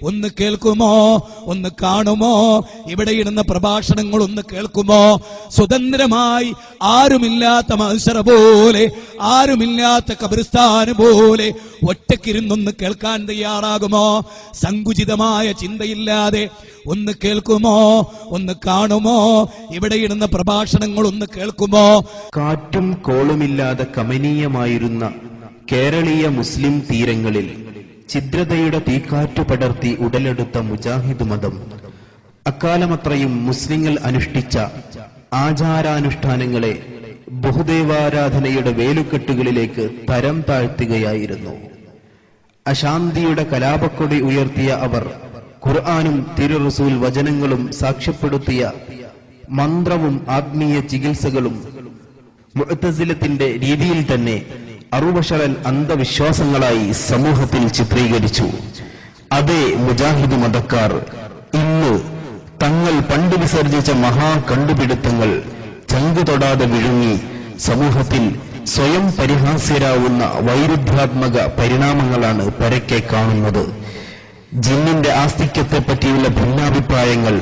ഒന്ന് കേൾക്കുമോ, ഒന്ന് കാണുമോ? ഇവിടെ ഇരുന്ന പ്രഭാഷണങ്ങൾ ഒന്ന് കേൾക്കുമോ? സ്വതന്ത്രമായി ആരുമില്ലാത്ത മഹ്ശറ പോലെ, ആരുമില്ലാത്ത ഖബർസ്ഥാൻ പോലെ ഒറ്റക്കിരുന്നൊന്ന് കേൾക്കാൻ തയ്യാറാകുമോ? സങ്കുചിതമായ ചിന്തയില്ലാതെ ഒന്ന് കേൾക്കുമോ, ഒന്ന് കാണുമോ? ഇവിടെ ഇരുന്ന പ്രഭാഷണങ്ങൾ ഒന്ന് കേൾക്കുമോ? കാറ്റും കോളുമില്ലാതെ കമനീയമായിരുന്ന കേരളീയ മുസ്ലിം തീരങ്ങളിൽ ഛിദ്രതയുടെ തീക്കാറ്റു പടർത്തി ഉടലെടുത്ത മുജാഹിദ് മതം അക്കാലമത്രയും മുസ്ലിങ്ങൾ അനുഷ്ഠിച്ച ആചാരാനുഷ്ഠാനങ്ങളെ ബഹുദൈവാരാധനയുടെ വേലുകെട്ടുകളിലേക്ക് തരം താഴ്ത്തുകയായിരുന്നു. അശാന്തിയുടെ കലാപക്കൊടി ഉയർത്തിയ അവർ ഖുർആനും തിരു റസൂൽ വചനങ്ങളും സാക്ഷ്യപ്പെടുത്തിയ മന്ത്രവും ആത്മീയ ചികിത്സകളും മുഅ്തസിലത്തിന്റെ രീതിയിൽ തന്നെ അറുവശറൽ അന്ധവിശ്വാസങ്ങളായി സമൂഹത്തിൽ ചിത്രീകരിച്ചു. അതേ മുജാഹിദ് മതക്കാർ ഇന്ന് തങ്ങൾ പണ്ട് വിസർജിച്ച മഹാ കണ്ടുപിടുത്തങ്ങൾ ചങ്കു തൊടാതെ വിഴുങ്ങി സമൂഹത്തിൽ സ്വയം പരിഹാസ്യരാവുന്ന വൈരുദ്ധ്യാത്മക പരിണാമങ്ങളാണ് പരക്കെ കാണുന്നത്. ജിന്നിന്റെ ആസ്തിക്യത്തെ പറ്റിയുള്ള ഭിന്നാഭിപ്രായങ്ങൾ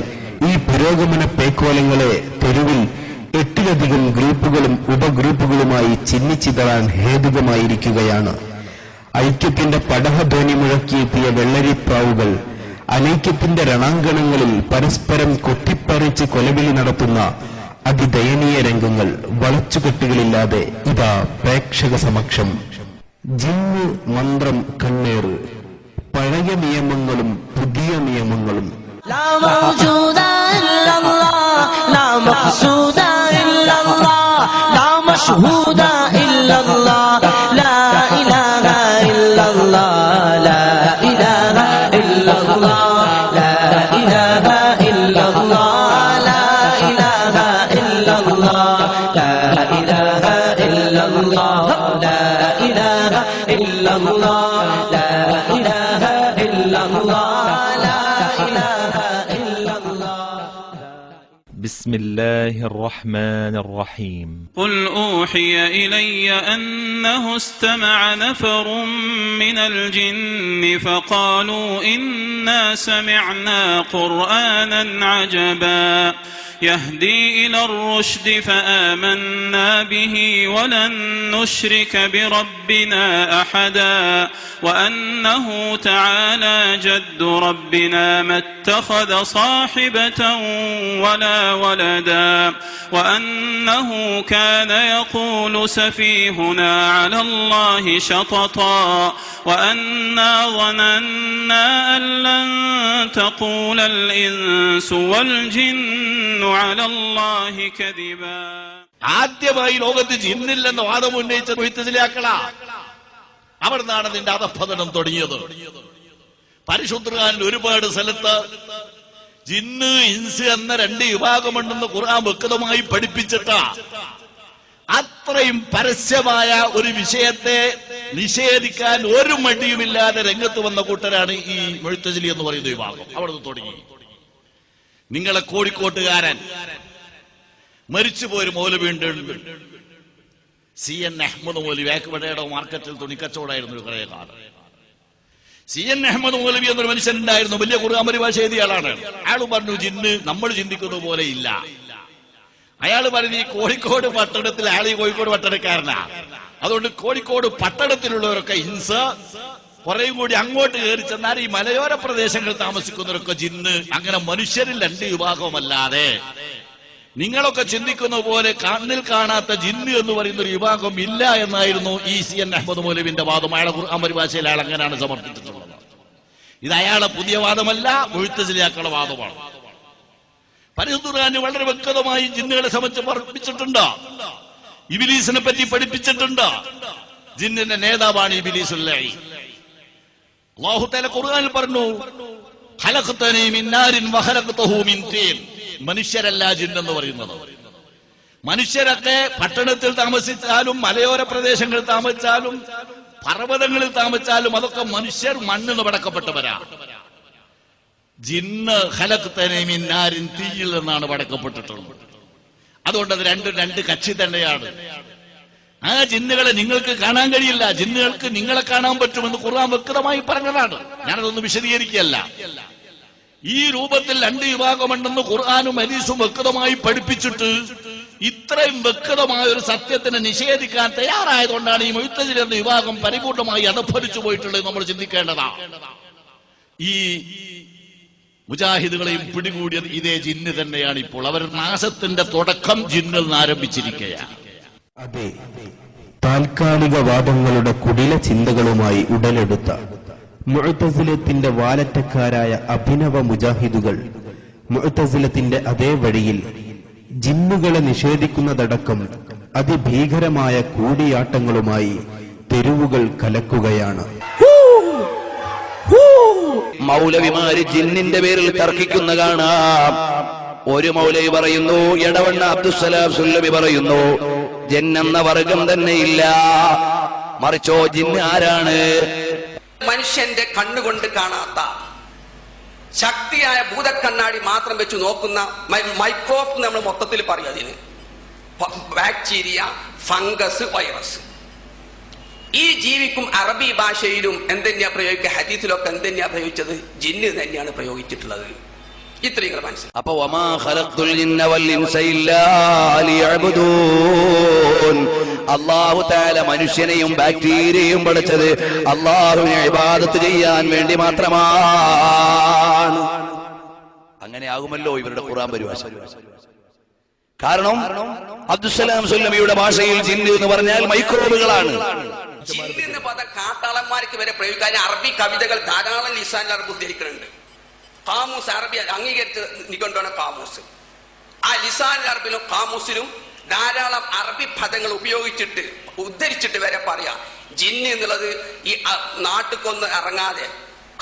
ഈ പുരോഗമന പേക്കോലങ്ങളെ തെരുവിൽ 8ലധികം ഗ്രൂപ്പുകളും ഉപഗ്രൂപ്പുകളുമായി ചിന്നിച്ചിതറാൻ ഹേതുകമായിരിക്കുകയാണ്. ഐക്യത്തിന്റെ പടഹധ്വനി മുഴക്കിയെത്തിയ വെള്ളരിപ്രാവുകൾ അനൈക്യത്തിന്റെ രണാങ്കണങ്ങളിൽ പരസ്പരം കൊത്തിപ്പറിച്ച് കൊലവിളി നടത്തുന്ന അതിദയനീയ രംഗങ്ങൾ വളച്ചുകെട്ടുകളില്ലാതെ ഇതാ പ്രേക്ഷക സമക്ഷം. ജിന്ന്, മന്ത്രം, കണ്ണേറ്, പഴയ നിയമങ്ങളും പുതിയ നിയമങ്ങളും. بسم الله الرحمن الرحيم. قل أوحي إلي أنه استمع نفر من الجن فقالوا إنا سمعنا قرآنا عجبا يهدي إلى الرشد فآمنا به ولن نشرك بربنا أحدا وأنه تعالى جد ربنا ما اتخذ صاحبة ولا ولدا وأنه كان يقول سفيهنا على الله شططا وأنا ظننا أن لن تقول الإنس والجن على الله كذبا. ആദ്യമായി ലോകത്ത് ജിന്നില്ലെന്ന് വാദം ഉന്നയിച്ച മുഅ്തസിലിയാക്കളാ. അവിടുന്നാണ് നിന്റെ അധപ്പതനം തുടങ്ങിയത്. പരിശുദ്ധ ഖുർആനിൽ ഒരുപാട് സ്ഥലത്ത് ജിന്ന്, ഇൻസ് എന്ന 2 വിഭാഗമുണ്ടെന്ന് ഖുർആൻ വ്യക്തമായി പഠിപ്പിച്ചിട്ടാ. അത്രയും പരസ്യമായ ഒരു വിഷയത്തെ നിഷേധിക്കാൻ ഒരു മടിയുമില്ലാതെ രംഗത്ത് വന്ന കൂട്ടരാണ് ഈ മുഅ്തസിലി എന്ന് പറയുന്ന വിഭാഗം. അവിടുന്ന് തുടങ്ങി. നിങ്ങളെ കോഴിക്കോട്ടുകാരൻ മരിച്ചുപോയൊരു മൗലവിയുണ്ട്, CN അഹമ്മദ് മൗലവി. വേക്കുവടയുടെ മാർക്കറ്റിൽ തുണിക്കച്ചവടമായിരുന്നു കുറെ കാലം. CN അഹമ്മദ് മൗലവി എന്നൊരു മനുഷ്യനുണ്ടായിരുന്നു, വലിയ ഖുർആൻ പരിഭാഷ എഴുതിയ ആളാണ്. അയാൾ പറഞ്ഞു ജിന്ന് നമ്മൾ ചിന്തിക്കുന്നത് പോലെ ഇല്ല. അയാൾ പറഞ്ഞു ഈ കോഴിക്കോട് പട്ടണത്തിൽ, അയാൾ ഈ കോഴിക്കോട് പട്ടണക്കാരനാ, അതുകൊണ്ട് കോഴിക്കോട് പട്ടണത്തിലുള്ളവരൊക്കെ ഇൻസ്, കുറേയും കൂടി അങ്ങോട്ട് കയറി ചെന്നാൽ ഈ മലയോര പ്രദേശങ്ങളിൽ താമസിക്കുന്നവരൊക്കെ ജിന്ന്. അങ്ങനെ മനുഷ്യരിൽ 2 വിഭാഗമല്ലാതെ നിങ്ങളൊക്കെ ചിന്തിക്കുന്ന പോലെ കണ്ണിൽ കാണാത്ത ജിന്ന് എന്ന് പറയുന്ന ഒരു വിഭാഗം ഇല്ല എന്നായിരുന്നു ഈ CN അഹമ്മദ് മൗലവിന്റെ വാദം. അയാളെ ഖുർആൻ പരിഭാഷയിൽ അയാൾ അങ്ങനെയാണ് സമർപ്പിച്ചിട്ടുള്ളത്. ഇത് അയാളെ പുതിയ വാദമല്ല, മുഅ്തസിലിയാക്കളുടെ വാദമാണ്. പരിശുദ്ധ ഖുർആൻ വളരെ വ്യക്തമായി ജിന്നുകളെ സംബന്ധിച്ച് പഠിപ്പിച്ചിട്ടുണ്ട്. ഇബ്ലീസിനെ പറ്റി പഠിപ്പിച്ചിട്ടുണ്ട്. ജിന്നിന്റെ നേതാവാണ് ഇബ്ലീസുൽ ലഈൻ. അല്ലാഹു തആല ഖുർആനിൽ പറഞ്ഞു, ഖലഖതനി മിൻ നാരിൻ വഖലഖതഹു മിൻ തീൻ. മനുഷ്യരല്ല ജിന്നെന്ന് പറയുന്നത്. മനുഷ്യരൊക്കെ പട്ടണത്തിൽ താമസിച്ചാലും മലയോര പ്രദേശങ്ങളിൽ താമസിച്ചാലും പർവ്വതങ്ങളിൽ താമസിച്ചാലും അതൊക്കെ മനുഷ്യർ മണ്ണിൽ പടക്കപ്പെട്ടവരാ. ജിന്ന് ഖലഖതനി മിൻ നാരിൻ, തീയിൽ നിന്നാണ് പടക്കപ്പെട്ടിട്ടുള്ളത്. അതുകൊണ്ട് അത് രണ്ട് കക്ഷി തന്നെയാണ്. ആ ജിന്നുകളെ നിങ്ങൾക്ക് കാണാൻ കഴിയില്ല, ജിന്നുകൾക്ക് നിങ്ങളെ കാണാൻ പറ്റുമെന്ന് ഖുർആൻ വ്യക്തമായി പറഞ്ഞതാണ്. ഞാനതൊന്ന് വിശദീകരിക്കുകയല്ല. ഈ രൂപത്തിൽ രണ്ട് വിഭാഗമുണ്ടെന്ന് ഖുർആനും ഹദീസും വ്യക്തമായി പഠിപ്പിച്ചിട്ട് ഇത്രയും വ്യക്തമായ ഒരു സത്യത്തിനെ നിഷേധിക്കാൻ തയ്യാറായതുകൊണ്ടാണ് ഈ മുഅ്തസില എന്ന വിഭാഗം പരിപൂർണമായി അധപ്പതിച്ചു പോയിട്ടുള്ളത്. നമ്മൾ ചിന്തിക്കേണ്ടതാണ്. ഈ മുജാഹിദുകളെയും പിടികൂടിയത് ഇതേ ജിന്ന് തന്നെയാണ്. ഇപ്പോൾ അവർ നാശത്തിന്റെ തുടക്കം ജിന്നിൽ നിന്ന് ആരംഭിച്ചിരിക്കുകയാണ്. അതെ, താൽക്കാലിക വാദങ്ങളുടെ കുടില ചിന്തകളുമായി ഉടലെടുത്ത മുഅ്തസിലത്തിന്റെ വാലറ്റക്കാരായ അഭിനവ മുജാഹിദുകൾ മുഅ്തസിലത്തിന്റെ അതേ വഴിയിൽ ജിന്നുകളെ നിഷേധിക്കുന്നതടക്കം അതിഭീകരമായ കൂടിയാട്ടങ്ങളുമായി തെരുവുകൾ കലക്കുകയാണ്. മൗലവിമാര് ജിന്നിന്റെ പേരിൽ തർക്കിക്കുന്ന കാണാം. ഒരു മൗലവി പറയുന്നു, എടവണ്ണ അബ്ദുസ്സലാം സുല്ലമി പറയുന്നു, ജിന്നെന്ന വർഗം തന്നെ ഇല്ല, മറിച്ചോ ജിന്ന് ആരാണ്? മനുഷ്യന്റെ കണ്ണുകൊണ്ട് കാണാത്ത ശക്തിയായ ഭൂതക്കണ്ണാടി മാത്രം വെച്ച് നോക്കുന്ന മൈക്രോബ് നമ്മൾ മൊത്തത്തിൽ പറയും. അതിന് ബാക്ടീരിയ, ഫംഗസ്, വൈറസ്. ഈ ജീവിക്കും അറബി ഭാഷയിലും എന്തെന്നെയാ പ്രയോഗിക്കുക, ഹദീസിലൊക്കെ എന്തെന്നെയാ പ്രയോഗിച്ചത്? ജിന്ന് തന്നെയാണ് പ്രയോഗിച്ചിട്ടുള്ളത്. ഇത്രയും മനസ്സിലായി. അപ്പൊ വമാ ഖലഖ്തുൽ ജിന്ന വൽ ഇൻസ ഇല്ലാ ലിയഅ്ബുദൂൻ. അല്ലാഹു തആല മനുഷ്യനെയും ബാക്ടീരിയയും പടച്ചത് അല്ലാഹുവിനെ ഇബാദത്ത് ചെയ്യാൻ വേണ്ടി മാത്രമാണ്. അങ്ങനെ ആകുമല്ലോ ഇവരുടെ ഖുർആൻ പരിഭാഷ. കാരണം അബ്ദുസ്സലാം സുല്ലമിയുടെ ഭാഷയിൽ ജിന്ന് എന്ന് പറഞ്ഞാൽ മൈക്രോബുകളാണ്. ജിന്ന് എന്ന പദം കാട്ടാളന്മാർക്ക് വരെ പ്രയോഗിക്കാൻ അറബി കവിതകൾ ധാരാളം ലിസാനിൽ അറബ് ഉദ്ധരിക്കുന്നുണ്ട്. കാമൂസ് അറബി അംഗീകരിച്ച് നികൊണ്ടാണ് കാമൂസ്. ആ ലിസാനിൽ അറബിലും കാമൂസിലും ധാരാളം അറബി പദങ്ങൾ ഉപയോഗിച്ചിട്ട് ഉദ്ധരിച്ചിട്ട് വരെ പറയാം ജിന്ന് എന്നുള്ളത് ഈ നാട്ടിക്കൊന്ന് ഇറങ്ങാതെ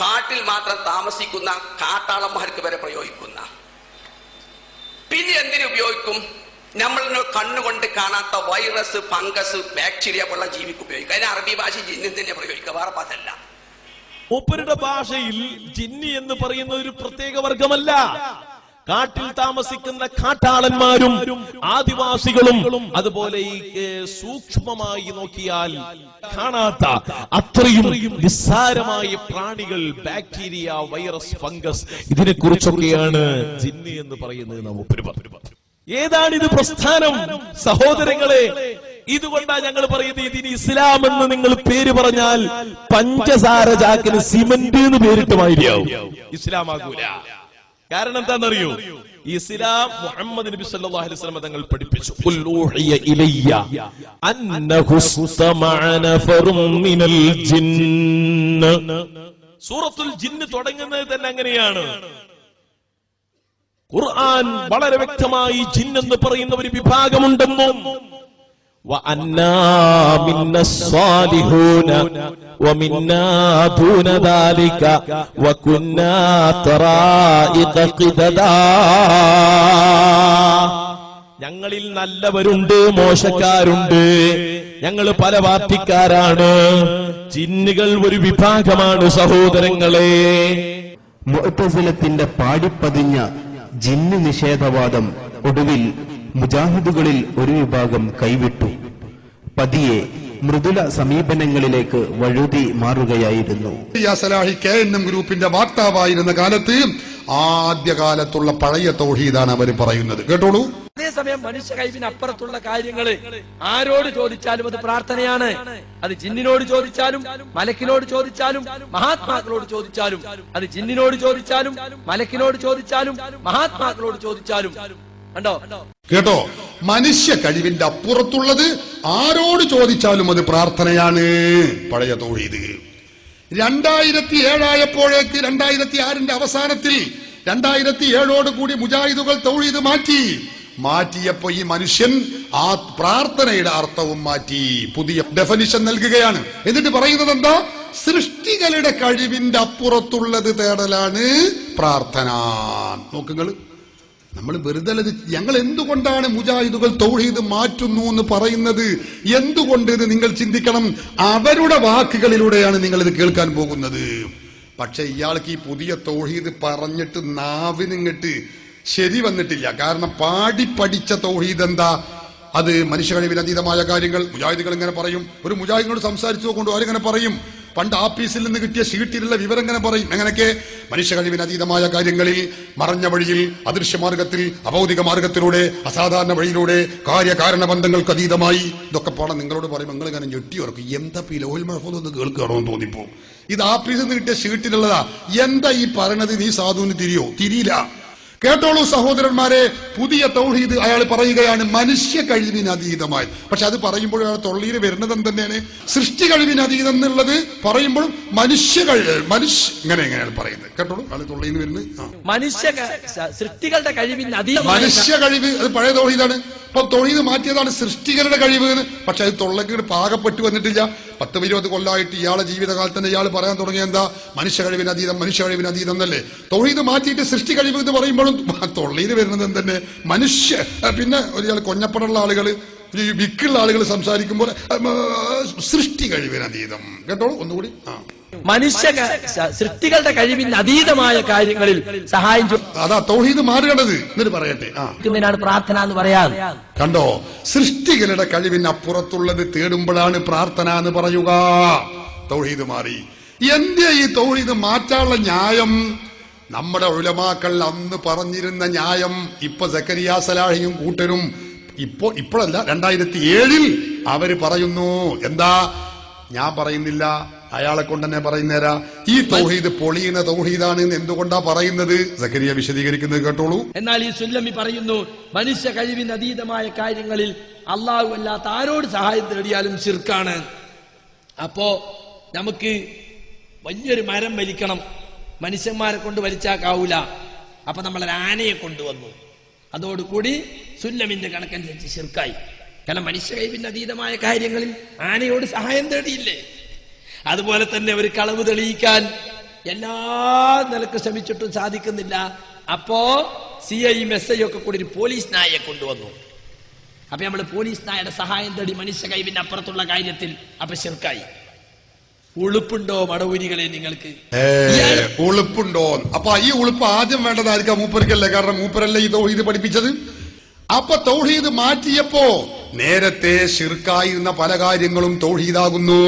കാട്ടിൽ മാത്രം താമസിക്കുന്ന കാട്ടാളന്മാർക്ക് വരെ പ്രയോഗിക്കുന്ന. പിന്നെ എന്തിനു ഉപയോഗിക്കും? നമ്മൾ കണ്ണുകൊണ്ട് കാണാത്ത വൈറസ്, ഫംഗസ്, ബാക്ടീരിയ പോലുള്ള ജീവിക്ക് ഉപയോഗിക്കും. അതിന് അറബി ഭാഷ ജിന്നിൽ തന്നെ പ്രയോഗിക്കുക, വേറെ പദമല്ല. മൂപ്പരുടെ ഭാഷയിൽ ജിന്നി എന്ന് പറയുന്ന ഒരു പ്രത്യേക വർഗമല്ല. കാട്ടിൽ താമസിക്കുന്ന കാട്ടാളന്മാരും ആദിവാസികളും അതുപോലെ ഈ സൂക്ഷ്മമായി നോക്കിയാൽ കാണാത്ത അത്രയും നിസ്സാരമായ പ്രാണികൾ, ബാക്ടീരിയ, വൈറസ്, ഫംഗസ്, ഇതിനെ കുറിച്ചൊക്കെയാണ് ജിന്നി എന്ന് പറയുന്നത്. നമുക്ക് ഏതാണിത് പ്രസ്ഥാനം? സഹോദരങ്ങളെ, ഇതുകൊണ്ടാണ് ഞങ്ങൾ പറയുന്നത് ഇതിന് ഇസ്ലാം എന്ന് നിങ്ങൾ പേര് പറഞ്ഞാൽ പഞ്ചസാര ചാക്കിന് സിമന്റ് എന്ന് പേരിട്ട് മാതിരിയാവും. ഇസ്ലാം ആകൂല. കാരണം എന്താണെന്നറിയോ? ഇസ്ലാം മുഹമ്മദ് നബി സല്ലല്ലാഹു അലൈഹി വസല്ലം തങ്ങൾ പഠിപ്പിച്ചു, ഖുൽ ഊഹിയ ഇലയ്യ അന്നഹു ഇസ്തമഅ നഫറും മിനൽ ജിന്ന്. സൂറത്തുൽ ജിന്ന് തുടങ്ങുന്നത് തന്നെ അങ്ങനെയാണ്. ഖുർആൻ വളരെ വ്യക്തമായി ജിന്നെന്ന് പറയുന്ന ഒരു വിഭാഗമുണ്ടെന്നും وَأَنَّا مِنَّا الصَّالِحُونَ وَمِنَّا دُونَ ذَلِكَ وَكُنَّا طَرَائِقَ قِدَدًا. ഞങ്ങളിൽ നല്ലവരുണ്ട്, മോശക്കാരുണ്ട്, ഞങ്ങൾ പല പാർട്ടിക്കാരാണ്. ജിന്നുകൾ ഒരു വിഭാഗമാണ് സഹോദരങ്ങളെ. മുഅ്തസിലത്തിന്റെ പാടിപ്പതിഞ്ഞ ജിന്ന് നിഷേധവാദം ഒടുവിൽ മുജാഹിദുകളിൽ ഒരു വിഭാഗം കൈവിട്ടു. പതിയെ മൃദുല സമീപനങ്ങളിലേക്ക് വഴുതി മാറുകയായിരുന്നു. സലാഹി KNM ഗ്രൂപ്പിന്റെ വാക്താവായിരുന്ന കാലത്ത് ആദ്യകാലത്തുള്ള പഴയ തൗഹീദാണ് അവർ പറയുന്നത്. കേട്ടോളൂ. അതേസമയം മനുഷ്യ കൈവിന് അപ്പുറത്തുള്ള കാര്യങ്ങള് ആരോട് ചോദിച്ചാലും അത് പ്രാർത്ഥനയാണ്. അത് ജിന്നിനോട് ചോദിച്ചാലും മലക്കിനോട് ചോദിച്ചാലും മഹാത്മാക്കളോട് ചോദിച്ചാലും, അത് ജിന്നിനോട് ചോദിച്ചാലും മലക്കിനോട് ചോദിച്ചാലും മഹാത്മാക്കളോട് ചോദിച്ചാലും. കണ്ടോ? കേട്ടോ? മനുഷ്യ കഴിവിന്റെ അപ്പുറത്തുള്ളത് ആരോട് ചോദിച്ചാലും അത് പ്രാർത്ഥനയാണ്. പഴയ തൗഹീദ് 2007 ആയപ്പോഴേക്ക് 2006 അവസാനത്തിൽ 2007 കൂടി മുജാഹിദുകൾ തൗഹീദ് മാറ്റിയപ്പോ ഈ മനുഷ്യൻ ആ പ്രാർത്ഥനയുടെ അർത്ഥവും മാറ്റി, പുതിയ ഡെഫിനിഷൻ നൽകുകയാണ്. എന്നിട്ട് പറയുന്നത് എന്താ? സൃഷ്ടികളുടെ കഴിവിന്റെ അപ്പുറത്തുള്ളത് തേടലാണ് പ്രാർത്ഥന. നോക്കുങ്ങൾ, നമ്മൾ വെറുതെ ഞങ്ങൾ എന്തുകൊണ്ടാണ് മുജാഹിദുകൾ തൗഹീദ് മാറ്റുന്നു എന്ന് പറയുന്നത്? എന്തുകൊണ്ട് ഇത് നിങ്ങൾ ചിന്തിക്കണം. അവരുടെ വാക്കുകളിലൂടെയാണ് നിങ്ങൾ ഇത് കേൾക്കാൻ പോകുന്നത്. പക്ഷെ ഇയാൾക്ക് ഈ പുതിയ തൗഹീദ് പറഞ്ഞിട്ട് നാവിനിങ്ങട്ട് ശരി വന്നിട്ടില്ല. കാരണം പാടി പഠിച്ച തൗഹീദ് എന്താ? അത് മനുഷ്യ കഴിവിന് അതീതമായ കാര്യങ്ങൾ. മുജാഹിദുകൾ ഇങ്ങനെ പറയും. ഒരു മുജാഹിദിനോട് സംസാരിച്ചു കൊണ്ട് അവരിങ്ങനെ പറയും, പണ്ട് ആഫീസിൽ നിന്ന് കിട്ടിയ ഷീറ്റിലുള്ള വിവരം ഇങ്ങനെ പറയും. എങ്ങനെയൊക്കെ മനുഷ്യ കഴിവിന് അതീതമായ കാര്യങ്ങളിൽ, മറഞ്ഞ വഴിയിൽ, അദൃശ്യമാർഗത്തിൽ, അഭൗതിക മാർഗത്തിലൂടെ, അസാധാരണ വഴിയിലൂടെ, കാര്യകാരണ ബന്ധങ്ങൾക്ക് അതീതമായി. ഇതൊക്കെ പാടാൻ നിങ്ങളോട് പറയും, നിങ്ങൾ ഇങ്ങനെ ഞെട്ടി ഉറക്കും. എന്താ ലോഹിൽ മഹഫൂദ് ഒന്ന് കേൾക്കുകയാണോ എന്ന് തോന്നിപ്പോ. ഇത് ആഫീസിൽ നിന്ന് കിട്ടിയ ഷീറ്റിലുള്ളതാ. എന്താ ഈ പറയണത്? നീ സാധുവിന് തിരിയില്ല. കേട്ടോളൂ സഹോദരന്മാരെ, പുതിയ തൗഹീദ് അയാൾ പറയുകയാണ് മനുഷ്യ കഴിവിന് അതീതമായി. പക്ഷെ അത് പറയുമ്പോൾ അയാൾ തൊള്ളിയിൽ വരുന്നത് എന്താണ്? സൃഷ്ടി കഴിവിന് അതീതം എന്നുള്ളത് പറയുമ്പോഴും ഇങ്ങനെയാണ് പറയുന്നത്. കേട്ടോളൂ, അയാൾ തൊള്ളിയിൽ വരുന്നത് സൃഷ്ടികളുടെ കഴിവിന് മനുഷ്യ കഴിവ്. അത് പഴയ തൗഹീദാണ്. ഇപ്പൊ തൗഹീദ് മാറ്റിയതാണ് സൃഷ്ടികളുടെ കഴിവ് എന്ന്. പക്ഷെ അത് തൊള്ളക്ക് പാകപ്പെട്ടു വന്നിട്ടില്ല. 10-20 കൊല്ലമായിട്ട് ഇയാളെ ജീവിതകാലത്ത് തന്നെ ഇയാൾ പറയാൻ തുടങ്ങിയ എന്താ? മനുഷ്യ കഴിവിന് അതീതം, മനുഷ്യ കഴിവിന് അതീതം എന്നല്ലേ. തൗഹീദ് മാറ്റിയിട്ട് സൃഷ്ടി കഴിവ് എന്ന് പറയുമ്പോഴും തൊള്ളിയിൽ വരുന്നത് എന്തെന്നെ? മനുഷ്യ. പിന്നെ ഒരാൾ കൊഞ്ഞപ്പടുള്ള ആളുകൾ, വിക്കുള്ള ആളുകൾ സംസാരിക്കുമ്പോൾ സൃഷ്ടി കഴിവിന് അതീതം. കേട്ടോളൂ ഒന്നുകൂടി. സൃഷ്ടികളുടെ കഴിവിന് അതീതമായ കാര്യങ്ങളിൽ സഹായം. അതാ തൗഹീദ് മാറുകണത്. എന്നിട്ട് പറയട്ടെ, പ്രാർത്ഥന എന്ന് പറയാം. കണ്ടോ, സൃഷ്ടികളുടെ കഴിവിന് അപ്പുറത്തുള്ളത് തേടുമ്പോഴാണ് പ്രാർത്ഥന എന്ന് പറയുക. തൗഹീദ് മാറി. എന്തേ ഈ തൗഹീദ് മാറ്റാനുള്ള ന്യായം? നമ്മുടെ ഉലമാക്കൾ അന്ന് പറഞ്ഞിരുന്ന ന്യായം ഇപ്പൊ സക്കരിയ സലാഹിയും കൂട്ടരും ഇപ്പോഴല്ല 2007 അവര് പറയുന്നു. എന്താ? ഞാൻ പറയുന്നില്ല, അയാളെ കൊണ്ട് തന്നെ പറയുന്നേരാ. ഈ തൗഹീദ് പൊളിയുന്ന തൗഹീദാണ് എന്ന് എന്തുകൊണ്ടാ പറയുന്നത്? സക്കരിയ വിശദീകരിക്കുന്നത് കേട്ടോളൂ. എന്നാൽ ഈ സുല്ലമി പറയുന്നു മനുഷ്യ കഴിവിന് അതീതമായ കാര്യങ്ങളിൽ അള്ളാഹു അല്ലാത്ത ആരോട് സഹായം തേടിയാലും ശിർക്കാണ്. അപ്പോ നമുക്ക് വലിയൊരു മരം വലിക്കണം, മനുഷ്യന്മാരെ കൊണ്ട് വലിച്ചാക്കാവൂല. അപ്പൊ നമ്മളൊരു ആനയെ കൊണ്ടുവന്നു. അതോടുകൂടി സുല്ലമിന്റെ കണക്കനുസരിച്ച് ശിർക്കായി. കാരണം മനുഷ്യ കഴിവിന് അതീതമായ കാര്യങ്ങളിൽ ആനയോട് സഹായം തേടിയില്ലേ? അതുപോലെ തന്നെ ഒരു കളവ് തെളിയിക്കാൻ എല്ലാ നിലക്കും ശ്രമിച്ചിട്ടും സാധിക്കുന്നില്ല. അപ്പോ CIയും SI ഒക്കെ കൂടി ഒരു പോലീസ് നായയെ കൊണ്ടുവന്നു. അപ്പൊ നമ്മൾ പോലീസ് നായയുടെ സഹായം തേടി മനുഷ്യ കഴിവിന് അപ്പുറത്തുള്ള കാര്യത്തിൽ. അപ്പൊ ശിർക്കായി. ഉളുപ്പുണ്ടോ മടവൂരികളെ നിങ്ങൾക്ക്? ഉളുപ്പുണ്ടോ? അപ്പൊ ഈ ഉളുപ്പ് ആദ്യം വേണ്ടതായിരിക്കാം മൂപ്പർക്കല്ലേ. കാരണം മൂപ്പരല്ലേ ഈ തൗഹീദ് പഠിപ്പിച്ചത്. അപ്പൊ തൗഹീദ് മാറ്റിയപ്പോ നേരത്തെ ശിർക്കായിരുന്ന പല കാര്യങ്ങളും തൗഹീദാകുന്നു.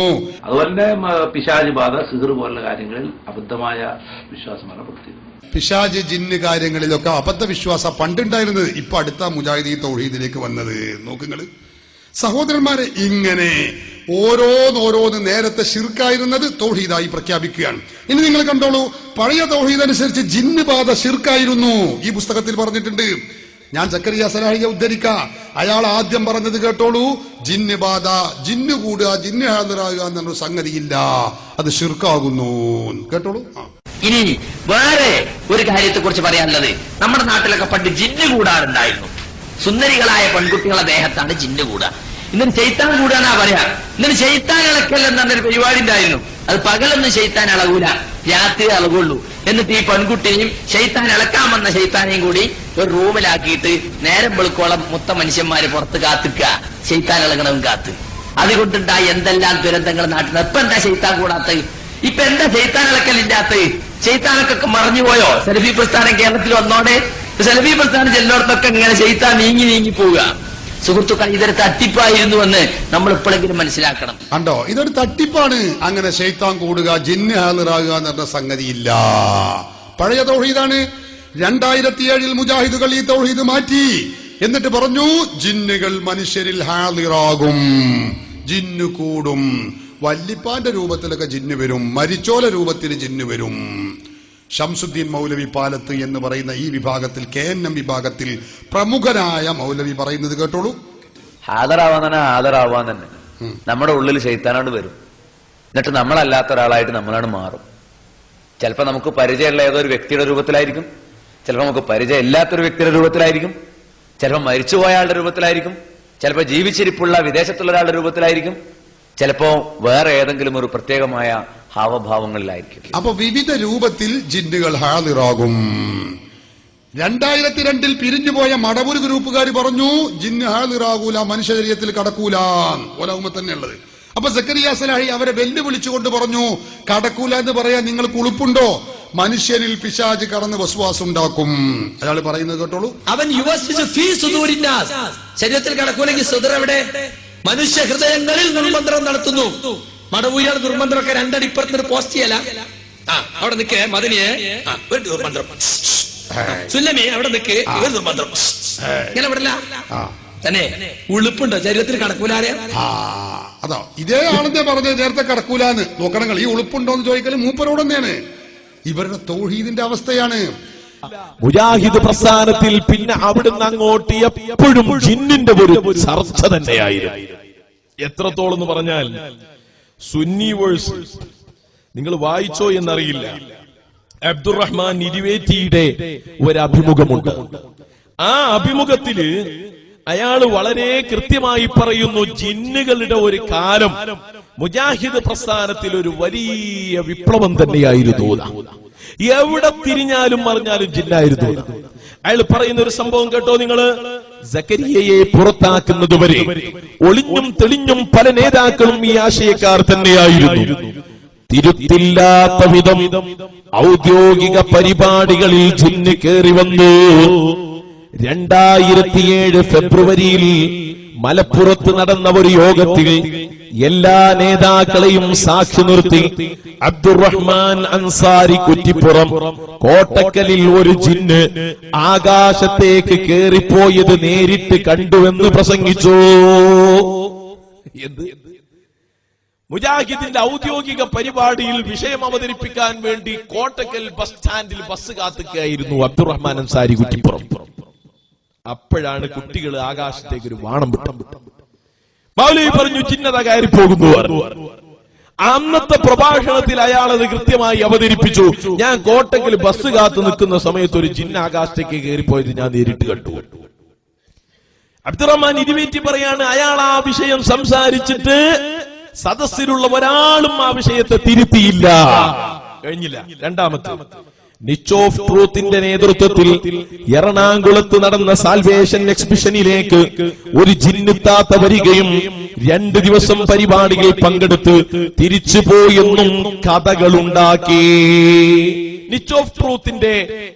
അതുപോലെ പിശാച് ബാധ, സിഹർ പോലുള്ള കാര്യങ്ങളിൽ അബദ്ധമായ വിശ്വാസമാണ് പ്രത്യേകം. പിശാച്, ജിന്ന് കാര്യങ്ങളിലൊക്കെ അബദ്ധ വിശ്വാസം പണ്ടുണ്ടായിരുന്നത്. ഇപ്പൊ അടുത്ത മുജാഹിദ് ഈ തൗഹീദിലേക്ക് വന്നത്. നോക്കുങ്ങള് സഹോദരന്മാരെ, ഇങ്ങനെ ഓരോന്നോരോന്ന് നേരത്തെ ശിർക്കായിരുന്നത് തൗഹീദായി പ്രഖ്യാപിക്കുകയാണ്. ഇനി നിങ്ങൾ കണ്ടോളൂ, പഴയ തൗഹീദ് അനുസരിച്ച് ജിന്ന് ബാധ ശിർക്കായിരുന്നു. ഈ പുസ്തകത്തിൽ പറഞ്ഞിട്ടുണ്ട്. ഞാൻ സക്കരിയ സലാഹിയെ ഉദ്ധരിക്ക. അയാൾ ആദ്യം പറഞ്ഞത് കേട്ടോളൂ, ജിന്ന് ബാധ, ജിന്ന് കൂടുക, ജിന്ന് ഹാജരാകുക എന്നൊരു സംഗതിയില്ല, അത് ശിർക്കാകുന്നു. കേട്ടോളൂ. ഇനി വേറെ ഒരു കാര്യത്തെ കുറിച്ച് പറയാനുള്ളത്, നമ്മുടെ നാട്ടിലൊക്കെ പണ്ട് ജിന്ന് കൂടാറുണ്ടായിരുന്നു. സുന്ദരികളായ പെൺകുട്ടികളുടെ ദേഹത്താണ് ജിന്ന് കൂടുക. ഇന്നിട്ട് ശൈത്താൻ കൂടാന്നാ പറയാ. എന്നിട്ട് ശൈത്താൻ ഇളക്കൽ എന്നൊരു പരിപാടി ഉണ്ടായിരുന്നു. അത് പകലൊന്നും ശൈത്താൻ ഇളകൂല, രാത്രി ഇളകുള്ളൂ. എന്നിട്ട് ഈ പെൺകുട്ടിയും ശൈത്താൻ ഇളക്കാൻ വന്ന ശൈത്താനെയും കൂടി ഒരു റൂമിലാക്കിയിട്ട് നേരം വെളുക്കോളം മൊത്ത മനുഷ്യന്മാര് പുറത്ത് കാത്തിക്കുക, ശൈത്താൻ ഇളകണവും കാത്ത്. അതുകൊണ്ടുണ്ടായി എന്തെല്ലാം ദുരന്തങ്ങൾ നാട്ടിൽ. ഇപ്പൊ എന്താ ശൈത്താൻ കൂടാത്തത്? ഇപ്പൊ എന്താ ശൈത്താൻ ഇളക്കലില്ലാത്തത്? ശൈത്താനൊക്കെ മറഞ്ഞുപോയോ? സലഫി പ്രസ്ഥാനം കേരളത്തിൽ വന്നോടെ സലഫി പ്രസ്ഥാനം ചെല്ലോടത്തൊക്കെ ഇങ്ങനെ ശൈത്താൻ നീങ്ങി പോവുക. സുഹൃത്തുക്കൾ, ഇതൊരു തട്ടിപ്പായിരുന്നുവെന്ന് നമ്മൾ എപ്പോഴെങ്കിലും മനസ്സിലാക്കണം. കണ്ടോ, ഇതൊരു തട്ടിപ്പാണ്. അങ്ങനെ ശൈത്താൻ കൂടുക, ജിന്ന് ഹാജരാകുക എന്ന് പറഞ്ഞ സംഗതിയില്ല. പഴയ തൗഹീദാണ്. 2007 മുജാഹിദുകൾ ഈ തൗഹീദ് മാറ്റി. എന്നിട്ട് പറഞ്ഞു, ജിന്നുകൾ മനുഷ്യരിൽ ഹാളിറാകും, ജിന്നു കൂടും. വല്ലിപ്പാന്റെ രൂപത്തിലൊക്കെ ജിന്ന് വരും, മരിച്ചോല രൂപത്തിൽ ജിന്ന് വരും. ഷംസുദ്ദീൻ മൗലവി പാലത്ത് എന്ന് പറയുന്ന ഈ വിഭാഗത്തിൽ, KNM വിഭാഗത്തിൽ പ്രമുഖനായ മൗലവി പറയുന്നത് കേട്ടോളൂ. ഹാജരാവാൻ തന്നെ ഹാജരാവാൻ തന്നെ നമ്മുടെ ഉള്ളിൽ ശൈത്താനോട് വരും. എന്നിട്ട് നമ്മളല്ലാത്ത ഒരാളായിട്ട് നമ്മളാണ് മാറും. ചിലപ്പോൾ നമുക്ക് പരിചയമുള്ള ഏതൊരു വ്യക്തിയുടെ രൂപത്തിലായിരിക്കും, ചിലപ്പോൾ നമുക്ക് പരിചയം ഇല്ലാത്തൊരു വ്യക്തിയുടെ രൂപത്തിലായിരിക്കും, ചിലപ്പോൾ മരിച്ചുപോയ ആളുടെ രൂപത്തിലായിരിക്കും, ചിലപ്പോൾ ജീവിച്ചിരിപ്പുള്ള വിദേശത്തുള്ള ഒരാളുടെ രൂപത്തിലായിരിക്കും, ചിലപ്പോ വേറെ ഏതെങ്കിലും ഒരു പ്രത്യേകമായ ഹാവഭാവങ്ങളിലായിരിക്കും. അപ്പൊ വിവിധ രൂപത്തിൽ ജിന്നുകൾ ഹാളിറാകും. 2002 പിരിഞ്ഞുപോയ മടവൂർ ഗ്രൂപ്പുകാർ പറഞ്ഞു, ജിന്ന് ഹാളിറാകൂല, മനുഷ്യ ശരീരത്തിൽ കടക്കൂല. ഓലാവുമ്പോ തന്നെ ഉള്ളത്. അപ്പൊ സക്കരിയ സലാഹി അവരെ വെല്ലുവിളിച്ചുകൊണ്ട് പറഞ്ഞു, കടക്കൂല എന്ന് പറയാൻ നിങ്ങൾക്ക് ഉളുപ്പുണ്ടോ? മനുഷ്യനിൽ പിശാച് കടന്ന് വസ്വാസം ഉണ്ടാക്കും. അയാൾ പറയുന്നത് കേട്ടോളൂ. അവൻ ശരീരത്തിൽ കടക്കൂലെങ്കിൽ സുദർ എവിടെ? മനുഷ്യ ഹൃദയങ്ങളിൽ ദുർമന്ത്രം നടത്തുന്നു. മടവൂരിയാണ് ദുർമന്ത്രമൊക്കെ രണ്ടടിപ്പുറത്തിന് പോസ്റ്റ് ചെയ്യല. അവിടെ നിൽക്കേ മദനിയെ ഒരു ദുർമന്ത്രം, സുല്ലമേ അവിടെ നിൽക്ക് ഒരു ദുർമന്ത്രം, ഇങ്ങനെ വിടല തന്നെ. ഉളുപ്പുണ്ടോ ശരീരത്തിൽ കടക്കൂലാരെ? അതാ ഇതേ ആണെന്നേ പറഞ്ഞത് നേരത്തെ കടക്കൂലാന്ന്. നോക്കണങ്ങൾ ഈ ഉളുപ്പുണ്ടോന്ന് ചോദിക്കല് മൂപ്പരോട് തന്നെയാണ്. ഇവരുടെ തൗഹീദിന്റെ അവസ്ഥയാണ്. മുജാഹിദ് പ്രസ്ഥാനത്തിൽ പിന്നെ അവിടുന്ന് അങ്ങോട്ട് എപ്പോഴും ജിന്നിന്റെ ഒരു ചർച്ച തന്നെയായിരുന്നു. എത്രത്തോളം എന്ന് പറഞ്ഞാൽ സുന്നി വേഴ്സ് നിങ്ങൾ വായിച്ചോ എന്നറിയില്ല. അബ്ദുറഹ്മാൻ ഇരുവേറ്റിയുടെ ഒരു അഭിമുഖമുണ്ട്. ആ അഭിമുഖത്തില് അയാള് വളരെ കൃത്യമായി പറയുന്നു, ജിന്നുകളുടെ ഒരു കാലം മുജാഹിദ് പ്രസ്ഥാനത്തിൽ ഒരു വലിയ വിപ്ലവം തന്നെയായിരുന്നു. എവിടെ തിരിഞ്ഞാലും മറിഞ്ഞാലും ജിന്നായിരുന്നു. അയാൾ പറയുന്ന ഒരു സംഭവം കേട്ടോ നിങ്ങള്. സക്കരിയയെ പുറത്താക്കുന്നതുവരെ ഒളിഞ്ഞും തെളിഞ്ഞും പല നേതാക്കളും ഈ ആശയക്കാർ തന്നെയായിരുന്നു. തിരുത്തില്ലാത്ത വിധം ഔദ്യോഗിക പരിപാടികളിൽ ജിന്ന് കയറി വന്നു. 2007 ഫെബ്രുവരിയിൽ മലപ്പുറത്ത് നടന്ന ഒരു യോഗത്തിൽ എല്ലാ നേതാക്കളെയും സാക്ഷി നിർത്തി അബ്ദുറഹ്മാൻ അൻസാരി കുറ്റിപ്പുറം കോട്ടക്കലിൽ ഒരു ജിന്ന് ആകാശത്തേക്ക് കേറിപ്പോയത് നേരിട്ട് കണ്ടുവെന്ന് പ്രസംഗിച്ചു. മുജാഹിദിന്റെ ഔദ്യോഗിക പരിപാടിയിൽ വിഷയം അവതരിപ്പിക്കാൻ വേണ്ടി കോട്ടക്കൽ ബസ് സ്റ്റാൻഡിൽ ബസ് കാത്തുകയായിരുന്നു അബ്ദുറഹ്മാൻ അൻസാരി കുറ്റിപ്പുറം. അപ്പോഴാണ് കുട്ടികൾ ആകാശത്തേക്ക് ഒരു വാണം വിട്ടം. മൗലവി പറഞ്ഞു ജിന്നത കയറി പോകുന്നു. അന്നത്തെ പ്രഭാഷണത്തിൽ അയാൾ അത് കൃത്യമായി അവതരിപ്പിച്ചു. ഞാൻ കോട്ടക്കൽ ബസ് കാത്തു നിൽക്കുന്ന സമയത്ത് ഒരു ജിന്ന ആകാശത്തേക്ക് കയറിപ്പോയത് ഞാൻ നേരിട്ട് കണ്ടു. അബ്ദുറഹ്മാൻ ഇരുവേറ്റി പറയാണ്, അയാൾ ആ വിഷയം സംസാരിച്ചിട്ട് സദസ്സിലുള്ള ഒരാളും ആ വിഷയത്തെ തിരുത്തിയില്ല. കഴിഞ്ഞില്ല. രണ്ടാമത്തെ നിച്ച് ഓഫ് ട്രൂത്തിന്റെ നേതൃത്വത്തിൽ എറണാകുളത്ത് നടന്ന സാൽവേഷൻ എക്സിബിഷനിലേക്ക് ഒരു ജിന്നുത്താത്ത വരികയും 2 ദിവസം പരിപാടിയിൽ പങ്കെടുത്ത് തിരിച്ചുപോയെന്നും കഥകളുണ്ടാക്കി. നിച്ച് ഓഫ് ട്രൂത്തിന്റെ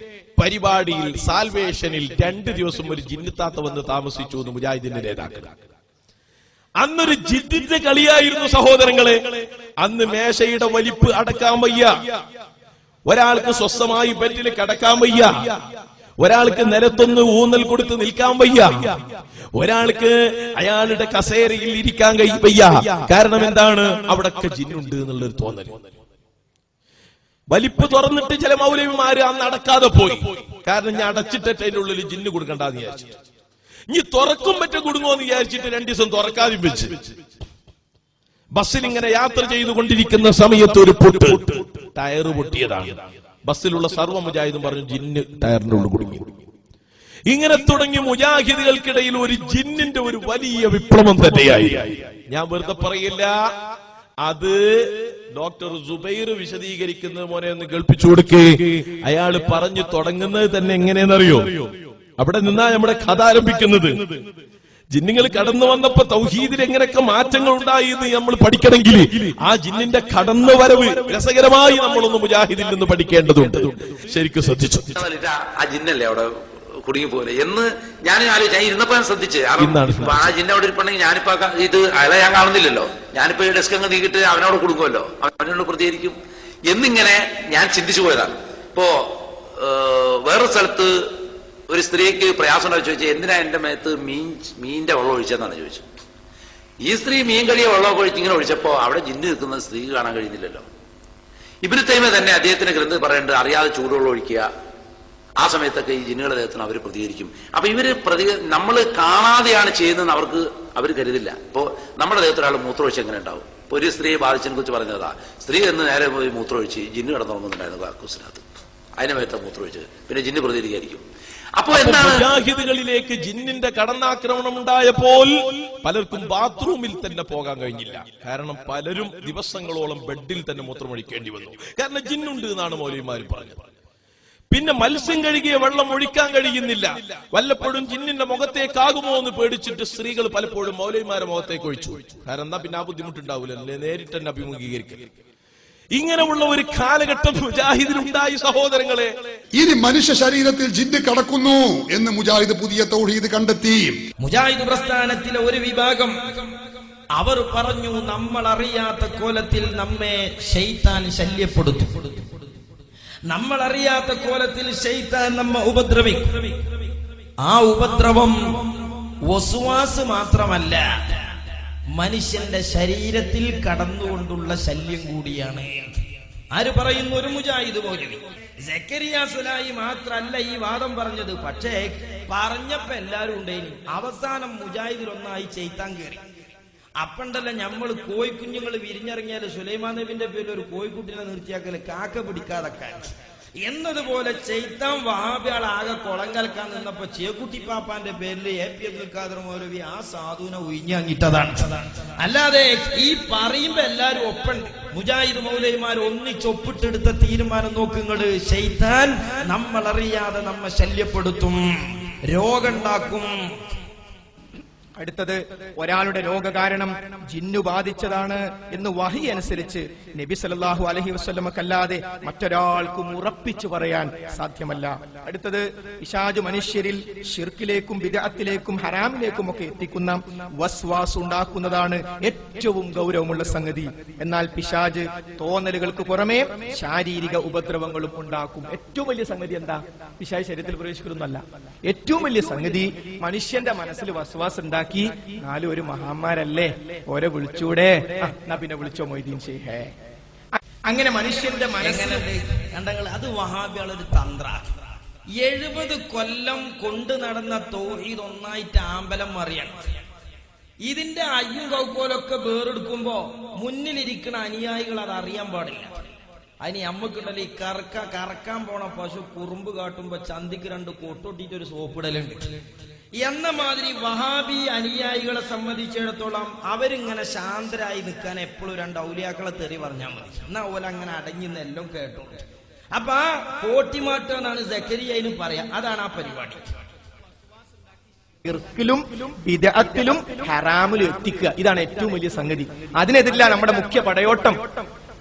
പരിപാടിയിൽ സാൽവേഷനിൽ 2 ദിവസം ഒരു ജിന്നുത്താത്ത വന്ന് താമസിച്ചു എന്ന് മുജാഹിദിന്റെ നേതാക്കൾ. അന്നൊരു ജിന്നിന്റെ കളിയായിരുന്നു സഹോദരങ്ങളെ. അന്ന് മേശയുടെ വലിപ്പ് അടക്കാൻ വയ്യ, ഒരാൾക്ക് സ്വസ്ഥമായി ബെഡിൽ കിടക്കാൻ വയ്യ, ഒരാൾക്ക് നിലത്തൊന്ന് ഊന്നൽ കൊടുത്ത് നിൽക്കാൻ വയ്യ, ഒരാൾക്ക് അയാളുടെ കസേരയിൽ ഇരിക്കാൻ വയ്യ. കാരണം എന്താണ്? അവിടൊക്കെ ജിന്നുണ്ട് എന്നുള്ളൊരു തോന്നൽ. വലിപ്പ് തുറന്നിട്ട് ചില മൗലവിമാര് അന്ന് അടക്കാതെ പോയി. കാരണം ഞാൻ അടച്ചിട്ടിട്ട് അതിന്റെ ഉള്ളിൽ ജിന്ന് കൊടുക്കണ്ടെന്ന് വിചാരിച്ചിട്ട്. ഇനി തുറക്കും പറ്റും കുടുങ്ങുമെന്ന് വിചാരിച്ചിട്ട് 2 ദിവസം തുറക്കാതെയും വെച്ച് ബസ്സിൽ ഇങ്ങനെ യാത്ര ചെയ്തുകൊണ്ടിരിക്കുന്ന സമയത്ത് ഒരു പൊട്ട്, ടയറ് പൊട്ടിയതാണ്. ബസ്സിലുള്ള സർവ്വ മുജാഹിദും പറഞ്ഞു ജിന്ന് ടയറിന്റെ ഉള്ളിൽ കുടുങ്ങി. ഇങ്ങനെ തുടങ്ങി മുജാഹിദുകൾക്കിടയിൽ ഒരു ജിന്നിന്റെ ഒരു വലിയ വിപ്ലവം തന്നെയായി. ഞാൻ വെറുതെ പറയില്ല, അത് ഡോക്ടർ സുബൈർ വിശദീകരിക്കുന്നത് മോനെ ഒന്ന് കേൾപ്പിച്ചു കൊടുക്കേ. അയാള് പറഞ്ഞു തുടങ്ങുന്നത് തന്നെ എങ്ങനെയെന്നറിയോ? അവിടെ നിന്നാ നമ്മുടെ കഥ ആരംഭിക്കുന്നത്. ജിന്നുകൾ കടന്നു വന്നപ്പോ തൗഹീദിൽ എങ്ങനെയൊക്കെ മാറ്റങ്ങൾ ഉണ്ടായി എന്ന് നമ്മൾ പഠിക്കണമെങ്കിൽ ആ ജിന്നിന്റെ കടന്നു വരവ് രസകരമായി നമ്മളൊന്ന് മുജാഹിദിൽ നിന്ന് പഠിക്കേണ്ടതുണ്ട്. ശരിക്കും ശ്രദ്ധിച്ചു. ആ ജിന്നല്ലേ അവിടെ കുടുങ്ങിപ്പോലെ എന്ന് ഞാൻ ആലോചിച്ചു. ഇരുന്നപ്പോ ഞാൻ ശ്രദ്ധിച്ച് ആ ജിന്ന അവിടെ ഇരിപ്പുണ്ടെങ്കിൽ ഞാനിപ്പോ ഇത് അയാളെ ഞാൻ കാണുന്നില്ലല്ലോ, ഞാനിപ്പോ ഈ ഡെസ്ക് അങ്ങ് നീക്കിട്ട് അവനോട് കൊടുക്കുമല്ലോ, അവനോട് പ്രതികരിക്കും എന്നിങ്ങനെ ഞാൻ ചിന്തിച്ചു പോയതാണ്. ഇപ്പോ വേറൊരു സ്ഥലത്ത് ഒരു സ്ത്രീക്ക് പ്രയാസം ഉണ്ടാവും. ചോദിച്ചാൽ എന്തിനാ എന്റെ മേത്ത് മീനിന്റെ വെള്ളം ഒഴിച്ചെന്നാണ് ചോദിച്ചത്. ഈ സ്ത്രീ മീൻ കഴിയ വെള്ളമൊക്കെ ഒഴിച്ച് ഇങ്ങനെ ഒഴിച്ചപ്പോ അവിടെ ജിന്ന് നിൽക്കുന്നത് സ്ത്രീക്ക് കാണാൻ കഴിയുന്നില്ലല്ലോ. ഇബ്നു തൈമിയ്യ തന്നെ അദ്ദേഹത്തിന്റെ ഗ്രന്ഥത്തിൽ പറയുന്നുണ്ട്, അറിയാതെ ചൂടുവെള്ളം ഒഴിക്കുക, ആ സമയത്തൊക്കെ ഈ ജിന്നുകളുടെ ദേഹത്തിന് അവർ പ്രതികരിക്കും. അപ്പൊ ഇവര് നമ്മൾ കാണാതെയാണ് ചെയ്യുന്നതെന്ന് അവർ കരുതില്ല. ഇപ്പോ നമ്മുടെ ദേഹത്തിൽ ഒരാൾ മൂത്രമൊഴിച്ച് എങ്ങനെ ഉണ്ടാവും? ഇപ്പൊ ഒരു സ്ത്രീയെ ബാധിച്ചതിനെ കുറിച്ച് പറഞ്ഞതാ, സ്ത്രീ എന്ന് നേരെ പോയി മൂത്രമൊഴിച്ച് ജിന്ന് കിടന്നുറങ്ങുന്നുണ്ടായിരുന്നു കാക്കൂസിനകത്ത്, അതിനെ മേത്ത മൂത്രമൊഴിച്ച് പിന്നെ ജിന്ന് പ്രതികരിക്കായിരിക്കും. അപ്പോ മുജാഹിദുകളിലേക്ക് ജിന്നിന്റെ കടന്നാക്രമണം ഉണ്ടായപ്പോൾ പലർക്കും ബാത്റൂമിൽ തന്നെ പോകാൻ കഴിഞ്ഞില്ല. കാരണം പലരും ദിവസങ്ങളോളം ബെഡിൽ തന്നെ മൂത്രമൊഴിക്കേണ്ടി വന്നു. കാരണം ജിന്നുണ്ട് എന്നാണ് മൗലവിമാർ പറഞ്ഞത്. പിന്നെ മത്സ്യം കഴുകിയ വെള്ളം ഒഴിക്കാൻ കഴിയുന്നില്ല. വല്ലപ്പോഴും ജിന്നിന്റെ മുഖത്തേക്കാകുമോ എന്ന് പേടിച്ചിട്ട് സ്ത്രീകൾ പലപ്പോഴും മൗലവിമാരുടെ മുഖത്തേക്ക് ഒഴിച്ചു. കാരണം എന്താ പിന്നെ ആ ബുദ്ധിമുട്ടുണ്ടാവില്ല, നേരിട്ട് തന്നെ അഭിമുഖീകരിക്കുക. ഇങ്ങനെയുള്ള ഒരു കാലഘട്ടം മുജാഹിദിനുണ്ടായി സഹോദരങ്ങളെ. ഇനി മനുഷ്യ ശരീരത്തിൽ ജിന്ന് കടക്കുന്നു എന്ന് മുജാഹിദ് പുതിയ തൗഹീദ് കണ്ടെത്തി. മുജാഹിദ് പ്രസ്ഥാനത്തിലെ ഒരു വിഭാഗം അവർ പറഞ്ഞു, നമ്മൾ അറിയാത്ത കോലത്തിൽ നമ്മെ ശൈത്താൻ ശല്യപ്പെടുത്തും, നമ്മൾ അറിയാത്ത കോലത്തിൽ ശൈത്താൻ നമ്മെ ഉപദ്രവിക്കും. ആ ഉപദ്രവം വസ്വാസ് മാത്രമല്ല, മനുഷ്യന്റെ ശരീരത്തിൽ കടന്നുകൊണ്ടുള്ള ശല്യം കൂടിയാണ്. ആര് പറയുന്നു? ഒരു മുജാഹിദ് മൗലവി. സക്കരിയ സുലായി മാത്രല്ല ഈ വാദം പറഞ്ഞത്, പക്ഷേ പറഞ്ഞപ്പോ എല്ലാരും ഉണ്ടേനി. അവസാനം മുജാഹിദിൽ ഒന്നായി ചെയ്ത്താൻ കയറി. അപ്പണ്ടല്ല നമ്മൾ കോഴിക്കുഞ്ഞുങ്ങൾ വിരിഞ്ഞിറങ്ങിയാല് സുലൈമാൻ നബിന്റെ പേരിൽ ഒരു കോഴിക്കുട്ടിനെ നിർത്തിയാക്കല് കാക്ക പിടിക്കാതൊക്കെ എന്നതുപോലെ ചെയ്ത്താൻ വഹാബിയാളാകെ കുളം കലക്കാൻ നിന്നപ്പോ ചേക്കുട്ടി പാപ്പാന്റെ പേരിൽ AP അബ്ദുൽ ഖാദർ മൗലവി ആ സാധുവിനെ ഉയിഞ്ഞങ്ങിട്ടതാണ്. അല്ലാതെ ഈ പറയുമ്പോ എല്ലാരും ഒപ്പുണ്ട്. മുജാഹിദ് മൗലവിമാർ ഒന്നിച്ചൊപ്പിട്ടെടുത്ത തീരുമാനം നോക്കുങ്ങള്. ശൈത്താൻ നമ്മളറിയാതെ നമ്മെ ശല്യപ്പെടുത്തും, രോഗമുണ്ടാക്കും. അടുത്തത്, ഒരാളുടെ രോഗകാരണം ജിന്നു ബാധിച്ചതാണ് എന്ന് വഹി അനുസരിച്ച് നബി സല്ലല്ലാഹു അലൈഹി വസല്ലമക്കല്ലാതെ മറ്റൊരാൾക്കും ഉറപ്പിച്ചു പറയാൻ സാധ്യമല്ല. അടുത്തത്, പിശാച് മനുഷ്യരിൽ ശിർക്കിലേക്കും ബിദ്അത്തിലേക്കും ഹറാമിലേക്കും ഒക്കെ എത്തിക്കുന്ന വസ്വാസ് ഉണ്ടാക്കുന്നതാണ് ഏറ്റവും ഗൗരവമുള്ള സംഗതി. എന്നാൽ പിശാച് തോന്നലുകൾക്ക് പുറമെ ശാരീരിക ഉപദ്രവങ്ങളും ഉണ്ടാക്കും. ഏറ്റവും വലിയ സംഗതി എന്താ? പിശാച് ശരീരത്തിൽ പ്രവേശിക്കുന്നതല്ല. ഏറ്റവും വലിയ സംഗതി മനുഷ്യന്റെ മനസ്സിൽ വസ്വാസ് ഉണ്ടാക്കി, നാലും ഒരു മഹാന്മാരല്ലേ, ഓരെ വിളിച്ചൂടെ, എന്നാ പിന്നെ വിളിച്ചോ മൊയ്തീൻ ശൈഖേ. അങ്ങനെ മനുഷ്യന്റെ മനസ്സിൽ കണ്ടങ്ങൾ. അത് വഹാബികളൊരു തന്ത്ര. 70 കൊല്ലം കൊണ്ടു നടന്ന തൗഹീദ് ഒന്നായിട്ട് ആമ്പലം മറിയണം. ഇതിന്റെ അയ്യും കൗക്കോലൊക്കെ വേറെടുക്കുമ്പോ മുന്നിലിരിക്കുന്ന അനുയായികൾ അത് അറിയാൻ പാടില്ല. അതിന് നമ്മക്കുണ്ടല്ലോ ഈ കറക്കാൻ പോണ പശു കുറുമ്പ് കാട്ടുമ്പോ ചന്തിക്ക് 2 കൊട്ടൊട്ടിട്ട് ഒരു സോപ്പിടലുണ്ട് എന്ന മാതിരി വഹാബി അനുയായികളെ സംബന്ധിച്ചിടത്തോളം അവരിങ്ങനെ ശാന്തരായി നിൽക്കാൻ എപ്പോഴും 2 ഔലിയാക്കളെ തെറി പറഞ്ഞാൽ മതി. എന്നാ ഓല അങ്ങനെ അടങ്ങിന്ന് എല്ലാം കേട്ടു. അപ്പൊ ആ കോട്ടിമാട്ട് എന്നാണ് സക്കരിയയിലും പറയാ. അതാണ് ആ പരിപാടി. ഇർക്കിലും ബിദ്അത്തിലും ഹറാമിലും എത്തിക്കുക, ഇതാണ് ഏറ്റവും വലിയ സംഗതി. അതിനെതിരില്ല നമ്മുടെ മുഖ്യ പടയോട്ടം.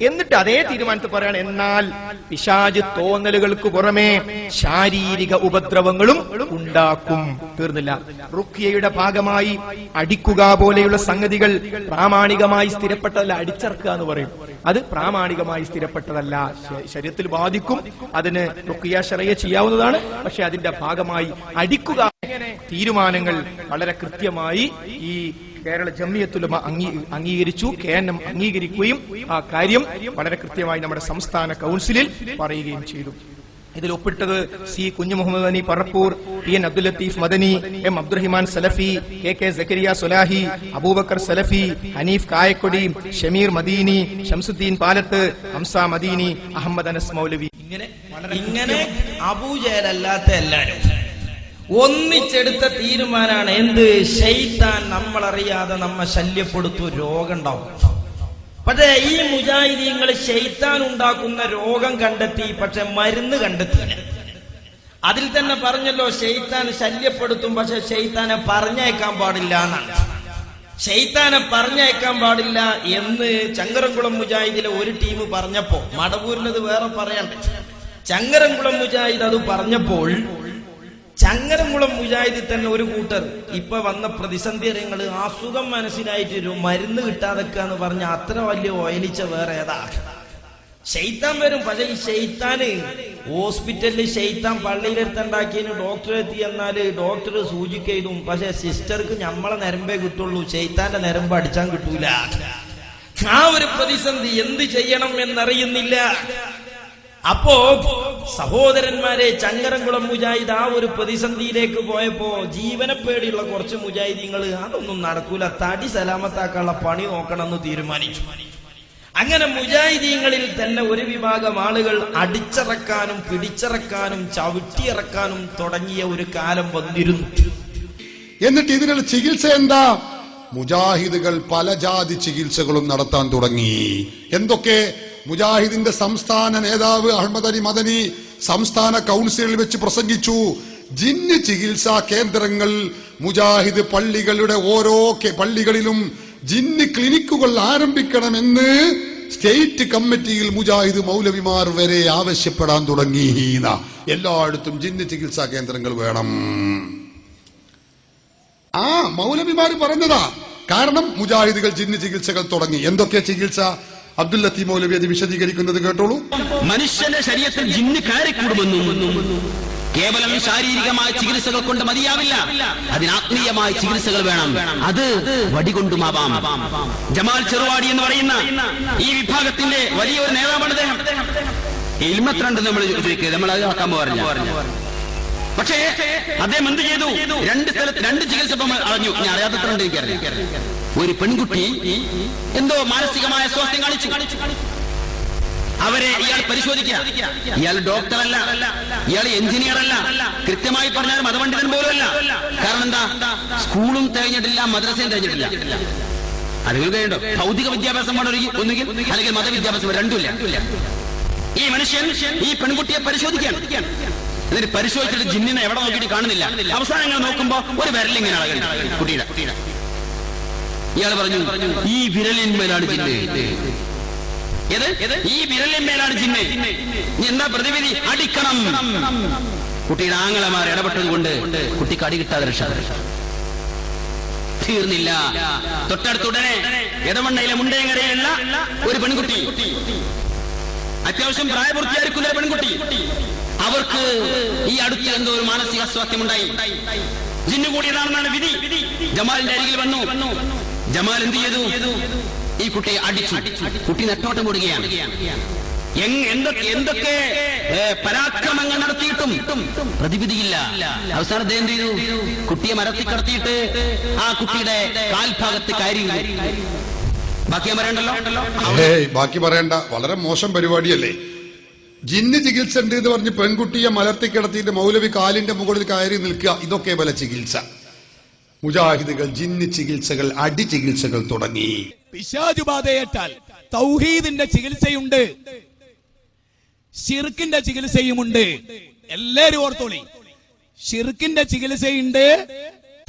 എന്നിട്ട് അതേ തീരുമാനത്തിൽ പറയാണ്, എന്നാൽ പിശാച് തോന്നലുകൾക്ക് പുറമെ ശാരീരിക ഉപദ്രവങ്ങളും ഉണ്ടാക്കും. തീർന്നില്ല. റുഖ്യയുടെ ഭാഗമായി അടിക്കുക പോലെയുള്ള സംഗതികൾ പ്രാമാണികമായി സ്ഥിരപ്പെട്ടതല്ല. അടിച്ചറക്കുക എന്ന് പറയും, അത് പ്രാമാണികമായി സ്ഥിരപ്പെട്ടതല്ല, ശരീരത്തിൽ ബാധിക്കും. അതിന് റുഖ്യ ശറയ്യ ചെയ്യാവുന്നതാണ്. പക്ഷെ അതിന്റെ ഭാഗമായി അടിക്കുക തീരുമാനങ്ങൾ വളരെ കൃത്യമായി ഈ കേരള ജംഇയ്യത്തുൽ ഉലമ അംഗീകരിച്ചു. KNM അംഗീകരിക്കുകയും ആ കാര്യം വളരെ കൃത്യമായി നമ്മുടെ സംസ്ഥാന കൗൺസിലിൽ പറയുകയും ചെയ്തു. ഇതിൽ ഒപ്പിട്ടത് സി കുഞ്ഞു മുഹമ്മദ് അനി പറപ്പൂർ, PN അബ്ദുൽ ലത്തീഫ് മദനി, M അബ്ദുറഹിമാൻ സലഫി, KK സക്കരിയ സുലാഹി, അബൂബക്കർ സലഫി, ഹനീഫ് കായക്കൊടി, ഷമീർ മദീനി, ഷംസുദ്ദീൻ പാലത്ത്, ഹംസ മദീനി, അഹമ്മദ് അനസ് മൗലവി. ഇങ്ങനെ അബൂജഹലല്ലാത്ത എല്ലാരും ഒന്നിച്ചെടുത്ത തീരുമാനാണ്. എന്ത്? ശൈത്താൻ നമ്മളറിയാതെ നമ്മെ ശല്യപ്പെടുത്തും, രോഗം ഉണ്ടാവും. പക്ഷേ ഈ മുജാഹിദീങ്ങൾ ശൈത്താൻ ഉണ്ടാക്കുന്ന രോഗം കണ്ടെത്തി, പക്ഷെ മരുന്ന് കണ്ടെത്തിയില്ല. അതിൽ തന്നെ പറഞ്ഞല്ലോ, ശൈത്താൻ ശല്യപ്പെടുത്തും, പക്ഷെ ശൈത്താനെ പറഞ്ഞയക്കാൻ പാടില്ല എന്നാണ്. ശൈത്താനെ പറഞ്ഞയക്കാൻ പാടില്ല എന്ന് ചങ്ങരംകുളം മുജാഹിദിലെ ഒരു ടീം പറഞ്ഞപ്പോ, മടവൂരിനത് വേറെ പറയണ്ടേ, ചങ്ങരംകുളം മുജാഹിദ് അത് പറഞ്ഞപ്പോൾ ചങ്ങരംകുളം മുജാഹിദിൽ തന്നെ ഒരു കൂട്ടർ ഇപ്പൊ വന്ന പ്രതിസന്ധികൾ അസുഖം മനസ്സിലായിട്ട് മരുന്ന് കിട്ടാതൊക്കെ എന്ന് പറഞ്ഞ അത്ര വലിയ ഓയലിച്ച വേറെ ഏതാ? ശൈത്താൻ വരും. പക്ഷെ ഈ ശൈത്താന് ഹോസ്പിറ്റലിൽ ശൈത്താൻ പള്ളിയിലെടുത്തുണ്ടാക്കിയതിന് ഡോക്ടറെ എത്തി എന്നാല് ഡോക്ടർ സൂചിക്കെയ്തും, പക്ഷെ സിസ്റ്റർക്ക് നമ്മളെ നരമ്പേ കിട്ടുള്ളൂ, ശൈത്താന്റെ നരമ്പ് അടിച്ചാൻ കിട്ടൂല. ആ ഒരു പ്രതിസന്ധി എന്ത് ചെയ്യണം എന്നറിയുന്നില്ല. അപ്പോ സഹോദരന്മാരെ, ചങ്ങരംകുളം മുജാഹിദ് ആ ഒരു പ്രതിസന്ധിയിലേക്ക് പോയപ്പോ ജീവനെ പേടിയുള്ള കുറച്ച് മുജാഹിദീങ്ങൾ അതൊന്നും നടക്കൂല, തടി സലാമത്താക്കാനുള്ള പണി നോക്കണമെന്ന് തീരുമാനിച്ചു. അങ്ങനെ മുജാഹിദീങ്ങളിൽ തന്നെ ഒരു വിഭാഗം ആളുകൾ അടിച്ചിറക്കാനും പിടിച്ചിറക്കാനും ചവിട്ടിയിറക്കാനും തുടങ്ങിയ ഒരു കാലം വന്നിരുന്നു. എന്നിട്ട് ഇതിനുള്ള ചികിത്സ എന്താ? മുജാഹിദുകൾ പല ജാതി ചികിത്സകളും നടത്താൻ തുടങ്ങി. എന്തൊക്കെ? മുജാഹിദിന്റെ സംസ്ഥാന നേതാവ് അഹമ്മദ് അലി മദനി സംസ്ഥാന കൗൺസിലിൽ വെച്ച് പ്രസംഗിച്ചു. ജിന്ന് ചികിത്സാ കേന്ദ്രങ്ങൾ, മുജാഹിദ് പള്ളികളുടെ ഓരോ പള്ളികളിലും ജിന്ന് ക്ലിനിക്കുകൾ ആരംഭിക്കണമെന്ന് സ്റ്റേറ്റ് കമ്മിറ്റിയിൽ മുജാഹിദ് മൗലവിമാർ വരെ ആവശ്യപ്പെടാൻ തുടങ്ങി. എല്ലായിടത്തും ജിന്ന് ചികിത്സാ കേന്ദ്രങ്ങൾ വേണം. ആ മൗലവിമാർ പറഞ്ഞതാ. കാരണം മുജാഹിദുകൾ ജിന്ന് ചികിത്സകൾ തുടങ്ങി. എന്തൊക്കെ ചികിത്സ? അബ്ദുൽ ലത്തീഫ് മൗലവി അത് വിശദീകരിക്കുന്നത് കേട്ടോളൂ. മനുഷ്യന്റെ ശരീരത്തിൽ ജിന്ന് കയറിക്കൂടുമെന്നും കേവലം ശാരീരികമായ ചികിത്സകൾ കൊണ്ട് മതിയാവില്ല, അതിന് ആത്മീയമായ ചികിത്സകൾ വേണം. അത് വടികൊണ്ടുമാവാം. ജമാൽ ചെറുവാടി എന്ന് പറയുന്ന ഈ വിഭാഗത്തിന്റെ വലിയൊരു നേതാവാണ് അദ്ദേഹം. ഇൽമത്രണ്ട് നമ്മൾ അത് ആക്കാൻ പറഞ്ഞു. പക്ഷേ അദ്ദേഹം എന്ത് ചെയ്തു? രണ്ട് സ്ഥലത്ത് രണ്ട് ചികിത്സ അറിഞ്ഞു. ഞാൻ അറിയാത്തത്രണ്ട് എനിക്കറിയാം. ഒരു പെൺകുട്ടി എന്തോ മാനസികമായ സ്വാസ്ഥ്യം കാണിച്ചു. അവരെ ഇയാൾ പരിശോധിക്കുക. ഇയാൾ ഡോക്ടറല്ല, ഇയാൾ എഞ്ചിനീയർ അല്ല, കൃത്യമായി പറഞ്ഞാൽ മതപണ്ഡിതൻ പോലും അല്ല. കാരണം എന്താ? സ്കൂളും തികഞ്ഞിട്ടില്ല, മദ്രസയും തികഞ്ഞിട്ടില്ല. അല്ലെങ്കിൽ കഴിയണ്ടോ? ഭൗതിക വിദ്യാഭ്യാസമാണ് ഒന്നുകിൽ, അല്ലെങ്കിൽ മതവിദ്യാഭ്യാസം, രണ്ടുമില്ല. ഈ മനുഷ്യൻ ഈ പെൺകുട്ടിയെ പരിശോധിക്കുകയാണ്. എന്നിട്ട് പരിശോധിച്ചിട്ട് ജിന്നിനെ എവിടെ നോക്കിയിട്ട് കാണുന്നില്ല. അവസാനം ഇങ്ങനെ നോക്കുമ്പോ ഒരു വിരലിങ്ങനെ കുട്ടിയുടെ. ഇയാൾ പറഞ്ഞു, ഈ വിരലിന്മേലാണ് ജിന്ന്. ഈ വിരലിന്മേലാണ് ജിന്ന്. എന്താ പ്രതിവിധി? അടിക്കണം. കുട്ടിയുടെ ആങ്ങളമാർ ഇടപെട്ടത് കൊണ്ട് കുട്ടിക്ക് അടി കിട്ടാതെ രക്ഷ. തീർന്നില്ല. തൊട്ടടുത്തുടനെ ഇടവണ്ണയിലെ മുണ്ടയങ്ങരയിലുള്ള ഒരു പെൺകുട്ടി, അത്യാവശ്യം പ്രായപൂർത്തിയായിരിക്കുന്ന പെൺകുട്ടി, അവർക്ക് ഈ അടുത്ത് എന്തോ ഒരു മാനസിക അസ്വാസ്ഥ്യമുണ്ടായി. ജിന്നു കൂടിയതാണെന്നാണ് വിധി. ജമാലിന്റെ അരികിൽ വന്നു. ജമാൽ എന്ത് ചെയ്തു? ഈ കുട്ടിയെ അടിച്ചു. കുട്ടി നെട്ടോട്ടം കൂടുകയാണ്. എന്തൊക്കെ പരാക്രമങ്ങൾ നടത്തിയിട്ടും പ്രതിവിധിയില്ല. അവസാനം അദ്ദേഹം എന്ത് ചെയ്തു? കുട്ടിയെ മരത്തിൽ കടത്തിയിട്ട് ആ കുട്ടിയുടെ കാൽഭാഗത്ത് കയറി. ബാക്കി പറയണ്ടല്ലോ. ബാക്കി പറയണ്ട. വളരെ മോശം പരിപാടിയല്ലേ? ജിന്ന് ചികിത്സ ഉണ്ട് എന്ന് പറഞ്ഞ് പെൺകുട്ടിയെ മലർത്തി കിടത്തിയിട്ട് മൗലവി കാലിന്റെ മുകളിൽ കയറി നിൽക്കുക. ഇതൊക്കെ പല ചികിത്സ. മുജാഹിദുകൾ ജിന്ന് ചികിത്സകൾ, അടി ചികിത്സകൾ തുടങ്ങി. പിശാചുബാധയേറ്റാൽ തൗഹീദിന്റെ ചികിത്സയുണ്ട്, ശിർക്കിന്റെ ചികിത്സയുമുണ്ട്. എല്ലാരും ഓർത്തോളി. ശിർക്കിന്റെ ചികിത്സയുണ്ട്,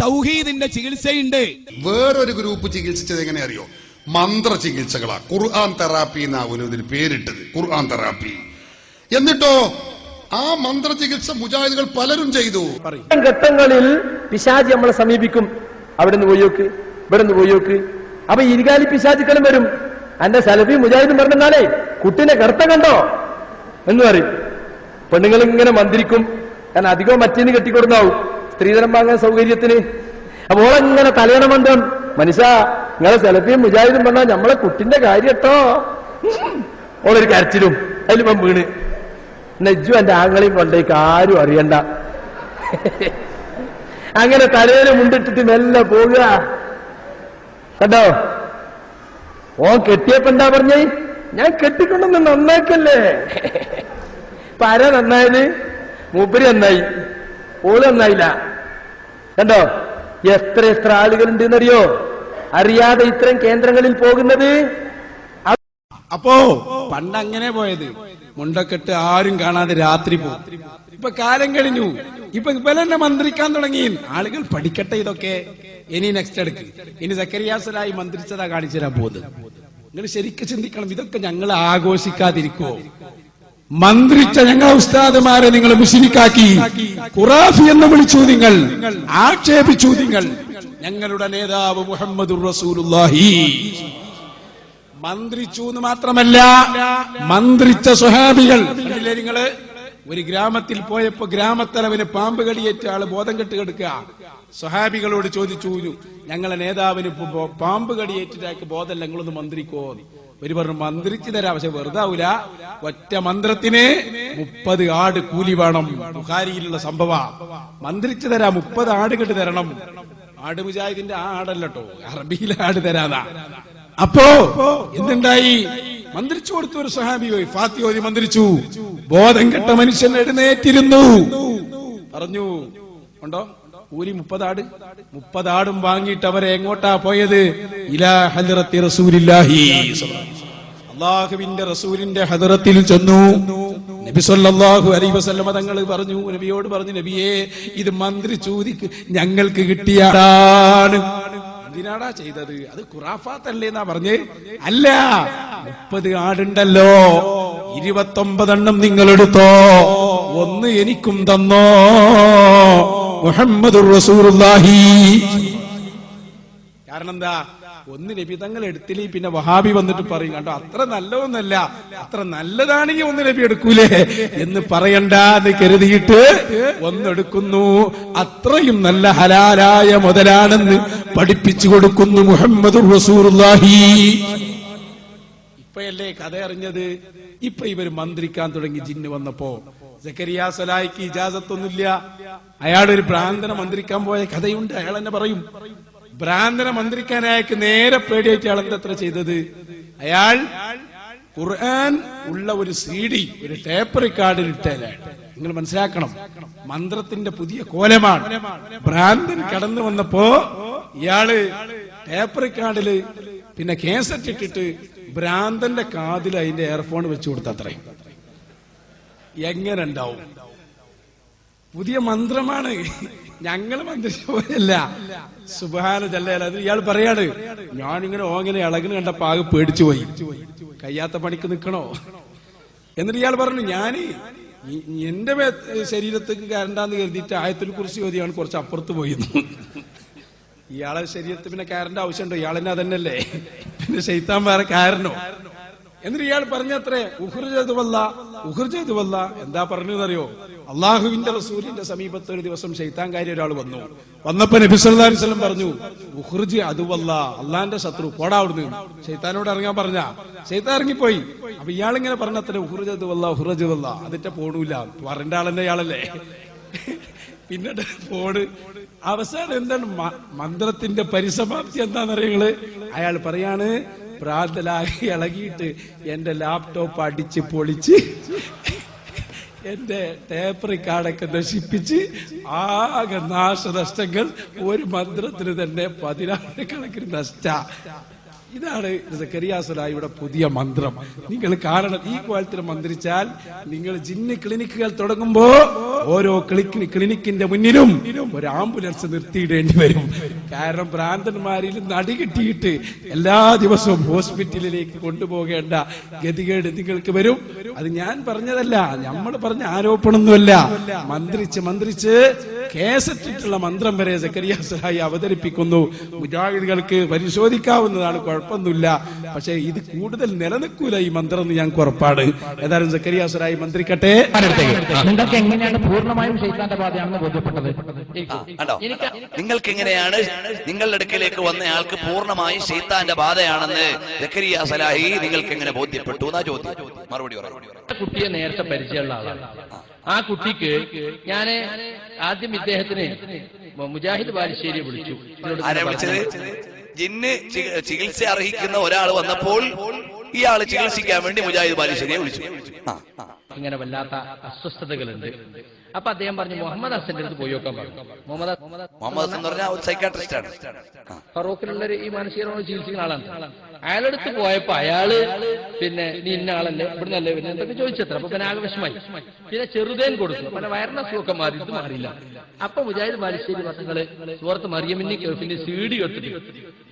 തൗഹീദിന്റെ ചികിത്സയുണ്ട്. വേറൊരു ഗ്രൂപ്പ് ചികിത്സിച്ചത് എങ്ങനെ അറിയോ? മന്ത്ര ചികിത്സകളാ. ഖുർആൻ തെറാപ്പി എന്നാ ഒരു പേരിട്ടത്, ഖുർആൻ തെറാപ്പി. എന്നിട്ടോ ആ മന്ത്ര ചികിത്സ മുജാഹിദുകൾ പലരും ചെയ്തു. ഘട്ടങ്ങളിൽ പിശാചി നമ്മളെ സമീപിക്കും. അവിടെ നിന്ന് പോയോക്ക്, ഇവിടെ നിന്ന് പോയോക്ക്. അപ്പൊ ഇരുകാലി പിശാചുക്കളും വരും. എന്റെ സലഫി മുജാഹിദും പറഞ്ഞാലേ കുട്ടിനെ കറുത്ത കണ്ടോ എന്ന് പറയും. പെണ്ണുങ്ങൾ ഇങ്ങനെ മന്ത്രിക്കും. കാരണം അധികം മറ്റേന്ന് കെട്ടിക്കൊടുന്നാവും സ്ത്രീധനം വാങ്ങാൻ സൗകര്യത്തിന്. അപ്പൊ ഓളെങ്ങനെ തലയണ മന്ദം, മനുഷ്യ നിങ്ങളെ സലഫിയും മുജാഹിദും പറഞ്ഞാൽ നമ്മളെ കുട്ടിന്റെ കാര്യട്ടോ. ഓളൊരു കരച്ചിലും അതിലിപ്പം വീണ്. നെജ്ജു എന്റെ ആങ്ങളെയും കൊണ്ടേക്ക് ആരും അറിയണ്ട. അങ്ങനെ തലയില് മുണ്ടിട്ടിട്ട് മെല്ലെ പോവുക. കണ്ടോ? ഓൻ കെട്ടിയപ്പോ എന്താ പറഞ്ഞേ? ഞാൻ കെട്ടിക്കൊണ്ടൊന്ന് നന്നാക്കല്ലേ. പര നന്നായത് മൂപ്പര് നന്നായി, ഓള് നന്നായില്ല. കണ്ടോ? എത്ര എത്ര ആളുകളുണ്ട് എന്നറിയോ അറിയാതെ ഇത്തരം കേന്ദ്രങ്ങളിൽ പോകുന്നത്. അപ്പോ പണ്ടങ്ങനെ പോയത്, മുണ്ടക്കെട്ട് ആരും കാണാതെ രാത്രി പോകും. ഇപ്പൊ കാലം കഴിഞ്ഞു. ഇപ്പൊ ഇവലെന്നെ മന്ത്രിക്കാൻ തുടങ്ങി. ആളുകൾ പഠിക്കട്ടെ ഇതൊക്കെ. ഇനി നെക്സ്റ്റ് എടുക്ക്. ഇനി സക്കരിയാസലായി മന്ത്രിച്ചതാ കാണിച്ചു തരാൻ പോകുന്നത്. നിങ്ങൾ ശരിക്കും ചിന്തിക്കണം. ഇതൊക്കെ ഞങ്ങൾ ആഘോഷിക്കാതിരിക്കുവോ? മന്ത്രിച്ച ഞങ്ങളെ ഉസ്താദുമാരെ നിങ്ങൾ മുസ്ലിക്കാക്കി, ഖുറാഫി എന്ന് വിളിച്ചു, നിങ്ങൾ ആക്ഷേപിച്ചു. നിങ്ങൾ ഞങ്ങളുടെ നേതാവ് മുഹമ്മദുർ റസൂലുള്ളാഹി മന്ത്രിച്ചു എന്ന് മാത്രമല്ല, മന്ത്രിച്ച സ്വഹാബികൾ കണ്ടില്ലേ നിങ്ങള്? ഒരു ഗ്രാമത്തിൽ പോയപ്പോ ഗ്രാമത്തലവന് പാമ്പ് കടിയേറ്റ ആള് ബോധം കെട്ട് കിടക്കുക. സ്വഹാബികളോട് ചോദിച്ചു, ഞങ്ങളെ നേതാവിന് പാമ്പ് കടിയേറ്റിട്ട് ബോധമല്ല, നിങ്ങളൊന്ന് മന്ത്രിക്കോ? ഒരു പറഞ്ഞു മന്ത്രിച്ചു തരാം, പക്ഷെ വെറുതാവൂല. ഒറ്റ മന്ത്രത്തിന് 30 ആട് കൂലി വേണം. ബുഖാരിയിലുള്ള സംഭവ. മന്ത്രിച്ചു തരാം, 30 ആട് കെട്ട് തരണം. ആട് മുജാഹിദിന്റെ ആ ആടല്ലോ, അറബിയിലെ ആട് തരാതാ. അപ്പോ എന്തുണ്ടായി? മന്ത്രിച്ചു കൊടുത്തു. ഒരു സഹാബി പോയി ഫാത്തിഹ ഓതി മന്ത്രിച്ചു. ബോധം കെട്ട മനുഷ്യൻ എഴുന്നേറ്റിരുന്നു. പറഞ്ഞു, ഉണ്ടോ കൂലി 30 ആട്. 30 ആടും വാങ്ങിയിട്ട് അവരെ എങ്ങോട്ടാ പോയത്? ഇലാ ഹദ്റത്തി റസൂലില്ലാഹി, അല്ലാഹുവിന്റെ റസൂലിന്റെ ഹദ്റത്തിൽ ചെന്നു. നബി സല്ലല്ലാഹു അലൈഹി വസല്ലമ തങ്ങൾ പറഞ്ഞു, നബിയോട് പറഞ്ഞു, നബിയേ ഇത് മന്ത്രി ചോദിക്ക് ഞങ്ങൾക്ക് കിട്ടിയാണ്. എന്തിനാടാ ചെയ്തത്? അത് ഖുറാഫാത്തല്ലേന്നാ പറഞ്ഞ്. അല്ല, 30 ആടുണ്ടല്ലോ, 29 നിങ്ങളെടുത്തോ, 1 എനിക്കും തന്നോ. മുഹമ്മദുർ റസൂലുള്ളാഹി. കാരണം എന്താ? 1 നബി തങ്ങൾ എടുത്തില്ലേ, പിന്നെ വഹാബി വന്നിട്ട് പറയും കണ്ടോ അത്ര നല്ലതൊന്നല്ല, അത്ര നല്ലതാണെങ്കിൽ 1 നബി എടുക്കൂലേ എന്ന് പറയണ്ട എന്ന് കരുതിയിട്ട് 1 എടുക്കുന്നു. അത്രയും നല്ല ഹലാലായ മുതലാണെന്ന് പഠിപ്പിച്ചു കൊടുക്കുന്നു മുഹമ്മദുർ റസൂലുള്ളാഹി. ഇപ്പയല്ലേ കഥ അറിഞ്ഞത്? ഇപ്പൊ ഇവര് മന്ത്രിക്കാൻ തുടങ്ങി ജിന്ന് വന്നപ്പോ. സക്കരിയ സലായിക്ക് ഇജാസത്തൊന്നുമില്ല. അയാളൊരു ഭ്രാന്തനെ മന്ത്രിക്കാൻ പോയ കഥയുണ്ട്. അയാൾ തന്നെ പറയും, ഭ്രാന്തനെ മന്ത്രിക്കാൻ അയാൾക്ക് നേരെ പേടിയായിട്ട് അയാൾ എന്തത്ര ചെയ്തത്? അയാൾ ഖുർആൻ ഉള്ള ഒരു CD, ഒരു ടേപ്പ് റെക്കോർഡിൽ ഇട്ടേലാണ്. നിങ്ങൾ മനസ്സിലാക്കണം, മന്ത്രത്തിന്റെ പുതിയ കോലമാണ്. ഭ്രാന്തൻ കടന്നു വന്നപ്പോ ഇയാള് ടേപ്പ് റെക്കോർഡില് പിന്നെ കേസറ്റ് ഇട്ടിട്ട് ഭ്രാന്തന്റെ കാതിൽ അതിന്റെ എയർഫോൺ വെച്ചു കൊടുത്തത്രയും. എങ്ങനെ ഉണ്ടാവും? പുതിയ മന്ത്രമാണ്. ഞങ്ങൾ മന്ത്രിച്ച പോലെയല്ല. സുബ്ഹാന ജല്ലാല. അത് ഇയാൾ പറയാണ്, ഞാനിങ്ങനെ ഓങ്ങനെ ഇളകിന് കണ്ടപ്പോ ആകെ പേടിച്ചു പോയി, കയ്യാത്ത പണിക്ക് നിൽക്കണോ? എന്നിട്ട് ഇയാൾ പറഞ്ഞു, ഞാന് എന്റെ ശരീരത്തേക്ക് കരണ്ടാന്ന് കരുതിയിട്ട് ആയത്തുൽ കുർസി ഓതിയാണ് കുറച്ച് അപ്പുറത്ത് പോയിരുന്നു. ഇയാളെ ശരീരത്തിൽ പിന്നെ കയറേണ്ട ആവശ്യമുണ്ടോ? ഇയാളെന്നെ അതന്നെയല്ലേ, പിന്നെ ശൈത്താൻ വേറെ കാരണോ? എന്നിട്ട് ഇയാൾ പറഞ്ഞത്രേ, ഉഹ്ർജതുവല്ല. എന്താ പറഞ്ഞതെന്നറിയോ? അള്ളാഹുവിന്റെ റസൂലിന്റെ സമീപത്ത് ഒരു ദിവസം ശൈത്താൻകാരി ഒരാൾ വന്നപ്പോ നബി സല്ലല്ലാഹു അലൈഹി വസല്ലം പറഞ്ഞു, ഉഹ്ർജ് അതുവല്ല, അള്ളാന്റെ ശത്രു, പോടാ അവിടുന്ന്. ശൈത്താനോട് ഇറങ്ങാൻ പറഞ്ഞ ശൈത്താൻ ഇറങ്ങിപ്പോയി. അപ്പൊ ഇയാളിങ്ങനെ പറഞ്ഞത്രേ, ഉഹ്റജതുവല്ല, അതിന്റെ പോടൂല. പറയേണ്ട ആളെന്നെ ഇയാളല്ലേ. പിന്നീട് പോട്. അവസാനം എന്താണ് മന്ത്രത്തിന്റെ പരിസമാപ്തി എന്താണെന്നറിയങ്ങള്? അയാൾ പറയാണ്, പ്രാർത്ഥനാകി ഇളകിയിട്ട് എന്റെ ലാപ്ടോപ്പ് അടിച്ച് പൊളിച്ച് എന്റെ ടേപ്പ് റെക്കോർഡൊക്കെ നശിപ്പിച്ച് ആകെ നാശനഷ്ടങ്ങൾ. ഒരു മന്ത്രത്തിന് തന്നെ 10,000 നഷ്ട. ഇതാണ് സക്കരിയ സലായിയുടെ പുതിയ മന്ത്രം. നിങ്ങൾ കാണണം, ഈ കോലത്തിൽ മന്ത്രിച്ചാൽ നിങ്ങൾ ജിന്ന് ക്ലിനിക്കുകൾ തുടങ്ങുമ്പോ ഓരോ ക്ലിനിക്കിന്റെ മുന്നിലും ഒരു ആംബുലൻസ് നിർത്തിയിടേണ്ടി വരും. കാരണം ഭ്രാന്തന്മാരിൽ നടികിട്ടിയിട്ട് എല്ലാ ദിവസവും ഹോസ്പിറ്റലിലേക്ക് കൊണ്ടുപോകേണ്ട ഗതികേട് നിങ്ങൾക്ക് വരും. അത് ഞാൻ പറഞ്ഞതല്ല, നമ്മൾ പറഞ്ഞ ആരോപണമൊന്നുമല്ല. മന്ത്രിച്ച് കേസറ്റിട്ടുള്ള മന്ത്രം വരെ സക്കരിയ സലായി അവതരിപ്പിക്കുന്നു. മുജാഹിദുകൾക്ക് പരിശോധിക്കാവുന്നതാണ്, കുഴപ്പമൊന്നുമില്ല. പക്ഷെ ഇത് കൂടുതൽ നിലനിൽക്കൂല ഈ മന്ത്രം എന്ന് ഞാൻ ഉറപ്പാണ്. ഏതായാലും സക്കരിയ സലായി മന്ത്രിക്കട്ടെ. നിങ്ങൾക്ക് എങ്ങനെയാണ് പൂർണ്ണമായും ശൈത്താന്റെ പാതയാണെന്ന് ബോധ്യപ്പെട്ടത്? നിങ്ങൾക്ക് എങ്ങനെയാണ് നിങ്ങളുടെ അടുക്കലേക്ക് വന്നയാൾക്ക് പൂർണ്ണമായും ശൈത്താന്റെ ബാധയാണെന്ന് സക്കരിയ സലാഹി നിങ്ങൾക്ക് എങ്ങനെ ബോധ്യപ്പെട്ടു എന്നാ ചോദ്യം. മറുപടി കുട്ടിയെ നേരത്തെ പരിചയമുള്ള ആളാണ്. ആ കുട്ടിക്ക് ഞാന് ആദ്യം ഇദ്ദേഹത്തിന് മുജാഹിദ് ബാലുശ്ശേരിയെ വിളിച്ചു. ആരെ വിളിച്ചത്? ജിന്ന് ചികിത്സ അർഹിക്കുന്ന ഒരാൾ വന്നപ്പോൾ ഇയാള് ചികിത്സിക്കാൻ വേണ്ടി മുജാഹിദ് ബാലുശ്ശേരിയെ വിളിച്ചു. ഇങ്ങനെ വല്ലാത്ത അസ്വസ്ഥതകളുണ്ട്. അപ്പൊ അദ്ദേഹം പറഞ്ഞു, മുഹമ്മദ് ഹസന്റെ അടുത്ത് പോയി നോക്കാൻ പറഞ്ഞു. മുഹമ്മദ് ഹസൻ എന്ന് പറഞ്ഞാൽ ഒരു സൈക്കാട്രിസ്റ്റ് ആണ്. ഫറൂഖിലുള്ള ഈ മാനസികരോട് ചികിത്സിക്കുന്ന ആളാണ്. അയാളടുത്ത് പോയപ്പോ അയാള് പിന്നെ നീ ഇന്ന ആളല്ലേ, ഇവിടെ നല്ലേ പിന്നെ എന്തൊക്കെ ചോദിച്ചത്ര. അപ്പൊ പിന്നെ ആകെ വിഷമായി. പിന്നെ ചെറുതേൻ കൊടുത്തു. പിന്നെ വയറിന്റെ അസുഖമൊക്കെ മാറി, ഇത് മാറിയില്ല. അപ്പൊ മുജാഹിദ് ബാലുശ്ശേരി പറഞ്ഞങ്ങള് സൂറത്ത് മറിയമിന്റെ കൗഫിന്റെ CD കേട്ടിട്ട്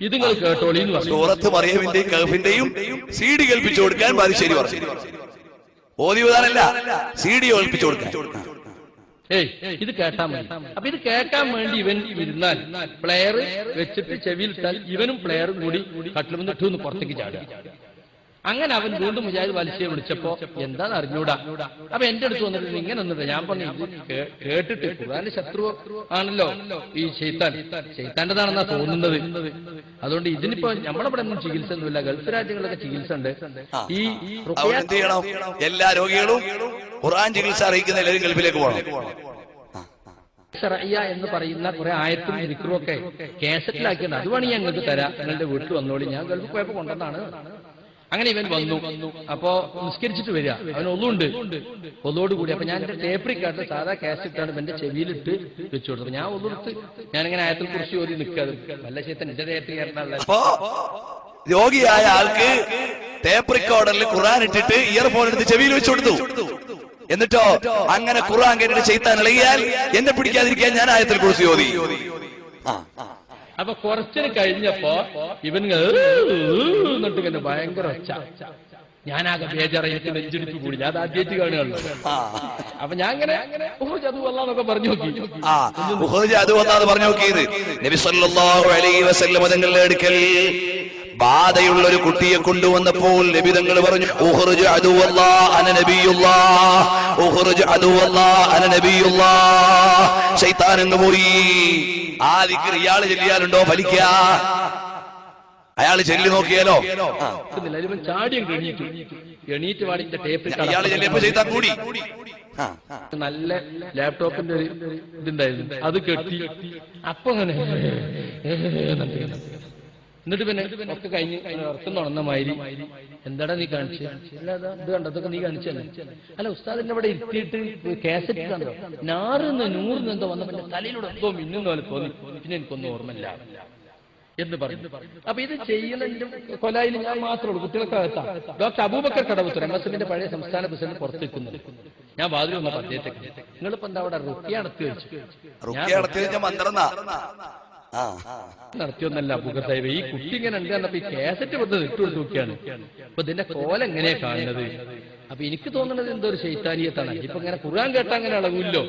ഇത് നിങ്ങൾ കേട്ടോളി എന്ന് പറഞ്ഞു. സൂറത്ത് മറിയമിന്റെയും കൗഫിന്റെയും CD കേൾപ്പിച്ചു കൊടുക്കാൻ ബാലുശ്ശേരി പറഞ്ഞു. ഓതിവതാനല്ല, CD കേൾപ്പിച്ചു കൊടുക്കാൻ. ഇത് കേട്ടാൻ മതി. അപ്പൊ ഇത് കേൾക്കാൻ വേണ്ടി ഇവൻ ഇരുന്നാൽ പ്ലെയർ വെച്ചിട്ട് ചെവിയിലിട്ടാൽ ഇവനും പ്ലെയറും കൂടി കട്ടിലും ഇട്ടൊന്ന് പുറത്തേക്ക് ചാടുക. അങ്ങനെ അവൻ വീണ്ടും മുജാഹിദ് ബാലുശ്ശേരിയെ വിളിച്ചപ്പോ എന്താന്ന് അറിഞ്ഞൂടാ. അപ്പൊ എന്റെ അടുത്ത് വന്നിട്ട് ഇങ്ങനെ ഒന്നുമില്ല. ഞാൻ പറഞ്ഞു, ഇത് കേട്ടിട്ട് ഖുർആന്റെ ശത്രു ആണല്ലോ ഈ ശൈത്താന്റെതാണെന്നാ തോന്നുന്നത്. അതുകൊണ്ട് ഇതിനിപ്പോ നമ്മളിവിടെ ഒന്നും ചികിത്സ ഒന്നുമില്ല, ഗൾഫ് രാജ്യങ്ങളിലൊക്കെ ചികിത്സ ഉണ്ട്. ഈ എല്ലാ രോഗികളും ഖുർആൻ ചികിത്സ അറിയിക്കുന്ന എല്ലാവരും ഗൾഫിലേക്ക് പോകണം. എന്ന് പറയുന്ന കുറെ ആയത്തും ദിക്റും ഒക്കെ കാസറ്റിലാക്കിയുണ്ട്. അത് വേണമെങ്കിൽ ഞങ്ങൾക്ക് തരാം, നിങ്ങളുടെ വീട്ടിൽ വന്നോളി, ഞാൻ ഗൾഫിൽ പോയപ്പോ കൊണ്ടുവന്നാണ്. അങ്ങനെ ഇവൻ വന്നു. അപ്പോ നിസ്കരിച്ചിട്ട് വരിക, അവൻ ഒന്നുണ്ട് ഒന്നോടുകൂടി. അപ്പൊ ഞാൻ എന്റെ ടേപ്പ് റെക്കോർഡിൽ സാധാ കാസറ്റാണ് എന്റെ ചെവിയിലിട്ട് വെച്ചു കൊടുത്തത്. ഞാൻ ഒന്നെടുത്ത് ഞാനിങ്ങനെ ആയത്തിൽ കുറിച്ച് ഓതി നിൽക്കാതെ വല്ല ശേത്തൻ എന്റെ ടേപ്പ് കയറാനുള്ള. രോഗിയായ ആൾക്ക് ടേപ്പ് റെക്കോർഡറിൽ ഖുർആൻ ഇട്ടിട്ട് ഇയർഫോൺ എടുത്ത് ചെവിയിൽ വെച്ചു കൊടുത്തു. എന്നിട്ടോ അങ്ങനെ ഖുർആൻ കേട്ടിട്ട് ശൈത്താൻ ഇളകിയാൽ എന്നെ പിടിക്കാതിരിക്കാൻ ഞാൻ ആയത്തിൽ കുറിച്ച് ഓതി. അപ്പൊ കുറച്ചിന് കഴിഞ്ഞപ്പോ ഇവൻ എന്നിട്ട് ഇങ്ങനെ ഭയങ്കര ഒച്ച. ഞാനാകെ ബേജാറായിട്ട് നെഞ്ചിടിപ്പ് കൂടി. ഞാൻ ആദ്യമായിട്ട് കാണുകയുള്ളൂ. അപ്പൊ ഞാൻ ഇങ്ങനെ അത് വല്ലാന്നൊക്കെ പറഞ്ഞു നോക്കി. അത് വന്നാന്ന് പറഞ്ഞു നോക്കിയത് നബി സല്ലല്ലാഹു അലൈഹി വസല്ലം തങ്ങളുടെ അടുക്കൽ ബാധയുള്ള ഒരു കുട്ടിയെ കൊണ്ടുവന്നപ്പോൾ നബി തങ്ങൾ പറഞ്ഞു, ഉഖ്റുജ് അദുവല്ലാഹ് അന നബിയുല്ലാഹ്, ഉഖ്റുജ് അദുവല്ലാഹ് അന നബിയുല്ലാഹ്. ശൈത്താൻ എന്ന് പോയി. ആ ദിക്ർ ഇയാള് ചൊല്ലിയാലുണ്ടോ ഫലിക്കുക? അയാള് ചൊല്ലി നോക്കിയാലോ? ചാടിയും എണീറ്റ് പാടിന്റെ ടേപ്പ് ഇയാള് ചൊല്ലിയപ്പോ ശൈത്താൻ കൂടി. നല്ല ലാപ്ടോപ്പിന്റെ ഒരു ഇതുണ്ടായിരുന്നു, അത് കെട്ടി. അപ്പൊ അങ്ങനെ എന്നിട്ട് പിന്നെ ഒക്കെ കഴിഞ്ഞ് ഉറക്കം തുടങ്ങുന്ന മാതിരി, എന്താടാ നീ കാണിച്ചു? അല്ല ഇത് കണ്ടതൊക്കെ നീ കാണിച്ചല്ലേ? അല്ല ഉസ്താദിന്റെ അവിടെ ഇരുത്തിയിട്ട് കാസറ്റ് കണ്ടോ? നൂറിന് എന്തോ വന്ന പിന്നെ തലയിലൂടെ എന്തോ മിന്നുന്ന പോലെ തോന്നി. പിന്നെ എനിക്കൊന്നും ഓർമ്മയില്ല എന്ന് പറഞ്ഞു. അപ്പൊ ഇത് ചെയ്യുന്നതിന്റെ കൊലായിൽ ഞാൻ മാത്രമേ കുട്ടികൾക്ക് അകത്താ. ഡോക്ടർ അബൂബക്കർ കടവത്തൂർ MSMന്റെ പഴയ സംസ്ഥാന പ്രസിഡന്റ് പുറത്തു നിൽക്കുന്നത്. ഞാൻ വാതിൽ വന്നപ്പോ അദ്ദേഹത്തെ, നിങ്ങളിപ്പോ എന്താ അവിടെ റുക്കിയ നടത്തി വെച്ചു? നടത്തിയൊന്നല്ല അബൂബക്കർ സാഹിബ്, ഈ കുട്ടി ഇങ്ങനെ ഉണ്ട് കണ്ടപ്പോ ഈ കാസറ്റ് വന്ന് ഇട്ടുകൊടുത്ത് നോക്കിയാണ്. അപ്പൊ ഇതിന്റെ കോലം എങ്ങനെയാ കാണുന്നത്? അപ്പൊ എനിക്ക് തോന്നുന്നത് എന്തോ ഒരു ശൈത്താനിയത്താണ്. ഇപ്പൊ ഇങ്ങനെ ഖുർആൻ കേട്ടാ അങ്ങനെ അളവില്ലോ.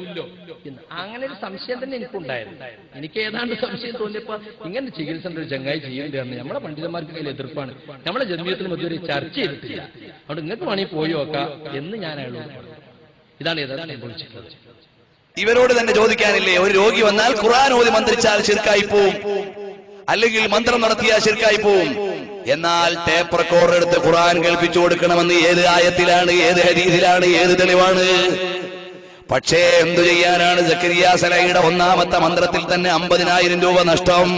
അങ്ങനെ ഒരു സംശയം തന്നെ എനിക്കുണ്ടായിരുന്നു. എനിക്ക് ഏതാണ്ട് സംശയം തോന്നിയപ്പോ ഇങ്ങനെ ചികിത്സ ഒരു ചങ്ങായി ചെയ്യുന്നുണ്ട്. നമ്മളെ പണ്ഡിതന്മാർക്ക് കയ്യിൽ എതിർപ്പാണ്. നമ്മളെ ജന്മീയത്തിന് മധ്യ ഒരു ചർച്ച ചെയ്തിട്ടില്ല. അതുകൊണ്ട് നിങ്ങൾക്ക് വേണമെങ്കിൽ പോയി നോക്കാം എന്ന് ഞാൻ അയാളോട് പറഞ്ഞു. ഇതാണ് യഥാർത്ഥം സംഭവിച്ചിട്ടുള്ളത്. ഇവരോട് തന്നെ ചോദിക്കാനില്ലേ, ഒരു രോഗി വന്നാൽ ഖുർആൻ ഓതി മന്ത്രിച്ചാൽ ശിർക്കായി പോവും, അല്ലെങ്കിൽ മന്ത്രം നടത്തിയാൽ ശിർക്കായി പോവും. എന്നാൽ ടേപ്പ് റെക്കോർഡർ എടുത്ത് ഖുർആൻ കേൾപ്പിച്ചു കൊടുക്കണമെന്ന് ഏത് ആയത്തിലാണ്, ഏത് ഹദീസിലാണ്, ഏത് തെളിവാണ്? പക്ഷേ എന്തു ചെയ്യാനാണ്? സക്കരിയ സലഹിയുടെ ഒന്നാമത്തെ മന്ത്രത്തിൽ തന്നെ 50,000 രൂപ നഷ്ടം.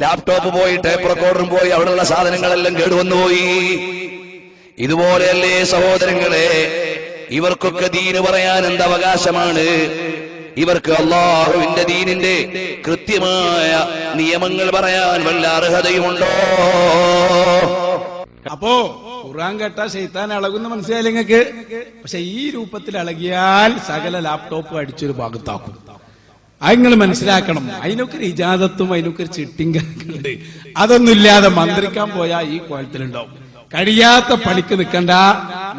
ലാപ്ടോപ്പ് പോയി, ടേപ്പ് റെക്കോർഡറും പോയി, അവിടെയുള്ള സാധനങ്ങളെല്ലാം കേടുവന്നുപോയി. ഇതുപോലെയല്ലേ സഹോദരങ്ങളെ, ഇവർക്കൊക്കെ ദീന് പറയാൻ എന്ത് അവകാശമാണ്? ഇവർക്ക് അല്ലാഹുവിന്റെ ദീനിന്റെ കൃത്യമായ നിയമങ്ങൾ പറയാൻ വല്ല അർഹതയുമുണ്ടോ? അപ്പോ ഖുർആൻ കേട്ടാ ശൈത്താൻ ഇളകുന്ന മനസ്സിലായില്ല നിങ്ങൾക്ക്. പക്ഷെ ഈ രൂപത്തിൽ ഇളകിയാൽ സകല ലാപ്ടോപ്പ് അടിച്ചൊരു ഭാഗത്താക്കും. അത് നിങ്ങൾ മനസ്സിലാക്കണം. അതിനൊക്കെ ഒരു ഇജാദത്തും അതിനൊക്കെ ഒരു ചിട്ടിങ് ഉണ്ട്. അതൊന്നുമില്ലാതെ മന്ത്രിക്കാൻ പോയാൽ ഈ കോലത്തിലുണ്ടാവും. കഴിയാത്ത പണിക്ക് നിൽക്കണ്ട.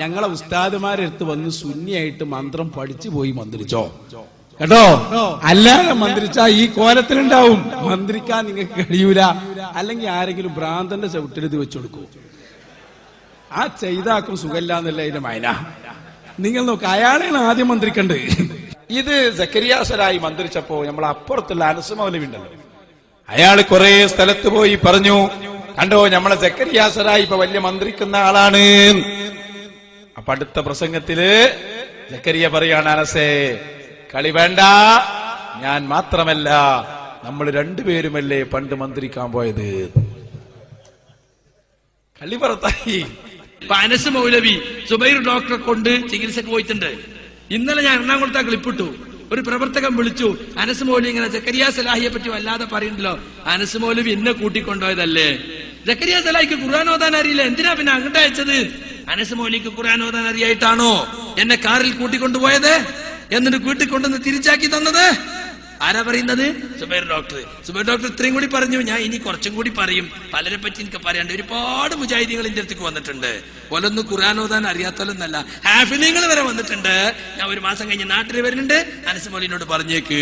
ഞങ്ങളെ ഉസ്താദുമാരെടുത്ത് വന്ന് സുന്നിയായിട്ട് മന്ത്രം പഠിച്ചു പോയി മന്ത്രിച്ചോ കേട്ടോ. അല്ലാതെ മന്ത്രിച്ചാ ഈ കോലത്തിലുണ്ടാവും. മന്ത്രിക്കാൻ നിങ്ങൾക്ക് കഴിയൂല. അല്ലെങ്കിൽ ആരെങ്കിലും ഭ്രാന്തന്റെ ചവിട്ടിലെഴുതി വെച്ചു കൊടുക്കൂ. ആ ചെയ്താക്കും സുഖമില്ലാന്നല്ല അതിന്റെ മൈന. നിങ്ങൾ നോക്ക്, അയാളെയാണ് ആദ്യം മന്ത്രിക്കണ്ടത്. ഇത് സക്കരിയ സലാഹി മന്ത്രിച്ചപ്പോ നമ്മൾ അപ്പുറത്തുള്ള അനസ് മൗലവി ഉണ്ടല്ലോ, അയാൾ കുറെ സ്ഥലത്ത് പോയി പറഞ്ഞു, കണ്ടോ നമ്മളെ സക്കരിയ സലാഹി ഇപ്പൊ വലിയ മന്ത്രിക്കുന്ന ആളാണ്. അപ്പൊ അടുത്ത പ്രസംഗത്തില് സക്കരിയ പറയാണ്, അനസേ കളി വേണ്ട, ഞാൻ മാത്രമല്ല നമ്മൾ രണ്ടുപേരുമല്ലേ പണ്ട് മന്ത്രിക്കാൻ പോയത്. കളി പുറത്തായി. അനസ് മൗലവി സുബൈർ ഡോക്ടറെ കൊണ്ട് ചികിത്സക്ക് പോയിട്ടുണ്ട്. ഇന്നലെ ഞാൻ എറണാകുളത്തെ ക്ലിപ്പിട്ടു. ഒരു പ്രവർത്തകൻ വിളിച്ചു, അനസ് മൗലവി ഇങ്ങനെ സക്കരിയ സലാഹിയെ പറ്റി വല്ലാതെ പറയുന്നുണ്ടല്ലോ, അനസ് മൗലവി എന്നെ കൂട്ടിക്കൊണ്ടുപോയതല്ലേ? സക്കരിയ സലാഹിക്ക് ഖുർആൻ ഓതാൻ അറിയില്ല, എന്തിനാ പിന്നെ അങ്ങോട്ട് അയച്ചത്? അനസ് മൗലവിക്ക് ഖുർആൻ ഓതാൻ അറിയായിട്ടാണോ എന്നെ കാറിൽ കൂട്ടിക്കൊണ്ടുപോയത്? എന്നിട്ട് വീട്ടിൽ കൊണ്ടുവന്ന് തിരിച്ചാക്കി തന്നത്? ആരാ പറയുന്നത്? സുബൈർ ഡോക്ടർ. സുബൈർ ഡോക്ടർ ഇത്രയും കൂടി പറഞ്ഞു, ഞാൻ ഇനി കുറച്ചും കൂടി പറയും. പലരെ പറ്റി എനിക്ക് പറയാണ്ട്. ഒരുപാട് മുജാഹിദീങ്ങൾ എന്റെ അടുത്തേക്ക് വന്നിട്ടുണ്ട്. ഓലൊന്നും ഖുർആൻ ഓതാൻ അറിയാത്തവരൊന്നല്ല, ഹാഫിളീങ്ങൾ വരെ വന്നിട്ടുണ്ട്. ഞാൻ ഒരു മാസം കഴിഞ്ഞ് നാട്ടിൽ വരുന്നുണ്ട്, അനസ് മൗലവിനോട് പറഞ്ഞേക്ക്.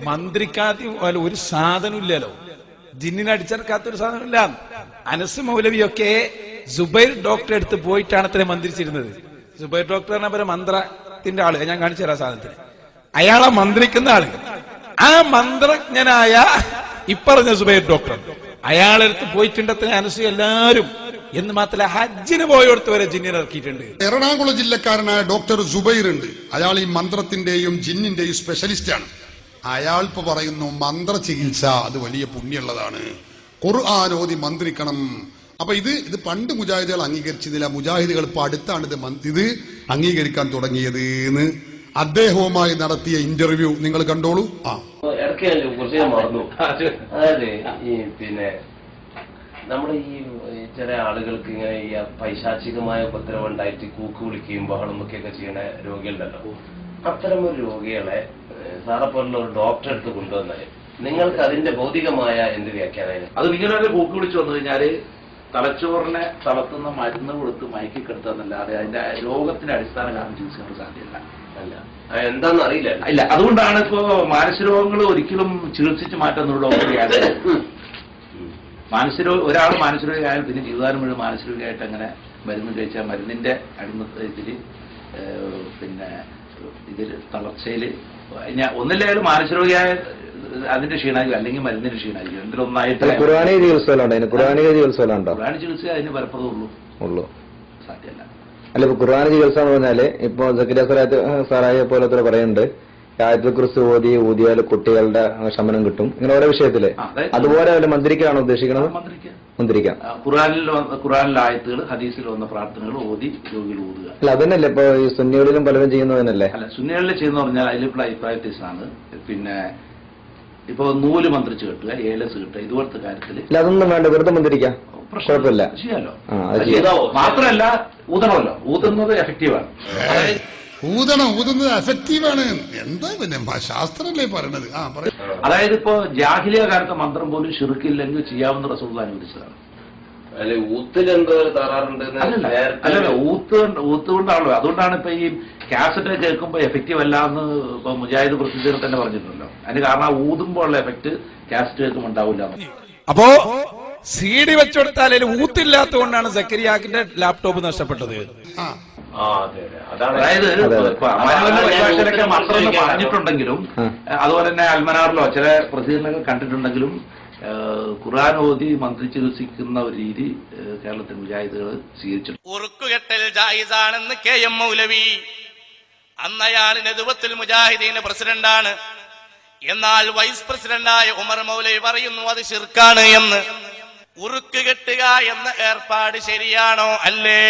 മന്ത്രിക്കാത്ത ഒരു സാധനം ഇല്ലല്ലോ, ജിന്നിനടിച്ചെടുക്കാത്തൊരു സാധനമില്ല. അനസ് മൗലവിയൊക്കെ സുബൈർ ഡോക്ടറെ അടുത്ത് പോയിട്ടാണ് അത്ര മന്ത്രിച്ചിരുന്നത്. സുബൈർ ഡോക്ടർ പറഞ്ഞ മന്ത്രത്തിന്റെ ആള്, ഞാൻ കാണിച്ചു തരാം സാധനത്തിന്. അയാളെ മന്ത്രിക്കുന്ന ആള്, ആ മന്ത്രജ്ഞനായ ഇപ്പറഞ്ഞ സുബൈർ ഡോക്ടർ അയാളെടുത്ത് പോയിട്ടുണ്ട് അത്ര അനസ് എല്ലാവരും. എന്ന് മാത്രമല്ല, ഹജ്ജിന് പോയോടത്ത് വരെ ജിന്നിനെ ഇറക്കിയിട്ടുണ്ട്. എറണാകുളം ജില്ലക്കാരനായ ഡോക്ടർ സുബൈർ ഉണ്ട്. അയാൾ ഈ മന്ത്രത്തിന്റെയും ജിന്നിന്റെയും സ്പെഷ്യലിസ്റ്റ് ആണ്. അയാൾ ഇപ്പൊ പറയുന്നു മന്ത്ര ചികിത്സ അത് വലിയ പുണ്യമുള്ളതാണ്, ഖുർആൻ ഓതി മന്ത്രിക്കണം. അപ്പൊ ഇത് പണ്ട് മുജാഹിദുകൾ അംഗീകരിച്ചതില്ല. മുജാഹിദുകൾ ഇപ്പൊ അടുത്താണ് ഇത് അംഗീകരിക്കാൻ തുടങ്ങിയത് എന്ന് അദ്ദേഹവുമായി നടത്തിയ ഇന്റർവ്യൂ നിങ്ങൾ കണ്ടോളൂ. ഇടയ്ക്ക് കുറച്ച് മറന്നു. അതായത് ഈ പിന്നെ നമ്മുടെ ഈ ചില ആളുകൾക്ക് ഇങ്ങനെ ഈ പൈശാചികമായ ഉപദ്രവം ഉണ്ടായിട്ട് കൂക്ക് വിളിക്കുകയും ബഹളം വെക്കുകയൊക്കെ ചെയ്യുന്ന രോഗികളുണ്ടല്ലോ. അത്തരം ഒരു രോഗികളെ സാറെ പോലുള്ള ഒരു ഡോക്ടറെ അടുത്ത് കൊണ്ടുവന്നാൽ നിങ്ങൾക്ക് അതിന്റെ ഭൗതികമായ എന്ത് വ്യാഖ്യാനം? അത് നിങ്ങളൊരു കൂക്ക് വിളിച്ചു വന്നു കഴിഞ്ഞാല് തലച്ചോറിനെ തളർത്തുന്ന മരുന്ന് കൊടുത്ത് മയക്കി കിടത്തുന്നല്ലാതെ അതിന്റെ രോഗത്തിന്റെ അടിസ്ഥാന കാരണം ചികിത്സിക്കാൻ സാധ്യമല്ല. അല്ല, എന്താണെന്ന് അറിയില്ല. ഇല്ല, അതുകൊണ്ടാണ് ഇപ്പോ മാനസിക രോഗങ്ങൾ ഒരിക്കലും ചികിത്സിച്ച് മാറ്റുന്ന ഡോക്ടർ ഒരാൾ മാനസിക രോഗിയായാലും പിന്നെ ജീവിതകാലം മുഴുവൻ മാനസിക രോഗിയായിട്ട് അങ്ങനെ മരുന്ന് കഴിച്ചാൽ മരുന്നിന്റെ ഇതില് പിന്നെ ഇതിൽ തളർച്ചയില് ഒന്നില്ലായാലും മാനസിക രോഗിയായ അതിന്റെ ക്ഷീണായിരിക്കും, അല്ലെങ്കിൽ മരുന്നിന്റെ ക്ഷീണായിരിക്കും. എന്തിലൊന്നായിട്ട് ഖുർആനിക ചികിത്സകളുണ്ടോ? ഖുർആനിക ചികിത്സകളുണ്ടോ? ഖുർആൻ ചികിത്സ അതിന് ഫലപ്രദമുള്ളൂ. സാധ്യമല്ല. അല്ല, ഇപ്പൊ ഖുർആൻ ചികിത്സ എന്ന് പറഞ്ഞാല് ഇപ്പൊ സക്കരിയ സാറായെ പോലത്തെ പറയുന്നുണ്ട്, ആയത്തുൽ കുർസി ഊതിയാൽ കുട്ടികളുടെ ശമനം കിട്ടും, ഇങ്ങനെ ഓരോ വിഷയത്തില്. അതുപോലെ വല്ല മന്ത്രിക്കാണോ ഉദ്ദേശിക്കുന്നത്? മന്ത്രിക്കാം. ഖുർആനിലെ ആയത്തുകൾ, ഹദീസിൽ വന്ന പ്രാർത്ഥനകൾ ഓതി രോഗികൾ ഊതുക. അല്ല, അതന്നല്ലേ ഇപ്പൊ ഈ സുന്നികളിലും പലരും ചെയ്യുന്നതന്നല്ലേ? അല്ല, സുന്നികളിൽ ചെയ്യുന്ന പറഞ്ഞാൽ അതിലിപ്പോൾ അഭിപ്രായ വ്യത്യാസമാണ്. പിന്നെ ഇപ്പൊ നൂല് മന്ത്രിച്ച് കെട്ടുക, ഏലസ് കിട്ടുക, ഇതുപോലത്തെ കാര്യത്തില് ഇല്ല, അതൊന്നും വേണ്ട, വെറുതെ മന്ത്രിക്കാം, കുഴപ്പമില്ല. ചെയ്യാലോ. മാത്രമല്ല ഊതണമല്ലോ, ഊതുന്നത് എഫക്റ്റീവാണ്. ഊതുന്നത് എഫക്റ്റീവാണ്. എന്താ പിന്നെ ശാസ്ത്രമല്ലേ പറയണത്? അതായത് ഇപ്പോ ജാഹിലിയ കാലത്തെ മന്ത്രം പോലും ശിർക്കില്ലെങ്കിൽ ചെയ്യാവുന്ന റസൂലുള്ളാഹി അനുവദിച്ചതാണ്. അല്ലെ, ഊത്തിലെന്തോ തകരാറുണ്ട്? അല്ലല്ല, ഊത്ത് കൊണ്ടാണല്ലോ. അതുകൊണ്ടാണ് ഇപ്പൊ ഈ കാസറ്റ് കേൾക്കുമ്പോ എഫക്റ്റീവ് അല്ല എന്ന് ഇപ്പൊ മുജാഹിദ് പ്രസിദ്ധീകർ തന്നെ പറഞ്ഞിട്ടുണ്ടല്ലോ. അതിന് കാരണം ഊതുമ്പോൾ ഉള്ള എഫക്ട് കാസറ്റ് കേൾക്കുമ്പോൾ ഉണ്ടാവില്ല. അപ്പോ CD വെച്ചുകൊടുത്താലും ഊത്തില്ലാത്തതുകൊണ്ടാണ് സക്കരിയാക്കിന്റെ ലാപ്ടോപ്പ് നഷ്ടപ്പെട്ടത്. അതായത് പരിഭാഷയിലൊക്കെ മന്ത്രം പറഞ്ഞിട്ടുണ്ടെങ്കിലും അതുപോലെ തന്നെ അൽമനാറിലോ ചില പ്രസിദ്ധീകരണങ്ങൾ കണ്ടിട്ടുണ്ടെങ്കിലും ഖുർആൻ ഓതി മന്ത്രി ചികിത്സിക്കുന്ന ഒരു രീതി കേരളത്തിൽ മുജാഹിദുകൾ സ്വീകരിച്ചിട്ടുണ്ട്. ഉറുക്കുകെട്ടൽ ജായിസാണെന്ന് KM മൗലവി, അന്നയാൾ നെതുവത്തുൽ മുജാഹിദീന്റെ പ്രസിഡന്റാണ്. എന്നാൽ വൈസ് പ്രസിഡന്റായ ഉമർ മൗലവി പറയുന്നു അത് ശിർക്കാണ് എന്ന്. ഉറുക്ക് കെട്ടുക എന്ന ഏർപ്പാട് ശരിയാണോ? അല്ലേ?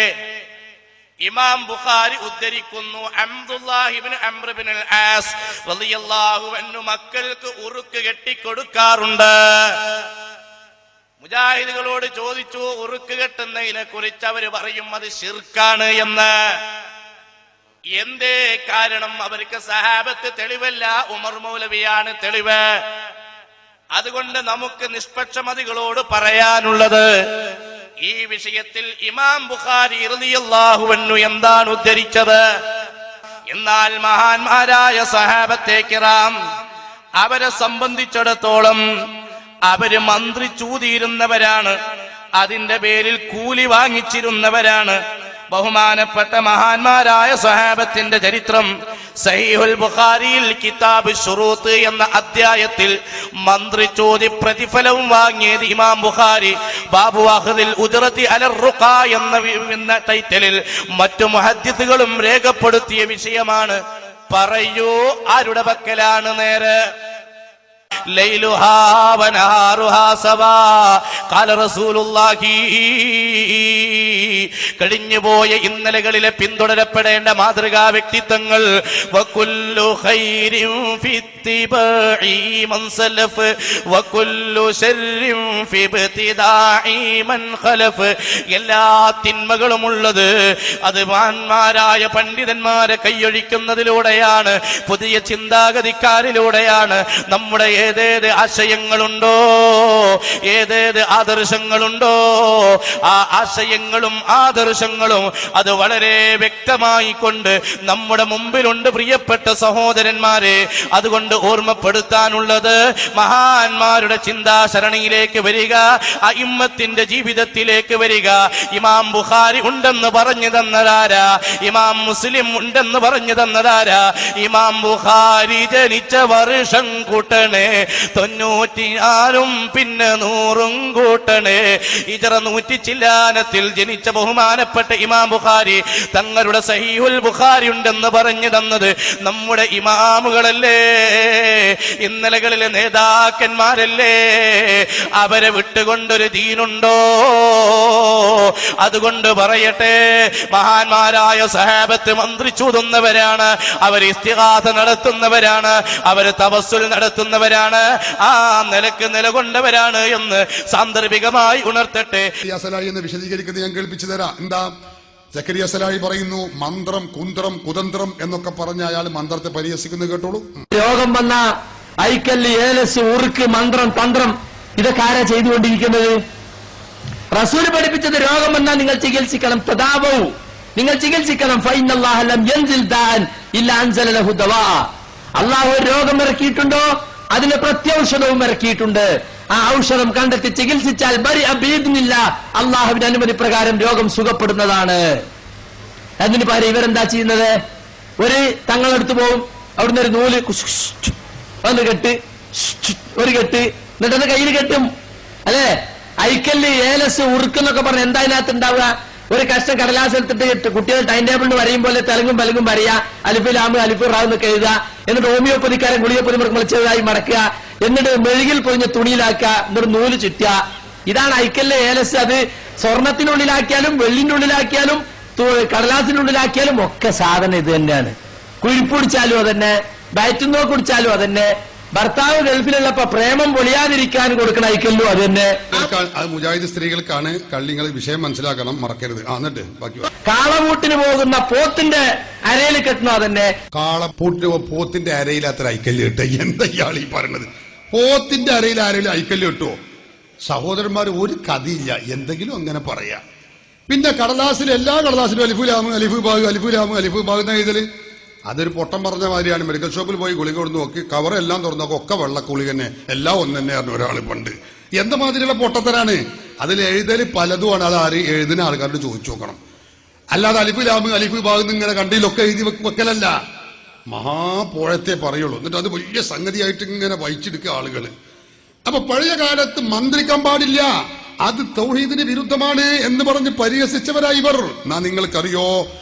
ഇമാം ബുഖാരി ഉദ്ധരിക്കുന്നു, അബ്ദുല്ലാഹി ഇബ്നു അംർ ഇബ്നുൽ ആസ് റളിയല്ലാഹു അൻഹു മക്കൾക്ക് ഉറുക്ക് കെട്ടിക്കൊടുക്കാറുണ്ട്. മുജാഹിദുകളോട് ചോദിച്ചു ഉറുക്ക് കെട്ടുന്നതിനെ കുറിച്ച്, അവർ പറയും അത് ശിർക്കാണ് എന്ന്. എന്തേ കാരണം? അവർക്ക് സഹാബത്ത് തെളിവല്ല, ഉമർ മൗലവിയാണ് തെളിവ്. അതുകൊണ്ട് നമുക്ക് നിഷ്പക്ഷമതികളോട് പറയാനുള്ളത്, ഈ വിഷയത്തിൽ ഇമാം ബുഖാരി റളിയല്ലാഹു അൻഹു എന്താണ് ഉദ്ധരിച്ചത്? എന്നാൽ മഹാന്മാരായ സഹാബത്തെ കിറാം അവരെ സംബന്ധിച്ചിടത്തോളം അവര് മന്ത്രിച്ചൂതിയിരുന്നവരാണ്, അതിന്റെ പേരിൽ കൂലി വാങ്ങിച്ചിരുന്നവരാണ്. ബഹുമാനപ്പെട്ട മഹാന്മാരായ സഹാബത്തിന്റെ ചരിത്രം സഹീഹുൽ ബുഖാരിയിൽ കിതാബ് ശുറൂത്ത് എന്ന അധ്യായത്തിൽ മന്ത്രിച്ചോതി പ്രതിഫലവും വാങ്ങിയത് ഇമാം ബുഖാരി ബാബു അഖ്ദിൽ ഉജ്റതി അലർ റുഖ എന്ന ടൈറ്റിലിൽ മറ്റു മുഹദ്ദിസുകളും രേഖപ്പെടുത്തിയ വിഷയമാണ്. പറയൂ, ആരുടെ പക്കലാണ് നേരെ? ലൈലുഹാ വനഹാറുഹാ സവാ ഖാല റസൂലുള്ളാഹി. കഴിഞ്ഞുപോയ ഇന്നലകളിലെ പിന്തുടരപ്പെടേണ്ട മാതൃകാ വ്യക്തിത്വങ്ങൾ. വകുല്ലു ഖൈരിൻ ഫിത്തിബാഇ മൻ സലഫ് വകുല്ലു ശർരിൻ ഫിബ്തിദാഇ മൻ ഖലഫ്. എല്ലാ തിന്മകളും ഉള്ളത് അത് മഹാന്മാരായ പണ്ഡിതന്മാരെ കൈയൊഴിക്കുന്നതിലൂടെയാണ്, പുതിയ ചിന്താഗതിക്കാരിലൂടെയാണ്. നമ്മുടെ ഏതേത് ആശയങ്ങളുണ്ടോ, ഏതേത് ആദർശങ്ങളുണ്ടോ, ആ ആശയങ്ങളും ആദർശങ്ങളും അത് വളരെ വ്യക്തമായി കൊണ്ട് നമ്മുടെ മുമ്പിലുണ്ട് പ്രിയപ്പെട്ട സഹോദരന്മാരെ. അതുകൊണ്ട് ഓർമ്മപ്പെടുത്താനുള്ളത്, മഹാന്മാരുടെ ചിന്താസരണിയിലേക്ക് വരിക, അഇമ്മത്തിന്റെ ജീവിതത്തിലേക്ക് വരിക. ഇമാം ബുഖാരി ഉണ്ടെന്ന് പറഞ്ഞു തന്നതാരാ? ഇമാം മുസ്ലിം ഉണ്ടെന്ന് പറഞ്ഞു തന്നതാരാ? ഇമാം ബുഖാരി ജനിച്ച വർഷം കൂട്ടണേ 96 പിന്നെ 100 കൂട്ടണേ. ഹിജ്റ 100 ചില്ലാനത്തിൽ ജനിച്ച ബഹുമാനപ്പെട്ട ഇമാം ബുഖാരി തങ്ങളുടെ സഹീഹുൽ ബുഖാരി ഉണ്ടെന്ന് പറഞ്ഞു തന്നത് നമ്മുടെ ഇമാമുകളല്ലേ, ഇന്നലകളിലെ നേതാക്കന്മാരല്ലേ? അവരെ വിട്ടുകൊണ്ടൊരു ദീനുണ്ടോ? അതുകൊണ്ട് പറയട്ടെ, മഹാന്മാരായ സഹാബത്ത് മന്ത്രിച്ചൂതുന്നവരാണ്, അവർ ഇസ്തിഗാസ നടത്തുന്നവരാണ്, അവർ തവസ്സുൽ നടത്തുന്നവരാണ്, ആ നിലക്ക് നിലകൊണ്ടവരാണ് എന്ന് സാന്ദർഭികമായി ഉണർത്തട്ടെ. എന്ന് വിശദീകരിക്കുന്നത് ഞാൻ കേൾപ്പിച്ചു തരാം. എന്താ? സക്കരിയ സലാഹി പറയുന്നു, മന്ത്രം, കുന്ത്രം, കുതന്ത്രം എന്നൊക്കെ പറഞ്ഞ അയാൾ മന്ത്രത്തെ പരിഹസിക്കുന്നത് കേട്ടോളൂ. രോഗം വന്ന ഐക്കല്ല്, ഏലസ്, ഉറുക്ക്, മന്ത്രം, തന്ത്രം ഇതൊക്കെ ആരാ ചെയ്തുകൊണ്ടിരിക്കുന്നത്? റസൂൽ പഠിപ്പിച്ചത് രോഗം വന്നാൽ നിങ്ങൾ ചികിത്സിക്കണം. തദാവൂ, നിങ്ങൾ ചികിത്സിക്കണം. ഫൈനല്ലാഹ ലം യൻസിൽ ദാൻ ഇല്ലാ അൻസല ലഹു ദവാ. അല്ലാഹു ഒരു രോഗം ഇറക്കിയിട്ടുണ്ടോ അതിന് പ്രത്യൗഷധവും ഇറക്കിയിട്ടുണ്ട്. ആ ഔഷധം കണ്ടെത്തി ചികിത്സിച്ചാൽ ബരി അബീദിനില്ല, അള്ളാഹുവിന്റെ അനുമതി പ്രകാരം രോഗം സുഖപ്പെടുന്നതാണ്. അതിന് പകരം ഇവരെന്താ ചെയ്യുന്നത്? ഒരു തങ്ങളെടുത്ത് പോകും, അവിടുന്ന് ഒരു നൂല് ഒന്ന് കെട്ട്, ഒരു കെട്ട്, എന്നിട്ടത് കയ്യിൽ കെട്ടും. അല്ലേ? ഐക്കല്ല്, ഏലസ്, ഉറുക്കെന്നൊക്കെ പറഞ്ഞ എന്താ അതിനകത്ത് ഉണ്ടാവുക? ഒരു കഷ്ടം കടലാസ് എടുത്തിട്ട് കുട്ടികൾ ടൈം ടേബിളിന് വരയും പോലെ തെലുങ്കും പലുങ്കും പറയാ, അലിഫ് ലാമ് അലിഫ് റാവ് എന്നൊക്കെ എഴുതുക. എന്നിട്ട് ഹോമിയോപ്പതിക്കാരൻ ഗുളികപ്പൊതി മുളച്ചതായി മടക്കുക, എന്നിട്ട് മെഴുകിൽ പൊതിഞ്ഞ തുണിയിലാക്കുക, എന്നിട്ട് നൂല് ചുറ്റുക. ഇതാണ് ഐക്കല്ല്, ഏലസ്. അത് സ്വർണത്തിനുള്ളിലാക്കിയാലും വെള്ളിന്റെ ഉള്ളിലാക്കിയാലും കടലാസിനുള്ളിലാക്കിയാലും ഒക്കെ സാധനം ഇത് തന്നെയാണ്. കുഴിപ്പിടിച്ചാലും അതന്നെ, ബയറ്റുന്നോ കുടിച്ചാലും അതന്നെ. ഭർത്താവ് ഗൾഫിലുള്ളപ്പോ പ്രേമം പൊളിയാതിരിക്കാൻ കൊടുക്കണ ഐക്കല്ലോ അത് തന്നെ. മുജാഹിദ് സ്ത്രീകൾക്കാണ് കള്ളിങ്ങൾ വിഷയം മനസ്സിലാക്കണം, മറക്കരുത്. എന്നിട്ട് ബാക്കി കാളപൂട്ടിന് പോകുന്ന പോത്തിന്റെ അരയിൽ കെട്ടണോ അതന്നെ. കാളപ്പൂട്ടിന് പോത്തിന്റെ അരയിലാത്ര ഐക്കല്ല് കിട്ടുക? എന്താ ഇയാൾ ഈ പറയണത്? പോത്തിന്റെ അരയിൽ ആരെങ്കിലും ഐക്കല്ല് കിട്ടുമോ? സഹോദരന്മാർ, ഒരു കഥയില്ല, എന്തെങ്കിലും അങ്ങനെ പറയാ. പിന്നെ കടലാസിൽ, എല്ലാ കടലാസിലും അലിഫുലാമ് അലിഫു ബാഗ് അലിഫുലാമ് അലിഫു ബാഗ് എന്ന എഴുതല് അതൊരു പൊട്ടം പറഞ്ഞ മാതിരിയാണ്. മെഡിക്കൽ ഷോപ്പിൽ പോയി ഗുളിക കൊടുത്ത് നോക്കി, കവറെല്ലാം തുറന്നോക്കെ ഒക്കെ വെള്ളക്കുളി തന്നെ, എല്ലാം ഒന്ന് തന്നെയായിരുന്നു ഒരാൾ പണ്ട്. എന്ത് മാതിരിയുള്ള പൊട്ടത്തരാണ് അതിൽ എഴുതല്? പലതുമാണ്. അത് ആര് എഴുതുന്ന ആൾക്കാരോട് ചോദിച്ചു നോക്കണം. അല്ലാതെ അലിഫു ലാമ് അലിഫു ബാഗ് ഇങ്ങനെ കണ്ടിലൊക്കെ എഴുതി വെക്കലല്ല. മഹാപോഴത്തെ പറയുള്ളൂ. എന്നിട്ട് അത് വലിയ സംഗതിയായിട്ട് ഇങ്ങനെ വഹിച്ചെടുക്കുക ആളുകൾ. അപ്പൊ പഴയ കാലത്ത് മന്ത്രിക്കാൻ പാടില്ല, അത് തൗഹീദിന് വിരുദ്ധമാണ് എന്ന് പറഞ്ഞ് പരിഹസിച്ചവരായി ഇവർ. എന്നാ നിങ്ങൾക്കറിയോ,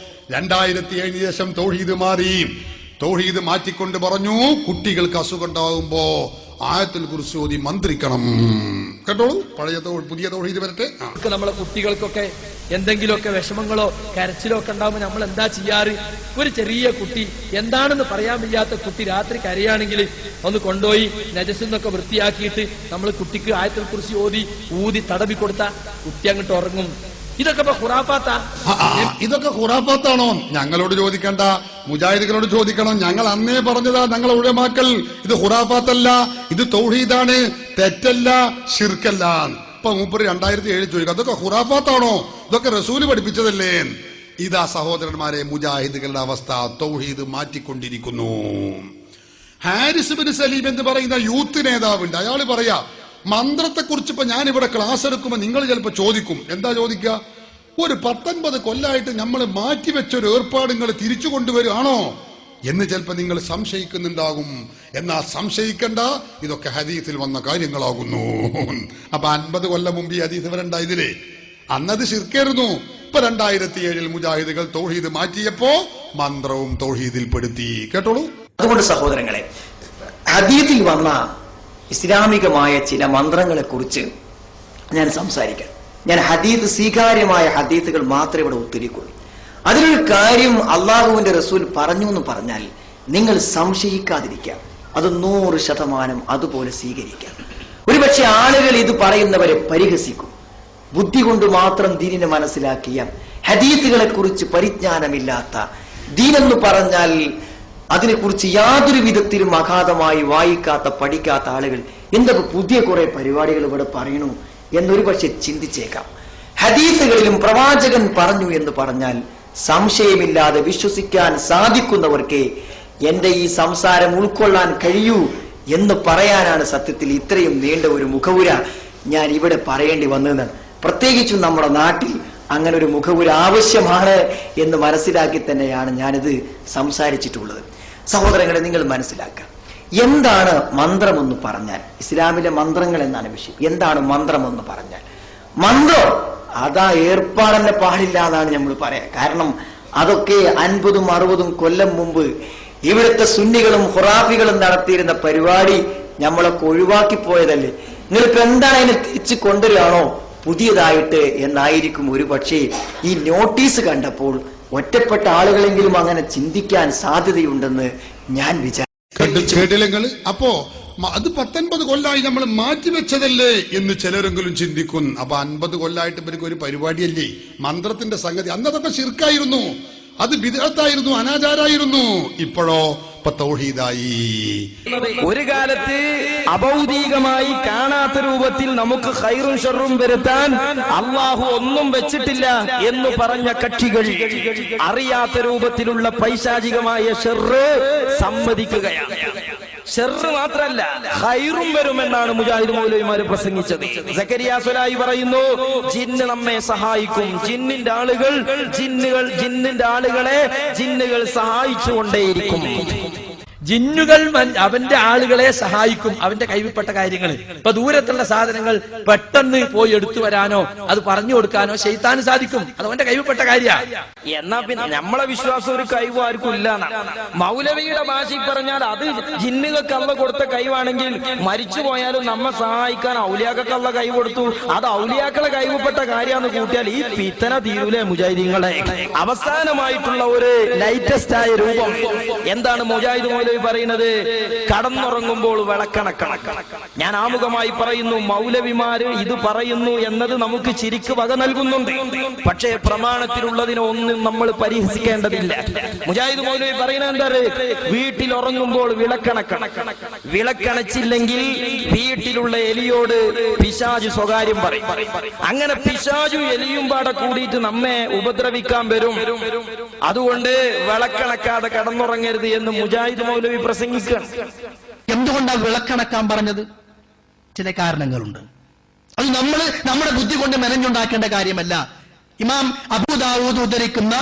2007 ശേഷം തൗഹീദ് മാറി. തൗഹീദ് മാറ്റിക്കൊണ്ട് പറഞ്ഞു, കുട്ടികൾക്ക് അസുഖം ഉണ്ടാകുമ്പോ ആയത്തുൽ കുർസി ഓതി മന്ത്രിക്കണം. കേട്ടോളൂ, പഴയ പുതിയ തൗഹീദ് വരട്ടെ. നമ്മളെ കുട്ടികൾക്കൊക്കെ എന്തെങ്കിലുമൊക്കെ വിഷമങ്ങളോ കരച്ചിലോ ഒക്കെ ഉണ്ടാകുമ്പോൾ നമ്മൾ എന്താ ചെയ്യാറ്? ഒരു ചെറിയ കുട്ടി, എന്താണെന്ന് പറയാൻ വയ്യാത്ത കുട്ടി രാത്രി കരയാണെങ്കിൽ ഒന്ന് കൊണ്ടുപോയി നജസിന്നൊക്കെ വൃത്തിയാക്കിയിട്ട് നമ്മൾ കുട്ടിക്ക് ആയത്തുൽ കുർസി ഓതി ഊതി തടവി കൊടുത്ത കുട്ടി അങ്ങോട്ട് ഉറങ്ങും. ഇതൊക്കെ ഇതൊക്കെ ഖുറാഫാത്താണോ? ഞങ്ങളോട് ചോദിക്കണ്ട, മുജാഹിദുകളോട് ചോദിക്കണം. ഞങ്ങൾ അന്നേ പറഞ്ഞതാ, ഞങ്ങളെ ഉലമാക്കൾ, ഇത് ഖുറാഫാത്തല്ല, ഇത് തൗഹീദാണ്, തെറ്റല്ല, ശിർക്കല്ല. ഇപ്പൊ മൂപ്പര് 2007 ചോദിക്കുക, അതൊക്കെ ഖുറാഫാത്താണോ? ഇതൊക്കെ റസൂല് പഠിപ്പിച്ചതല്ലേ? ഇതാ സഹോദരന്മാരെ മുജാഹിദുകളുടെ അവസ്ഥ. തൗഹീദ് മാറ്റിക്കൊണ്ടിരിക്കുന്നു. ഹാരിസ് ബിൻ സലീം എന്ന് പറയുന്ന യൂത്ത് നേതാവുണ്ട്. അയാൾ പറയാ, മന്ത്രത്തെക്കുറിച്ച് ഇപ്പൊ ഞാനിവിടെ ക്ലാസ് എടുക്കുമ്പോ നിങ്ങൾ ചിലപ്പോ ചോദിക്കും, എന്താ ചോദിക്കുക? ഒരു 19 കൊല്ലായിട്ട് നമ്മൾ മാറ്റിവെച്ചൊരു ഏർപ്പാട് നിങ്ങൾ തിരിച്ചു കൊണ്ടുവരുവാണോ എന്ന് ചിലപ്പോ നിങ്ങൾ സംശയിക്കുന്നുണ്ടാകും. എന്നാ സംശയിക്കണ്ട, ഇതൊക്കെ ഹദീസിൽ വന്ന കാര്യങ്ങളാകുന്നു. അപ്പൊ 50 കൊല്ലം മുമ്പ് ഈ ഹദീസ് വരണ്ടായതിലേ അന്നത് ശിർക്കായിരുന്നു. ഇപ്പൊ 2007 മുജാഹിദുകൾ തൗഹീദ് മാറ്റിയപ്പോ മന്ത്രവും തൗഹീദിൽ പെടുത്തി. കേട്ടോളൂ. അതുകൊണ്ട് സഹോദരങ്ങളെ, ഹദീസിൽ വന്ന ഇസ്ലാമികമായ ചില മന്ത്രങ്ങളെ കുറിച്ച് ഞാൻ സംസാരിക്കാം. ഞാൻ ഹദീസ്, സ്വീകാര്യമായ ഹദീസുകൾ മാത്രമേ ഇവിടെ ഉദ്ധരിക്കുള്ളൂ. അതിലൊരു കാര്യം അള്ളാഹുവിന്റെ റസൂൽ പറഞ്ഞു എന്ന് പറഞ്ഞാൽ നിങ്ങൾ സംശയിക്കാതിരിക്കാം, അത് 100% അതുപോലെ സ്വീകരിക്കാം. ഒരുപക്ഷെ ആളുകൾ ഇത് പറയുന്നവരെ പരിഹസിക്കും. ബുദ്ധി കൊണ്ട് മാത്രം ദീനിനെ മനസ്സിലാക്കിയ, ഹദീസുകളെ കുറിച്ച് പരിജ്ഞാനമില്ലാത്ത, ദീനെന്ന് പറഞ്ഞാൽ അതിനെക്കുറിച്ച് യാതൊരു വിധത്തിലും അഗാധമായി വായിക്കാത്ത, പഠിക്കാത്ത ആളുകൾ എന്തൊക്കെ പുതിയ കുറെ പരിപാടികൾ ഇവിടെ പറയണു എന്നൊരു പക്ഷെ ചിന്തിച്ചേക്കാം. ഹദീസുകളിലും പ്രവാചകൻ പറഞ്ഞു എന്ന് പറഞ്ഞാൽ സംശയമില്ലാതെ വിശ്വസിക്കാൻ സാധിക്കുന്നവർക്ക് എന്റെ ഈ സംസാരം ഉൾക്കൊള്ളാൻ കഴിയൂ എന്ന് പറയാനാണ് സത്യത്തിൽ ഇത്രയും നീണ്ട ഒരു മുഖവുര ഞാൻ ഇവിടെ പറയേണ്ടി വന്നതെന്നാണ്. പ്രത്യേകിച്ചും നമ്മുടെ നാട്ടിൽ അങ്ങനെ ഒരു മുഖവുര ആവശ്യമാണ് എന്ന് മനസ്സിലാക്കി തന്നെയാണ് ഞാനിത് സംസാരിച്ചിട്ടുള്ളത്. സഹോദരങ്ങളെ, നിങ്ങൾ മനസ്സിലാക്കുക, എന്താണ് മന്ത്രമെന്ന് പറഞ്ഞാൽ? ഇസ്ലാമിലെ മന്ത്രങ്ങൾ എന്നാണ് വിഷയം. എന്താണ് മന്ത്രമെന്ന് പറഞ്ഞാൽ? മന്ത്രം അതാ ഏർപ്പാടന്നെ പാടില്ല എന്നാണ് നമ്മൾ പറയാ. കാരണം അതൊക്കെ 50ഉം 60ഉം കൊല്ലം മുമ്പ് ഇവിടുത്തെ സുന്നികളും ഖുറാഫികളും നടത്തിയിരുന്ന പരിപാടി നമ്മളൊക്കെ ഒഴിവാക്കി പോയതല്ലേ. നിങ്ങൾക്ക് എന്താണ് അതിനെ തിരിച്ചു കൊണ്ടുവരികയാണോ പുതിയതായിട്ട് എന്നായിരിക്കും ഒരു പക്ഷേ ഈ നോട്ടീസ് കണ്ടപ്പോൾ ഒറ്റപ്പെട്ട ആളുകളെങ്കിലും അങ്ങനെ ചിന്തിക്കാൻ സാധ്യതയുണ്ടെന്ന് ഞാൻ കേട്ടില്ലെങ്കിൽ. അപ്പോ അത് 19 കൊല്ലമായി നമ്മൾ മാറ്റിവെച്ചതല്ലേ എന്ന് ചിലരെങ്കിലും ചിന്തിക്കും. അപ്പൊ 50 കൊല്ലമായിട്ട് ഇവർക്ക് ഒരു പരിപാടിയല്ലേ മന്ത്രത്തിന്റെ സംഗതി? അന്നതൊക്കെ ശിർക്കായിരുന്നു, അത് ബിദ്അത്തായിരുന്നു, അനാചാരായിരുന്നു. ഇപ്പോഴോ ഇപ്പൊ തൗഹീദായി. ഒരു കാലത്ത് അഭൗതികമായി കാണാത്ത രൂപത്തിൽ നമുക്ക് ഖൈറും ഷർറും വരുത്താൻ അള്ളാഹു ഒന്നും വെച്ചിട്ടില്ല എന്ന് പറഞ്ഞ കക്ഷികൾ അറിയാത്ത രൂപത്തിലുള്ള പൈശാചികമായ ഷർറ് സമ്മതിക്കുകയാണ്. ഷർറ് മാത്രല്ല ഖൈറും വരുമെന്നാണ് മുജാഹിദ് മൗലവിമാര് പ്രസംഗിച്ചത്. സക്കരിയ സ്വലായി പറയുന്നു, ജിന്ന് നമ്മെ സഹായിക്കും. ജിന്നിന്റെ ആളുകളെ ജിന്നുകൾ സഹായിച്ചുകൊണ്ടേയിരിക്കും. ജിന്നുകൾ അവന്റെ ആളുകളെ സഹായിക്കും അവന്റെ കൈവിൽപ്പെട്ട കാര്യങ്ങൾ. ഇപ്പൊ ദൂരത്തുള്ള സാധനങ്ങൾ പെട്ടെന്ന് പോയി എടുത്തു വരാനോ അത് പറഞ്ഞു കൊടുക്കാനോ ശൈത്താന് സാധിക്കും. അത് അവന്റെ കൈവിൽപ്പെട്ട കാര്യമാണ്. എന്നാ പിന്നെ നമ്മളെ വിശ്വാസം ഒരു കഴിവ് ആർക്കും ഇല്ല. മൗലവിയുടെ ഭാഷയിൽ പറഞ്ഞാൽ അത് ജിന്നുകൾക്ക് അള്ള കൊടുത്ത കഴിവാണെങ്കിൽ മരിച്ചു പോയാലും നമ്മെ സഹായിക്കാൻ ഔലിയാക്കൾക്ക് അള്ള കഴിവ് കൊടുത്തു. അത് ഔലിയാക്കളെ കഴിവിൽപ്പെട്ട കാര്യമാണെന്ന് കൂട്ടിയാൽ ഈ പിത്തന തീരൂലെ മുജാഹിദീങ്ങളെ. അവസാനമായിട്ടുള്ള ഒരു ലൈറ്റസ്റ്റ് ആയ രൂപം എന്താണ് മുജാഹിദ് മൗലവി പറയുന്നത്? കടന്നുറങ്ങുമ്പോൾ വിളക്കണക്കണം. ഞാൻ ആമുഖമായി പറയുന്നു, മൗലവിമാര് ഇത് പറയുന്നു എന്നത് നമുക്ക് ചിരിക്ക് വക നൽകുന്നുണ്ട്. പക്ഷേ പ്രമാണത്തിലുള്ളതിനെ ഒന്നും നമ്മൾ പരിഹസിക്കേണ്ടതില്ല. മുജാഹിദ് മൗലവി പറയുന്നത് എന്താ? വീട്ടിൽ ഉറങ്ങുമ്പോൾ വിളക്കണക്കണം. വിളക്കണച്ചില്ലെങ്കിൽ വീട്ടിലുള്ള എലിയോട് പിശാച് സ്വകാര്യം പറയും. അങ്ങനെ പിശാചും എലിയും പാടെ കൂടിയിട്ട് നമ്മെ ഉപദ്രവിക്കാൻ വരും. അതുകൊണ്ട് വിളക്കണക്കാതെ കടന്നുറങ്ങരുത് എന്ന് മുജാഹിദ് മൗലവി പ്രസംഗിക്കുകയാണ്. എന്തുകൊണ്ടാണ് വിളക്കണക്കാൻ പറഞ്ഞത്? ചില കാരണങ്ങളുണ്ട്. അത് നമ്മുടെ ബുദ്ധി കൊണ്ട് മെനഞ്ഞുണ്ടാക്കേണ്ട കാര്യമല്ല. ഇമാം അബൂ ദാവൂദ് ഉദ്ധരിക്കുന്ന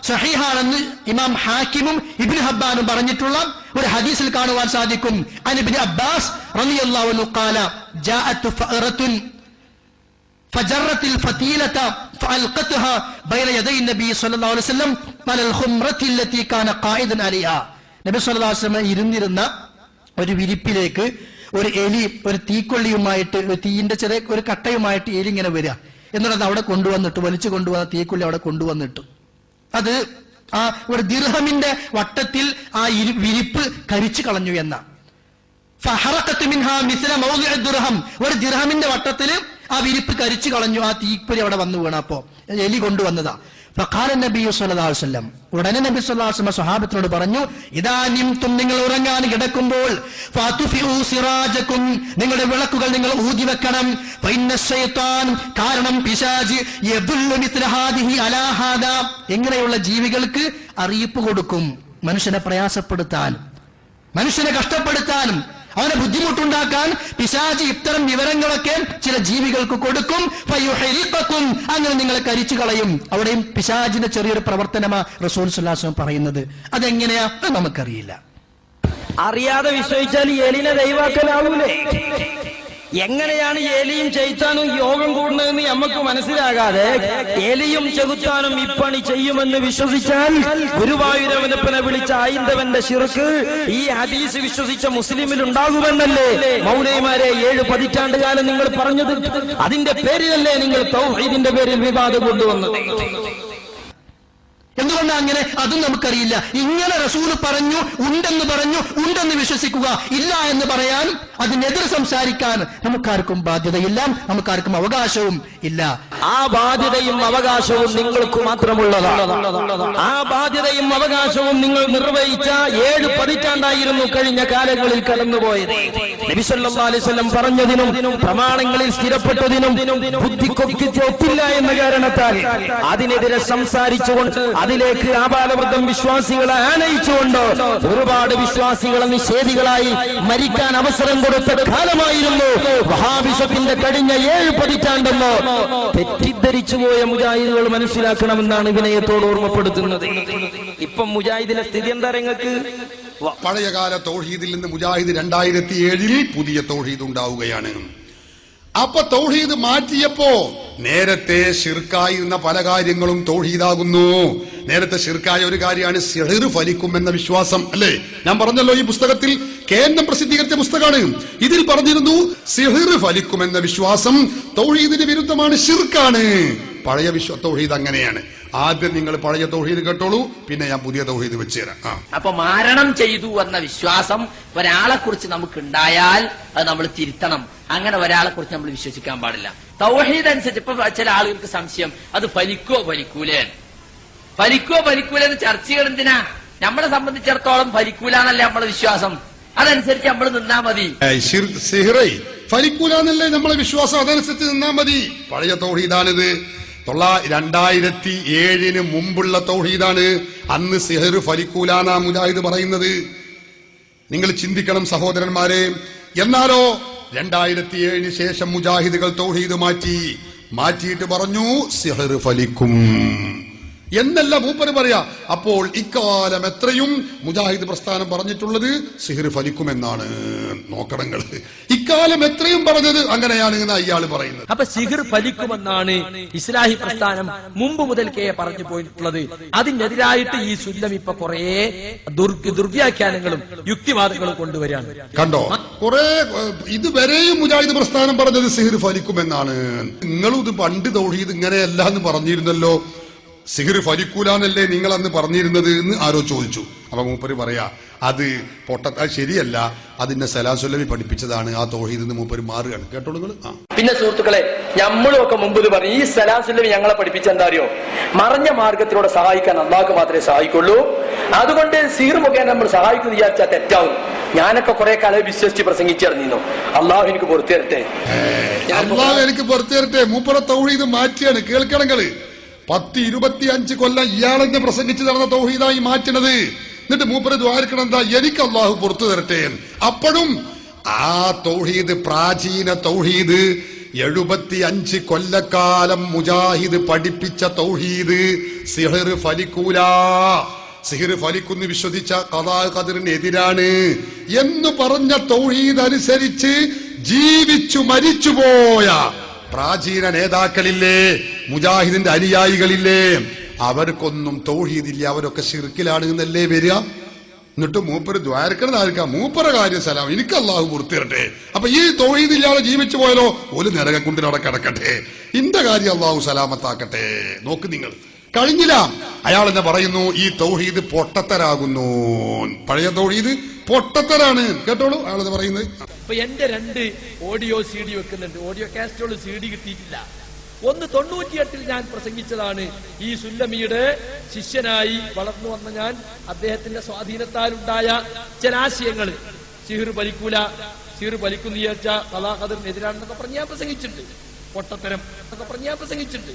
സഹീഹാണെന്ന് ഇമാം ഹാക്കിമും ഇബ്നു ഹബ്ബാനും പറഞ്ഞിട്ടുള്ള ഒരു ഹദീസിൽ കാണുവാൻ സാധിക്കും. അൻ ഇബ്നു അബ്ബാസ് റളിയല്ലാഹു അൻഹു ഖാല ജാഅത്ത് ഫഅറത്തുൻ ഫജറത്തിൽ ഫതീലത ഫഅൽഖത്ഹാ ബൈന യദൈ നബി സ്വല്ലല്ലാഹു അലൈഹി വസല്ലം അലൽ ഖുംറത്തി അല്ലതി കാന ഖായിദൻ അലൈഹാ. നബി സല്ലല്ലാഹു അലൈഹി വസല്ലം ഇരുന്നിരുന്ന ഒരു വിരിപ്പിലേക്ക് ഒരു എലി ഒരു തീക്കൊള്ളിയുമായിട്ട്, തീയിന്റെ ചെറിയ ഒരു കട്ടയുമായിട്ട് എലി ഇങ്ങനെ വരിക. എന്നിട്ട് അത് അവിടെ കൊണ്ടുവന്നിട്ട് വലിച്ചു കൊണ്ടുവന്ന തീക്കൊള്ളി അവിടെ കൊണ്ടുവന്നിട്ടു. അത് ആ ഒരു ദിർഹമിന്റെ വട്ടത്തിൽ ആ വിരിപ്പ് കരിച്ചു കളഞ്ഞു എന്ന ഒരു ദിർഹമിന്റെ വട്ടത്തില് ആ വിരിപ്പ് കരിച്ചു കളഞ്ഞു. ആ തീപ്പൊരി അവിടെ വന്നു വീണ. അപ്പോ എലി കൊണ്ടുവന്നതാ. ഫഖാല നബി സല്ലല്ലാഹു അലൈഹി വസല്ലം, ഉടനെ നബി സല്ലല്ലാഹു അലൈഹി വസല്ലം സ്വഹാബത്തിനോട് പറഞ്ഞു, ഇദാ നിംതും, നിങ്ങൾ ഉറങ്ങാൻ കിടക്കുമ്പോൾ, ഫാതുഫിഉ സിറാജകും, നിങ്ങളുടെ വിളക്കുകൾ നിങ്ങൾ ഊതി വെക്കണം. ഫഇന്ന ശൈത്താൻ, കാരണം പിശാച് യദുല്ലു മിസ്ല ഹാദിഹി അലാ ഹാദാ, എങ്ങനെയുള്ള ജീവികൾക്ക് അറിയിപ്പ് കൊടുക്കും, മനുഷ്യനെ പ്രയാസപ്പെടുത്താൻ, മനുഷ്യനെ കഷ്ടപ്പെടുത്താനും അവനെ ബുദ്ധിമുട്ടുണ്ടാക്കാൻ പിശാച് ഇത്തരം വിവരങ്ങളൊക്കെ ചില ജീവികൾക്ക് കൊടുക്കും. ഫയുഹരിഖക്കും, അങ്ങനെ നിങ്ങളെ കരിച്ചു കളയും. അവിടെയും പിശാചിന്റെ ചെറിയൊരു പ്രവർത്തനമാ റസൂൽ സ്വല്ലല്ലാഹു അലൈഹി വസല്ലം പറയുന്നത്. അതെങ്ങനെയാ നമുക്കറിയില്ല. അറിയാതെ വിശ്വസിച്ചാൽ എലിനെ ദൈവാക്കലാവൂലേ? എങ്ങനെയാണ് എലിയും ചെയ്ത്താനും യോഗം കൂടുന്നതെന്ന് നമുക്ക് മനസ്സിലാകാതെ എലിയും ചെകുത്താനും ഇപ്പണി ചെയ്യുമെന്ന് വിശ്വസിച്ചാൽ ഗുരുവായൂരവനപ്പനെ വിളിച്ച ആയിന്തവന്റെ ശിർക്ക് ഈ ഹദീസ് വിശ്വസിച്ച മുസ്ലിമിൽ ഉണ്ടാകുമെന്നല്ലേ മൗലവിമാരെ 7 പതിറ്റാണ്ട് കാലം നിങ്ങൾ പറഞ്ഞത്? അതിന്റെ പേരിലല്ലേ നിങ്ങൾ തൗഹീദിന്റെ പേരിൽ വിവാദം കൊണ്ടുവന്നത്? എന്തുകൊണ്ടാണ് അങ്ങനെ? അതും നമുക്കറിയില്ല. ഇങ്ങനെ റസൂല് പറഞ്ഞു, ഉണ്ടെന്ന് പറഞ്ഞു, ഉണ്ടെന്ന് വിശ്വസിക്കുക, ഇല്ല എന്ന് പറയാൻ, അതിനെതിരെ സംസാരിക്കാൻ നമുക്കാർക്കും ബാധ്യതയില്ല, നമുക്കാർക്കും അവകാശവും ഇല്ല. ആ ബാധ്യതയും അവകാശവും നിങ്ങൾക്ക് മാത്രമുള്ളതാണ്. ആ ബാധ്യതയും അവകാശവും നിങ്ങൾ നിർവഹിച്ച 7 പതിറ്റാണ്ടായിരുന്നു കഴിഞ്ഞ കാലങ്ങളിൽ കടന്നുപോയത്. നബി സല്ലല്ലാഹു അലൈഹി വസല്ലം പറഞ്ഞതിനും പ്രമാണങ്ങളിൽ സ്ഥിരപ്പെട്ടതിനും ബുദ്ധിക്കൊക്കെ ഒത്തില്ല എന്ന കാരണത്താൽ അതിനെതിരെ സംസാരിച്ചുകൊണ്ട് അതിലേക്ക് ആബാലവൃദ്ധം വിശ്വാസികളെ ആനയിച്ചുകൊണ്ട് ഒരുപാട് വിശ്വാസികളെ നിഷേധികളായി മരിക്കാൻ അവസരം കൊടുത്ത കാലമായിരുന്നു വഹാബിസത്തിന്റെ കഴിഞ്ഞ 7 പതിറ്റാണ്ടെന്ന് തെറ്റിദ്ധരിച്ചു പോയ മുജാഹിദുകൾ മനസ്സിലാക്കണമെന്നാണ് വിനയത്തോട് ഓർമ്മപ്പെടുത്തുന്നത്. ഇപ്പം മുജാഹിദിന്റെ സ്ഥിതി എന്താ? നിങ്ങൾക്ക് പഴയകാല തൗഹീദിൽ നിന്ന് മുജാഹിദ് 2007 പുതിയ തൗഹീദ് ഉണ്ടാവുകയാണ്. അപ്പൊ തൗഹീദ് മാറ്റിയപ്പോ നേരത്തെ ശിർക്കായിരുന്ന പല കാര്യങ്ങളും തൗഹീദാകുന്നു. നേരത്തെ ശിർക്കായ ഒരു കാര്യമാണ് സിഹ്ർ ഫലിക്കും എന്ന വിശ്വാസം, അല്ലേ? ഞാൻ പറഞ്ഞല്ലോ, ഈ പുസ്തകത്തിൽ കേന്ദ്രം പ്രസിദ്ധീകരിച്ച പുസ്തകമാണ്. ഇതിൽ പറഞ്ഞിരുന്നു സിഹ്ർ ഫലിക്കുമെന്ന വിശ്വാസം തൗഹീദിന് വിരുദ്ധമാണ്, ശിർക്കാണ്. പഴയ തൗഹീദ് അങ്ങനെയാണ്. ആദ്യം നിങ്ങൾ പഴയ തൗഹീദ് കേട്ടോളൂ, പിന്നെ ഞാൻ പുതിയ തൗഹീദ് വെച്ചുതരാം. അപ്പൊ മാരണം ചെയ്തു എന്ന വിശ്വാസം ഒരാളെ കുറിച്ച് നമുക്ക് ഉണ്ടായാൽ അത് നമ്മൾ തിരുത്തണം. അങ്ങനെ ഒരാളെ കുറിച്ച് നമ്മൾ വിശ്വസിക്കാൻ പാടില്ല. തൗഹീദ് അനുസരിച്ച് ഇപ്പൊ ചില ആളുകൾക്ക് സംശയം, അത് ഫലിക്കോ ഫലിക്കൂലേ എന്ന് ചർച്ച ചെയ്യണം. എന്തിനാ? നമ്മളെ സംബന്ധിച്ചിടത്തോളം ഫലിക്കൂല എന്നല്ല നമ്മളെ വിശ്വാസം. അതനുസരിച്ച് നമ്മൾ നിന്നാ മതി. സിഹ്റേ ഫലിക്കൂലെന്നല്ലേ നമ്മളെ വിശ്വാസം, അതനുസരിച്ച് നിന്നാ മതി. പഴയ തൗഹീദാണിത്. 2007 മുമ്പുള്ള തൗഹീദാണ്. അന്ന് സിഹർ ഫലിക്കൂലാന്നാ മുജാഹിദ് പറയുന്നത്. നിങ്ങൾ ചിന്തിക്കണം സഹോദരന്മാരെ. എന്നാലോ 2007 ശേഷം മുജാഹിദുകൾ തൗഹീദ് മാറ്റിയിട്ട് പറഞ്ഞു സിഹർ ഫലിക്കും എന്നല്ല മൂപ്പര് പറയാ. അപ്പോൾ ഇക്കാലം എത്രയും മുജാഹിദ് പ്രസ്ഥാനം പറഞ്ഞിട്ടുള്ളത് സിഹർ ഫലിക്കുമെന്നാണ്. നോക്കണങ്ങൾ ഇക്കാലം എത്രയും പറഞ്ഞത് അങ്ങനെയാണ് എന്ന് അയാൾ പറയുന്നത്. അപ്പൊ സിഹർ ഫലിക്കുമെന്നാണ് ഇസ്ലാഹി പ്രസ്ഥാനം മുമ്പ് മുതൽക്കേ പറഞ്ഞു പോയിട്ടുള്ളത്. അതിനെതിരായിട്ട് ഈ സുല്ലം ഇപ്പൊ കുറെ ദുർവ്യാഖ്യാനങ്ങളും യുക്തിവാദങ്ങളും കൊണ്ടുവരികയാണ്. കണ്ടോ, കുറെ ഇതുവരെയും മുജാഹിദ് പ്രസ്ഥാനം പറഞ്ഞത് സിഹർ ഫലിക്കുമെന്നാണ്. നിങ്ങളും ഇത് പണ്ട് തൗഹീദ് ഇങ്ങനെയല്ല എന്ന് പറഞ്ഞിരുന്നല്ലോ, സിഹർ ഫലിക്കൂലെന്നല്ലേ നിങ്ങൾ അന്ന് പറഞ്ഞിരുന്നത് എന്ന് ആരോ ചോദിച്ചു. അപ്പൊ മൂപ്പര് പറയാ അത് ശരിയല്ല, അതിന്റെ സലാസുല്ലമി പഠിപ്പിച്ചതാണ്, ആ തൗഹീദ് എന്ന് മൂപ്പര് മാറുകയാണ്. കേട്ടോളൂ നിങ്ങൾ. പിന്നെ സുഹൃത്തുക്കളെ, നമ്മളും ഒക്കെ മുമ്പ് പറഞ്ഞു ഈ സലാസുല്ലമി ഞങ്ങളെ പഠിപ്പിച്ച എന്താ അറിയോ, മറഞ്ഞ മാർഗത്തിലൂടെ സഹായിക്കാൻ അള്ളാഹ്ക്ക് മാത്രമേ സഹായിക്കുള്ളൂ. അതുകൊണ്ട് സിഹർ മുഖേന നമ്മൾ സഹായിക്കുന്നു വിചാരിച്ചാൽ തെറ്റാവും. ഞാനൊക്കെ കുറെ കാലം വിശ്വസിച്ച് പ്രസംഗിച്ചിറങ്ങിയിരുന്നു. അള്ളാഹു എനിക്ക് പുറത്തു തരട്ടെ, അള്ളാഹു എനിക്ക് പുറത്തു തരട്ടെ. മൂപ്പര തൗഹീദ് മാറ്റിയാണ്. കേൾക്കണങ്ങള് 10-25 കൊല്ലം ഇയാളെന്നെ പ്രസംഗിച്ച് നടന്ന തൗഹീദായി മാറ്റണത്. എന്നിട്ട് മൂപ്പര് ദ്വാരിക്കണം എന്താ, എനിക്ക് അള്ളാഹു പുറത്തു തരട്ടെ. അപ്പോഴും ആ തൗഹീദ്, പ്രാചീന തൗഹീദ്, 75 കൊല്ലക്കാലം മുജാഹിദ് പഠിപ്പിച്ച തൗഹീദ് സിഹർ ഫലിക്കൂല, സിഹർ ഫലിക്കുന്നു വിശ്വസിച്ച ഖദാ ഖദറിനെതിരാണ് എന്ന് പറഞ്ഞ തൗഹീദ് അനുസരിച്ച് ജീവിച്ചു മരിച്ചുപോയ പ്രാചീന നേതാക്കളില്ലേ, മുജാഹിദിന്റെ അനുയായികളില്ലേ, അവർക്കൊന്നും തൗഹീദില്ല, അവരൊക്കെ ശിർക്കിലാണ് എന്നല്ലേ വരിക. എന്നിട്ട് മൂപ്പര് ദ്വാരക്കണതായിരിക്കാം, മൂപ്പര കാര്യം സലാം, എനിക്ക് അള്ളാഹു പുറത്തിരട്ടെ. അപ്പൊ ഈ തൗഹീദ് ഇല്ലാതെ ജീവിച്ചു പോയാലോ ഒരു നരകക്കുണ്ടിലവിടെ കിടക്കട്ടെ, ഇന്റെ കാര്യം അള്ളാഹു സലാമത്താക്കട്ടെ. നോക്ക് നിങ്ങൾ, കഴിഞ്ഞില്ല. അയാൾ എന്നെ പറയുന്നു ഈ തൗഹീദ് പൊട്ടത്തരാകുന്നു, പഴയ തൗഹീദ് പൊട്ടത്തരാണ്. കേട്ടോളൂ അയാളെന്ന് പറയുന്നത്. ഇപ്പൊ എന്റെ 2 ഓഡിയോ CD വെക്കുന്നുണ്ട്. ഓഡിയോ കാസറ്റുകൾ CD കിട്ടിയിട്ടില്ല. ഒന്ന് 98 ഞാൻ പ്രസംഗിച്ചതാണ്. ഈ സുല്ലമിയുടെ ശിഷ്യനായി വളർന്നു വന്ന ഞാൻ അദ്ദേഹത്തിന്റെ സ്വാധീനത്താലുണ്ടായ ചില ആശയങ്ങൾ, സിഹർ ഫലിക്കൂല, സിഹർ ഫലിക്കുന്നു വിചാരിച്ച ഖദാ ഖദറിനെതിരാണെന്നൊക്കെ പറഞ്ഞ് ഞാൻ പ്രസംഗിച്ചിട്ടുണ്ട്. പൊട്ടത്തരം എന്നൊക്കെ പറഞ്ഞ് ഞാൻ പ്രസംഗിച്ചിട്ടുണ്ട്.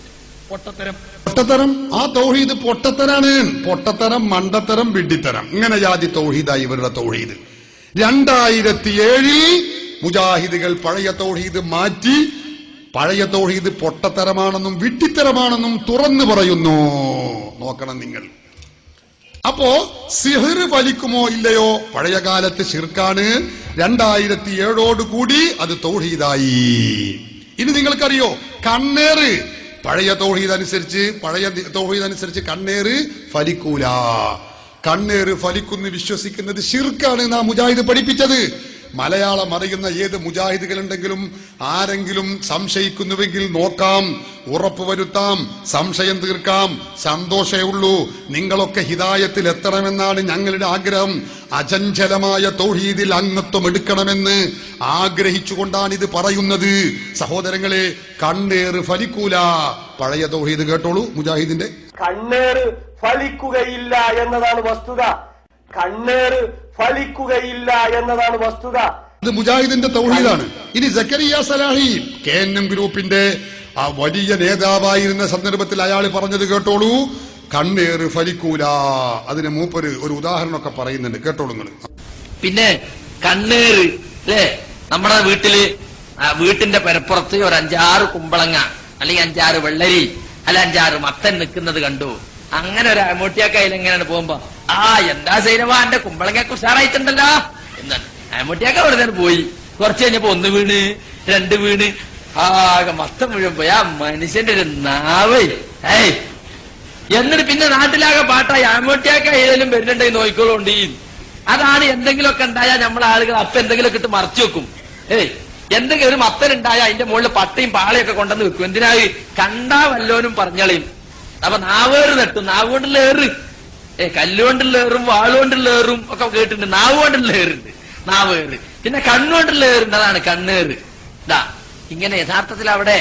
പൊട്ടത്തരം, ആ തൗഹീദ് പൊട്ടത്തരാണ്. പൊട്ടത്തരം, മണ്ടത്തരം, വിഡ്ഢിത്തരം, ഇങ്ങനെ ജാതി തൗഹീദായി ഇവരുടെ തൗഹീദ്. 2007 മുജാഹിദുകൾ പഴയ തൗഹീദ് മാറ്റി പഴയ തൗഹീദ് പൊട്ടത്തരമാണെന്നും വിഡ്ഢിത്തരമാണെന്നും തുറന്നു പറയുന്നു. നോക്കണം നിങ്ങൾ. അപ്പോ സിഹർ ഫലിക്കുമോ ഇല്ലയോ? പഴയ കാലത്ത് ശിർക്കാണ്, 2007 കൂടി അത് തൗഹീദായി. ഇനി നിങ്ങൾക്കറിയോ കണ്ണേറ്, പഴയ തൗഹീദ് അനുസരിച്ച് കണ്ണേറ് ഫലിക്കൂല. കണ്ണേറ് ഫലിക്കുന്നു വിശ്വസിക്കുന്നത് ശിർക്കാണ് നാം മുജാഹിദ് പഠിപ്പിച്ചത്. മലയാളം അറിയുന്ന ഏത് മുജാഹിദുകളുണ്ടെങ്കിലും ആരെങ്കിലും സംശയിക്കുന്നുവെങ്കിൽ നോക്കാം, ഉറപ്പുവരുത്താം, സംശയം തീർക്കാം. സന്തോഷേ ഉള്ളൂ. നിങ്ങളൊക്കെ ഹിദായത്തിൽ എത്തണമെന്നാണ് ഞങ്ങളുടെ ആഗ്രഹം. അചഞ്ചലമായ തൗഹീദിൽ അംഗത്വം എടുക്കണമെന്ന് ആഗ്രഹിച്ചുകൊണ്ടാണ് ഇത് പറയുന്നത്. സഹോദരങ്ങളെ, കണ്ണേറ് ഫലിക്കൂല. പഴയ തൗഹീദ് കേട്ടോളൂ മുജാഹിദിന്റെ. കണ്ണേറ് ഫലിക്കുകയില്ല എന്നതാണ് വസ്തുത. കണ്ണേറ് ഫലിക്കുകയില്ല എന്നതാണ് വസ്തുത. ഇത് മുജാഹിദിന്റെ തൗഹീദാണ്. ഇനി സക്കരിയ സലാഹി KNM ഗ്രൂപ്പിന്റെ ആ വലിയ നേതാവായിരുന്ന സന്ദർഭത്തിൽ അയാൾ പറഞ്ഞത് കേട്ടോളൂ, കണ്ണേറ് ഫലിക്കൂല. അതിന് മൂപ്പര് ഒരു ഉദാഹരണമൊക്കെ പറയുന്നുണ്ട്, കേട്ടോളൂ നിങ്ങൾ. പിന്നെ കണ്ണേറ് അല്ലേ, നമ്മുടെ വീട്ടിന്റെ പെരപ്പുറത്ത് ഒരു 5-6 കുമ്പളങ്ങ അല്ലെങ്കിൽ 5-6 വെള്ളരി അല്ല 5-6 മത്തൻ നിൽക്കുന്നത് കണ്ടു. അങ്ങനെ ഒരു അമൂട്ടിയാക്കയിൽ എങ്ങനെയാണ് പോകുമ്പോ, എന്താ സൈനവാ എന്റെ കുമ്പളങ്ങ ഉഷാറായിട്ടുണ്ടല്ലോ എന്നാണ് അമൂട്ടിയാക്ക അവിടെ തന്നെ പോയി. കുറച്ച് കഴിഞ്ഞപ്പോ 1 വീണ് 2 വീണ് ആകെ മത്തം മുഴുവൻ പോയി. ആ മനുഷ്യന്റെ ഒരു നാവേ. എന്നിട്ട് പിന്നെ നാട്ടിലാകെ പാട്ടായി, അമൂട്ടിയാക്ക ഏതെങ്കിലും വരുന്നുണ്ടെങ്കിൽ നോക്കിക്കോളുണ്ട്. അതാണ് എന്തെങ്കിലുമൊക്കെ ഉണ്ടായാൽ നമ്മളെ ആളുകൾ അപ്പൊ എന്തെങ്കിലുമൊക്കെ ഇട്ട് മറച്ചു വെക്കും. എന്തെങ്കിലും ഒരു മത്തൻ ഉണ്ടായാൽ അതിന്റെ മുകളിൽ പട്ടയും പാളയൊക്കെ കൊണ്ടുവന്ന് വെക്കും. എന്തിനാ? കണ്ടാ വല്ലോനും പറഞ്ഞളയും. അപ്പൊ നാവേറ് തട്ടും. നാവ് കൊണ്ടുള്ള ഏറ്, കല്ലുകൊണ്ടുള്ള ഏറും വാളുകൊണ്ടുള്ള ഏറും ഒക്കെ കേട്ടിട്ടുണ്ട്. നാവ് കൊണ്ടുള്ള ഏറുണ്ട്, നാവേറ്. പിന്നെ കണ്ണുകൊണ്ടുള്ള ഏറുണ്ട്, അതാണ് കണ്ണേറ്. ഇങ്ങനെ യഥാർത്ഥത്തിൽ അവിടെ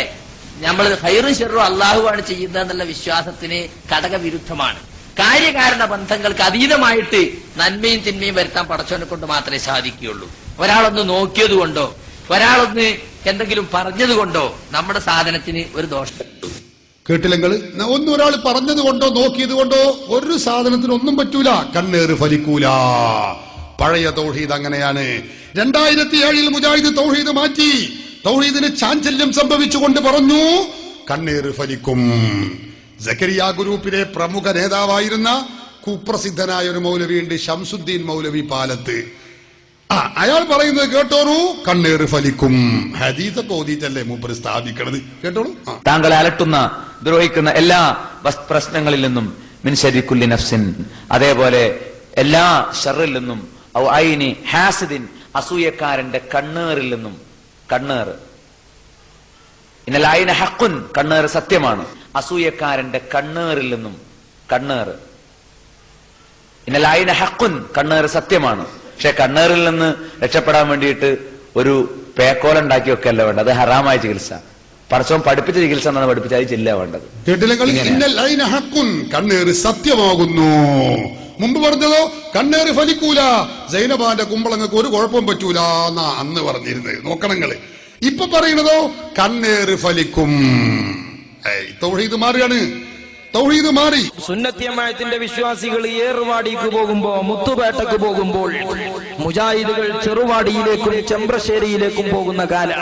നമ്മൾ ഹൈറും ഷെറും അള്ളാഹുവാണ് ചെയ്യുന്നതെന്നുള്ള വിശ്വാസത്തിന് ഘടകവിരുദ്ധമാണ്. കാര്യകാരണ ബന്ധങ്ങൾക്ക് അതീതമായിട്ട് നന്മയും തിന്മയും വരുത്താൻ പടച്ചവനെ കൊണ്ട് മാത്രമേ സാധിക്കുകയുള്ളൂ. ഒരാളൊന്ന് നോക്കിയത് കൊണ്ടോ ഒരാളൊന്ന് എന്തെങ്കിലും പറഞ്ഞത് കൊണ്ടോ നമ്മുടെ സാധനത്തിന് ഒരു ദോഷം കേട്ടില്ലെങ്കിൽ ഒരാൾ പറഞ്ഞത് കൊണ്ടോ നോക്കിയത് കൊണ്ടോ ഒരു സാധനത്തിന് ഒന്നും പറ്റൂല, കണ്ണേറ് ഫലിക്കൂല. പഴയ തൗഹീദ് അങ്ങനെയാണ്. 2007 മുജാഹിദ് തൗഹീദ് മാറ്റി. തൗഹീദിന് ചാഞ്ചല്യം സംഭവിച്ചുകൊണ്ട് പറഞ്ഞു കണ്ണേറ് ഫലിക്കും. സക്കരിയ ഗ്രൂപ്പിലെ പ്രമുഖ നേതാവായിരുന്ന കുപ്രസിദ്ധനായ ഒരു മൗലവിയുണ്ട്, ശംസുദ്ദീൻ മൗലവി പാലത്ത്. അയാൾ പറയുന്നത് കേട്ടോളൂ, കണ്ണേറ് ഫലിക്കും. ഹദീസൊക്കെ ഓതിയിട്ടല്ലേ മൂപ്പര് സ്ഥാപിക്കണത്, കേട്ടോളൂ. താങ്കളെ അലട്ടുന്ന ദ്രോഹിക്കുന്ന എല്ലാ പ്രശ്നങ്ങളിൽ നിന്നും മിൻ ശർരി കുല്ലി നഫ്സിൻ, അതേപോലെ എല്ലാ ഷർറിൽ നിന്നും, ഔ ഐനി ഹാസിദിൻ, അസൂയക്കാരന്റെ കണ്ണേറിൽ നിന്നും. കണ്ണേറ് ഇന്നൽ ഐന ഹഖുൻ, കണ്ണേറ് സത്യമാണ്. അസൂയക്കാരന്റെ കണ്ണേറിൽ നിന്നും. കണ്ണേറ് ഇന്നൽ ഐന ഹഖുൻ, കണ്ണേറ് സത്യമാണ്. പക്ഷെ കണ്ണേറിൽ നിന്ന് രക്ഷപ്പെടാൻ വേണ്ടിയിട്ട് ഒരു പേക്കോലുണ്ടാക്കി വെക്കല്ല വേണ്ടത്, അത് ഹറാമായ ചികിത്സ. പടച്ചോൻ പഠിപ്പിച്ച ചികിത്സ എന്നാണ് പഠിപ്പിച്ച, അത് ചെല്ല വേണ്ടത്. കണ്ണേറ് സത്യമാകുന്നു. മുമ്പ് പറഞ്ഞതോ കണ്ണേറ് ഫലിക്കൂല, സൈനബാന്റെ കുമ്പളങ്ങൾക്ക് ഒരു കുഴപ്പവും പറ്റൂല എന്നാ അന്ന് പറഞ്ഞിരുന്നത്. നോക്കണങ്ങള്. ഇപ്പൊ പറയണതോ കണ്ണേറ് ഫലിക്കും. തൗഹീദ് മാറിയാണ്, തൗഹീദ് മാറി. സുന്നത്തിയമായത്തിന്റെ വിശ്വാസികൾ ഏറുവാടിക്ക് പോകുമ്പോ, മുത്തുപേട്ടക്ക് പോകുമ്പോൾ മുജാഹിദുകൾ ചെറുവാടിയിലേക്കും ചെമ്പ്രശ്ശേരിയിലേക്കും പോകുന്ന കാലം.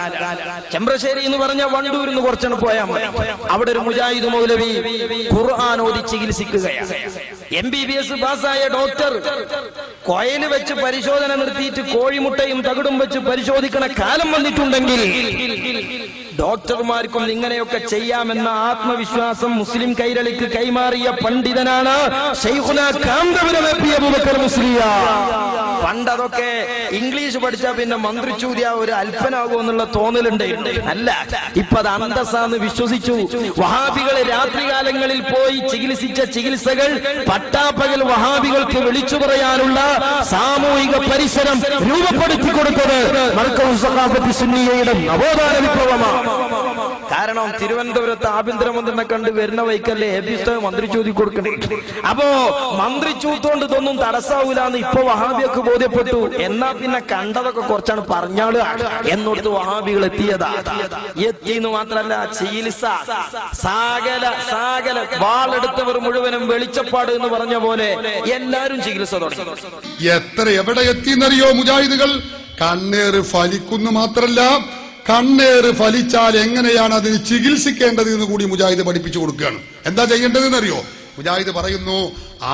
ചെമ്പ്രശ്ശേരി എന്ന് പറഞ്ഞ വണ്ടൂരിൽ നിന്ന് കുറച്ചാണ് പോയാൽ മതി. അവിടെ ഒരു മുജാഹിദ് മൗലവി ഖുർആൻ ഓതി ചികിത്സിക്കുകയാണ്. MBBS പാസ്സായ ഡോക്ടർ കോയല് വെച്ച് പരിശോധന നിർത്തിയിട്ട് കോഴിമുട്ടയും തകിടും വെച്ച് പരിശോധിക്കണ കാലം വന്നിട്ടുണ്ടെങ്കിൽ ഡോക്ടർമാർക്കും ഇങ്ങനെയൊക്കെ ചെയ്യാമെന്ന ആത്മവിശ്വാസം മുസ്ലിം കൈരളിക്ക് കൈമാറിയ പണ്ഡിതനാണ് ശൈഖുന കാന്തപുരം അബൂബക്കർ മുസ്ലിയാർ. പണ്ടതൊക്കെ ഇംഗ്ലീഷ് പഠിച്ചാ പിന്നെ മന്ത്രിച്ചൂര്യ ഒരു അല്പനാകും എന്നുള്ള തോന്നലുണ്ടായിരുന്നു. അല്ല, ഇപ്പൊ അത് അന്തസ്സാന്ന് വിശ്വസിച്ചു. വഹാബികളെ രാത്രികാലങ്ങളിൽ പോയി ചികിത്സിച്ച ചികിത്സകൾ പട്ടാപ്പകൽ വഹാബികൾക്ക് വിളിച്ചു പറയാനുള്ള സാമൂഹിക പരിസരം രൂപപ്പെടുത്തി കൊടുത്തത് മർക്കസ് സഖാഫത്ത് സുന്നിയയുടെ നവോത്ഥാന വിപ്ലവമാണ്. കാരണം തിരുവനന്തപുരത്ത് ആഭ്യന്തരമന്ത്രിനെ കണ്ട് വരുന്ന വൈക്കല്ലേ മന്ത്രി ചൂതി കൊടുക്കണേ. അപ്പോ മന്ത്രി ചൂത്തോണ്ട് ഇതൊന്നും തടസ്സാവൂലെന്ന് ഇപ്പൊ വഹാബിയൊക്കെ ബോധ്യപ്പെട്ടു. എന്നാ പിന്നെ കണ്ടതൊക്കെ കുറച്ചാണ് പറഞ്ഞാള് എന്നോടത്ത് വഹാബികൾ എത്തിയതാ. എത്തിയെന്ന് മാത്രല്ല, ചികിത്സ സാകല വാളെടുത്തവർ മുഴുവനും വെളിച്ചപ്പാട് എന്ന് പറഞ്ഞ പോലെ എല്ലാരും ചികിത്സ തുടങ്ങി. എവിടെ എത്തിയെന്നറിയോ മുജാഹിദുകൾ? കണ്ണേറ് ഫലിക്കുന്നു മാത്രല്ല, കണ്ണേറ് ഫലിച്ചാൽ എങ്ങനെയാണ് അതിന് ചികിത്സിക്കേണ്ടത് എന്ന് കൂടി മുജാഹിദ് പഠിപ്പിച്ചു കൊടുക്കുകയാണ്. എന്താ ചെയ്യേണ്ടതെന്ന് അറിയോ? മുജാഹിദ് പറയുന്നു,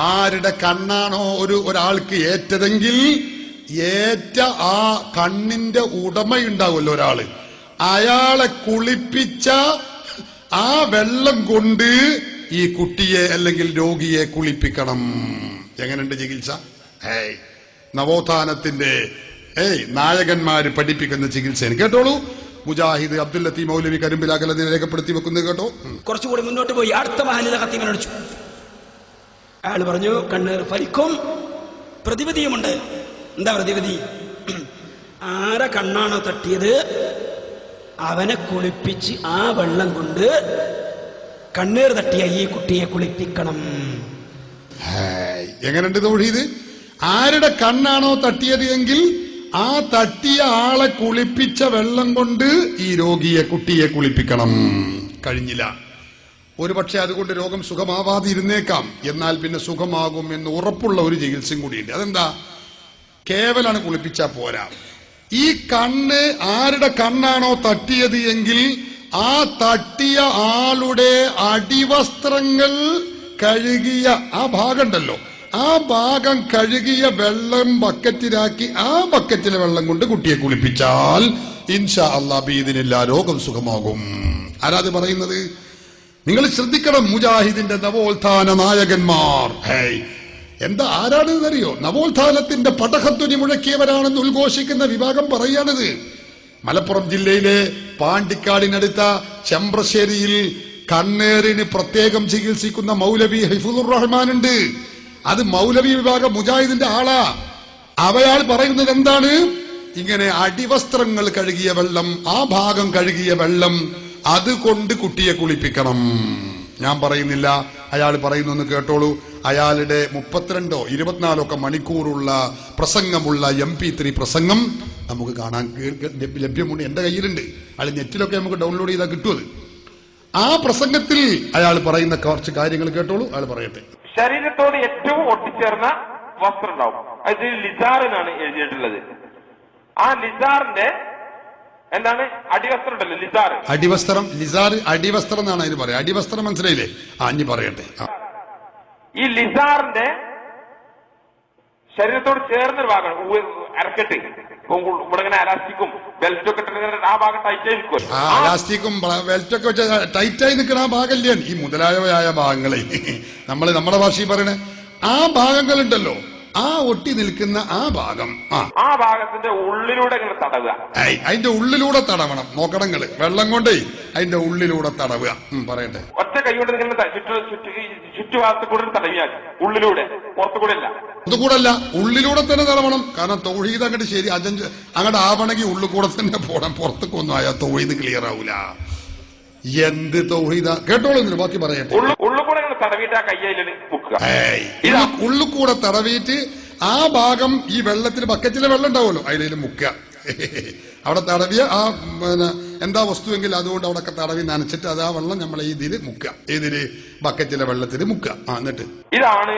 ആരുടെ കണ്ണാണോ ഒരാൾക്ക് ഏറ്റതെങ്കിൽ ഏറ്റ ആ കണ്ണിന്റെ ഉടമയുണ്ടാവുമല്ലോ ഒരാള്, അയാളെ കുളിപ്പിച്ച ആ വെള്ളം കൊണ്ട് ഈ കുട്ടിയെ അല്ലെങ്കിൽ രോഗിയെ കുളിപ്പിക്കണം. എങ്ങനെയുണ്ട് ചികിത്സ? നവോത്ഥാനത്തിന്റെ നായകന്മാര് പഠിപ്പിക്കുന്ന ചികിത്സയാണ്. കേട്ടോളൂ, മുജാഹിദ് അബ്ദുൽ ലത്തീഫ് മൗലവി കരിമ്പിലാക്കലതിനെ രേഖപ്പെടുത്തി വെക്കുന്നത് കേട്ടോ. കുറച്ചുകൂടി മുന്നോട്ട് പോയി അടുത്ത മഹല്ലിലെ ഖത്തീബിനെ വിളിച്ചു. അയാൾ പറഞ്ഞു കണ്ണേർ ഫലിക്കും, പ്രതിവിധിയുമുണ്ട്. എന്താ പ്രതിവിധി? ആരെ കണ്ണാണോ തട്ടിയത് അവനെ കുളിപ്പിച്ച് ആ വെള്ളം കൊണ്ട് കണ്ണേർ തട്ടിയ ഈ കുട്ടിയെ കുളിപ്പിക്കണം. എങ്ങനെയുണ്ട് തൗഹീദ്? ആരുടെ കണ്ണാണോ തട്ടിയത് എങ്കിൽ ആ തട്ടിയ ആളെ കുളിപ്പിച്ച വെള്ളം കൊണ്ട് ഈ രോഗിയെ കുട്ടിയെ കുളിപ്പിക്കണം. കഴിഞ്ഞില്ല. ഒരുപക്ഷെ അതുകൊണ്ട് രോഗം സുഖമാവാതെ ഇരുന്നേക്കാം, എന്നാൽ പിന്നെ സുഖമാകും എന്ന് ഉറപ്പുള്ള ഒരു ചികിത്സയും കൂടിയുണ്ട്. അതെന്താ? കേവലാണ് കുളിപ്പിച്ചാ പോരാ. ഈ കണ്ണ് ആരുടെ കണ്ണാണോ തട്ടിയത് എങ്കിൽ ആ തട്ടിയ ആളുടെ അടിവസ്ത്രങ്ങൾ കഴുകിയ ആ ഭാഗം ഉണ്ടല്ലോ, ആ ഭാഗം കഴുകിയ വെള്ളം ബക്കറ്റിലാക്കി ആ ബക്കറ്റിലെ വെള്ളം കൊണ്ട് കുട്ടിയെ കുളിപ്പിച്ചാൽ ഇൻഷാ അല്ലാഹ് ബിഇദ്നില്ലാ രോഗം സുഖമാകും. ആരാത് പറയുന്നത്? നിങ്ങൾ ശ്രദ്ധിക്കണം. മുജാഹിദിന്റെ നവോത്ഥാന നായകന്മാർ എന്താ ആരാണെന്നറിയോ? നവോത്ഥാനത്തിന്റെ പടഹധ്വനി മുഴക്കിയവരാണെന്ന് ഉദ്ഘോഷിക്കുന്ന വിഭാഗം പറയാണിത്. മലപ്പുറം ജില്ലയിലെ പാണ്ടിക്കാടിനടുത്ത ചെമ്പ്രശ്ശേരിയിൽ കണ്ണേറിന് പ്രത്യേകം ചികിത്സിക്കുന്ന മൗലവി ഹിഫ്ദുർ റഹ്മാൻ ഉണ്ട്. അത് മൗലവി വിഭാഗം മുജാഹിദിന്റെ ആളാ. അവയാൾ പറയുന്നത് എന്താണ്? ഇങ്ങനെ അടിവസ്ത്രങ്ങൾ കഴുകിയ വെള്ളം, ആ ഭാഗം കഴുകിയ വെള്ളം അതുകൊണ്ട് കുട്ടിയെ കുളിപ്പിക്കണം. ഞാൻ പറയുന്നില്ല, അയാൾ പറയുന്നു കേട്ടോളൂ. അയാളുടെ 32 or 24 മണിക്കൂറുള്ള പ്രസംഗമുള്ള MP3 പ്രസംഗം നമുക്ക് കാണാൻ ലഭ്യമുണ്ട്. എന്റെ കയ്യിലുണ്ട്. അത് നെറ്റിലൊക്കെ നമുക്ക് ഡൗൺലോഡ് ചെയ്താൽ കിട്ടുമത്. ആ പ്രസംഗത്തിൽ അയാൾ പറയുന്ന കുറച്ച് കാര്യങ്ങൾ കേട്ടോളൂ. അയാൾ പറയട്ടെ. ശരീരത്തോട് ഏറ്റവും ഒട്ടിച്ചേർന്ന വസ്ത്രം ഉണ്ടാവും. അത് ലിസാർ എന്നാണ് എഴുതിയിട്ടുള്ളത്. ആ ലിസാറിന്റെ എന്താണ് അടിവസ്ത്രം ഉണ്ടല്ലോ, ലിസാർ. അടിവസ്ത്രം, ലിസാർ അടിവസ്ത്രം എന്നാണ് അതിന് പറയാം. അടിവസ്ത്രം മനസ്സിലായില്ലേ? അഞ്ഞി പറയട്ടെ. ഈ ലിസാറിന്റെ ശരീരത്തോട് ചേർന്നൊരു ഭാഗമാണ് അരക്കെട്ട്. ഇവിടെ ഇങ്ങനെ അലാസ്റ്റിക്കും ബെൽറ്റൊക്കെ ആ ഭാഗം ടൈറ്റായി നിൽക്കും. ആ അലാസ്റ്റിക്കും ബെൽറ്റൊക്കെ വെച്ച് ടൈറ്റായി നിൽക്കുന്ന ആ ഭാഗമല്ലേ ഈ മുതലായവയായ ഭാഗങ്ങളെ നമ്മുടെ ഭാഷയിൽ പറയണേ. ആ ഭാഗങ്ങളുണ്ടല്ലോ, ആ ഒട്ടി നിൽക്കുന്ന ആ ഭാഗം, ആ ഭാഗത്തിന്റെ ഉള്ളിലൂടെ ഇങ്ങനെ തടവുക. അതിന്റെ ഉള്ളിലൂടെ തടവണം. നോക്കണങ്ങള് വെള്ളം കൊണ്ടേ അതിന്റെ ഉള്ളിലൂടെ തടവുക. പറയട്ടെ. ഒറ്റ കൈ കൊണ്ട് ഇങ്ങനെ ചുറ്റുഭാഗത്ത് കൂടെ തടവിയാൽ ഉള്ളിലൂടെ, പുറത്തുകൂടെ അല്ല. അതുകൂടല്ല, ഉള്ളിലൂടെ തന്നെ തടവണം. കാരണം തൗഹീദ് അങ്ങോട്ട് ശരി അങ്ങോട്ട് ആവണമെങ്കിൽ ഉള്ളിൽ കൂടെ തന്നെ പോകണം. പുറത്തേക്കൊന്നും ആയാൽ തൗഹീദ് ക്ലിയർ ആവൂല. എന്ത് തൗഹീദ കേട്ടോളൂ. ബാക്കി പറയട്ടെ. ഉള്ളുകൂടെ തടവിയിട്ട് ആ കയ്യില് മുക്കുക. ഉള്ളുകൂടെ തടവിയിട്ട് ആ ഭാഗം ഈ വെള്ളത്തിൽ ബക്കറ്റിലെ വെള്ളം ഉണ്ടാവുമല്ലോ അതിലും മുക്കുക. അവിടെ തടവിയ ആ എന്താ വസ്തുവെങ്കിൽ അതുകൊണ്ട് അവിടെ തടവി നനച്ചിട്ട് അത് ആ വെള്ളം നമ്മളെ ഇതില് മുക്കുക. ഏതില്? ബക്കറ്റിലെ വെള്ളത്തിൽ മുക്കുക. എന്നിട്ട് ഇതാണ്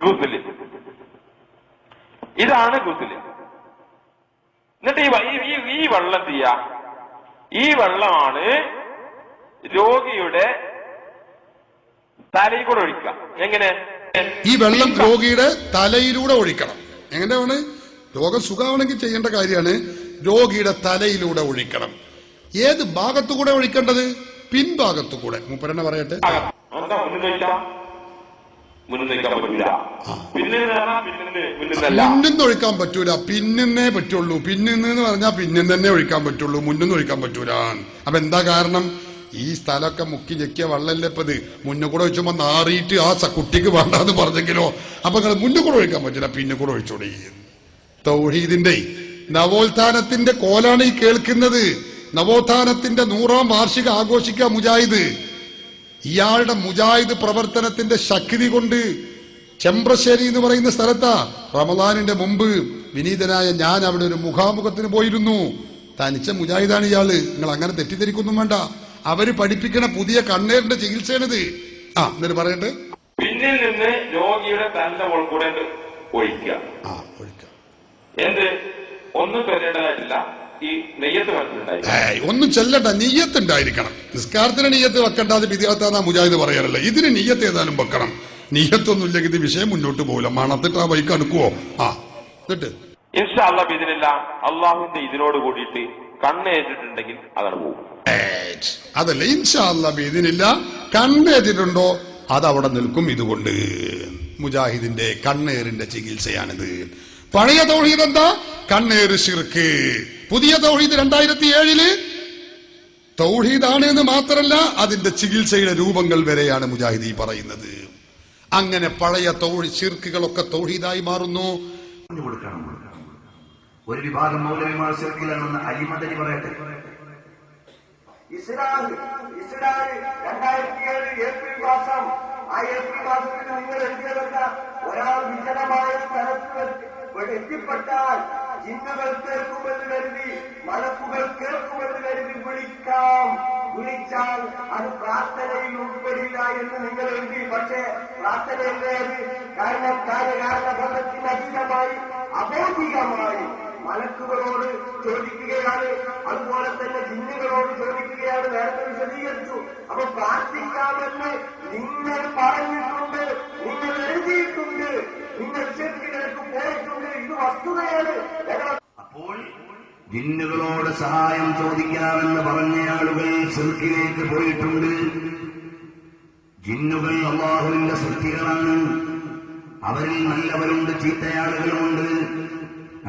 ഗുസ്ല്. ഇതാണ് ഗുസ്ല്. എന്നിട്ട് ഈ വെള്ളം ചെയ്യാ, ഈ വെള്ളമാണ് രോഗിയുടെ തലയിൽ കൂടെ ഒഴിക്കുക. എങ്ങനെ? ഈ വെള്ളം രോഗിയുടെ തലയിലൂടെ ഒഴിക്കണം. എങ്ങനെയാണ്? രോഗം സുഖമാണെങ്കിൽ ചെയ്യേണ്ട കാര്യമാണ്. രോഗിയുടെ തലയിലൂടെ ഒഴിക്കണം. ഏത് ഭാഗത്തുകൂടെ ഒഴിക്കേണ്ടത്? പിൻഭാഗത്തുകൂടെ. മൂപ്പരെന്നെ പറയട്ടെ. മുന്നിന്ന് ഒഴിക്കാൻ പറ്റൂല, പിന്നിന്നേ പറ്റുള്ളൂ. പിന്നിന്ന് പറഞ്ഞാൽ പിന്നിന്ന് തന്നെ ഒഴിക്കാൻ പറ്റുള്ളൂ, മുന്നിന്ന് ഒഴിക്കാൻ പറ്റൂല. അപ്പൊ എന്താ കാരണം? ഈ സ്ഥലമൊക്കെ മുക്കി ഞെക്കിയ വെള്ളല്ലേ ഇപ്പത്. മുന്നിൽ കൂടെ ഒഴിച്ചുമ്പോ നാറിയിട്ട് ആ കുട്ടിക്ക് വേണ്ടാന്ന് പറഞ്ഞെങ്കിലോ. അപ്പൊ നിങ്ങൾ മുന്നിൽ കൂടെ ഒഴിക്കാൻ പറ്റില്ല, പിന്നെ കൂടെ ഒഴിച്ചോടെ. തൗഹീദിന്റെ നവോത്ഥാനത്തിന്റെ കോലാണ് ഈ കേൾക്കുന്നത്. നവോത്ഥാനത്തിന്റെ 100ാം വാർഷികം ആഘോഷിക്കുക മുജാഹിദ്. ഇയാളുടെ മുജാഹിദ് പ്രവർത്തനത്തിന്റെ ശക്തി കൊണ്ട് ചെമ്പ്രശ്ശേരി എന്ന് പറയുന്ന സ്ഥലത്താ റമദാനിന്റെ മുമ്പ് വിനീതനായ ഞാൻ അവിടെ ഒരു മുഖാമുഖത്തിന് പോയിരുന്നു. തനിച്ച മുജാഹിദാണ് ഇയാള്. നിങ്ങൾ അങ്ങനെ തെറ്റിദ്ധരിക്കൊന്നും വേണ്ട. അവര് പഠിപ്പിക്കണ പുതിയ കണ്ണേറിന്റെ ചികിത്സയാണിത്. എന്നിട്ട് പറയട്ടെ. പിന്നിൽ നിന്ന് രോഗിയുടെ തന്റെ കൂടെ ഒഴിക്കുക. എന്ത്? ഒന്നും ചൊല്ലേണ്ടതായിട്ടില്ല. ഈ നെയ്യത്ത് മനസ്സിലുണ്ടായി. ഒന്നും ചെല്ലണ്ട, നെയ്യത്ത് ഉണ്ടായിരിക്കണം. നിസ്കാരത്തിന് നെയ്യത്ത് വെക്കണ്ട, അത് വിദ്യാർത്ഥാ മുജാഹിദ് പറയാറില്ല. ഇതിന് നെയ്യത്ത് ഏതായാലും വെക്കണം. നെയ്യത്തൊന്നും ഇല്ലെങ്കിൽ ഇത് വിഷയം മുന്നോട്ട് പോകില്ല. മണത്തിട്ട് ആ വൈക്ക് അടുക്കുവോ? എന്നിട്ട് ഇൻഷാ അല്ലാഹ് ബിഇദ്നില്ല അള്ളാഹുവിന്റെ ഇതിനോട് കൂടിയിട്ട് കണ്ണേറ്റിട്ടുണ്ടെങ്കിൽ അതാണ് പോകും. അതല്ല, ഇൻഷാ അല്ലാഹ് ബിഇദ്നില്ല കണ്ണേറ്റിട്ടുണ്ടോ അതവിടെ നിൽക്കും. ഇതുകൊണ്ട് മുജാഹിദിന്റെ കണ്ണേറിന്റെ ചികിത്സയാണിത്. പഴയ തൗഹീദ് എന്താ? കണ്ണേറ് ശിർക്ക്. പുതിയ തൗഹീദ് 2007 തൗഹീദാണ് എന്ന് മാത്രമല്ല അതിന്റെ ചികിത്സയുടെ രൂപങ്ങൾ വരെയാണ് മുജാഹിദി പറയുന്നത്. അങ്ങനെ പഴയ ശിർക്കുകളൊക്കെ തൗഹീദായി മാറുന്നു. ഒരു വിഭാഗം മൗലവിമാർ ശിർക്കിലാണെന്ന് അലിമദനി പറയട്ടെ. ഇസ്ലാം 2007 ഏപ്രിൽ മാസം, ആ ഏപ്രിൽ മാസത്തിൽ നിങ്ങൾ എത്തിയതല്ല. ഒരാൾ വിജനമായ സ്ഥലത്ത് എത്തിപ്പെട്ടാൽ ജിന്നുകൾ കേൾക്കുമെന്ന് കരുതി, മലക്കുകൾ കേൾക്കുമെന്ന് കരുതി വിളിച്ചാൽ അത് പ്രാർത്ഥനയിൽ ഉൾപ്പെടില്ല എന്ന് നിങ്ങൾ എഴുതി. പക്ഷേ പ്രാർത്ഥനയല്ലേ അത്? കാരണം കാര്യകാരണ ബന്ധത്തിന് അതീതമായി അബോധികമായി മലക്കുകളോട് ചോദിക്കുകയാണ്, അതുപോലെ തന്നെ ജിന്നുകളോട് ചോദിക്കുകയാണ്. നേരത്തെ വിശദീകരിച്ചു. അപ്പൊ പ്രാർത്ഥിക്കാമെന്ന് നിങ്ങൾ പറഞ്ഞിട്ടുണ്ട്, നിങ്ങൾ എഴുതിയിട്ടുണ്ട്, നിങ്ങൾ ശിർക്കിലേക്ക് പോയിട്ടുണ്ട്. ഇത് വസ്തുതയാണ്. അപ്പോൾ ജിന്നുകളോട് സഹായം ചോദിക്കാമെന്ന് പറഞ്ഞ ആളുകൾ ശിർക്കിലേക്ക് പോയിട്ടുണ്ട്. ജിന്നുകൾ അല്ലാഹുവിന്റെ സൃഷ്ടികളാണ്. അവരിൽ നല്ലവരുണ്ട്, ചീത്തയാളുകളുമുണ്ട്.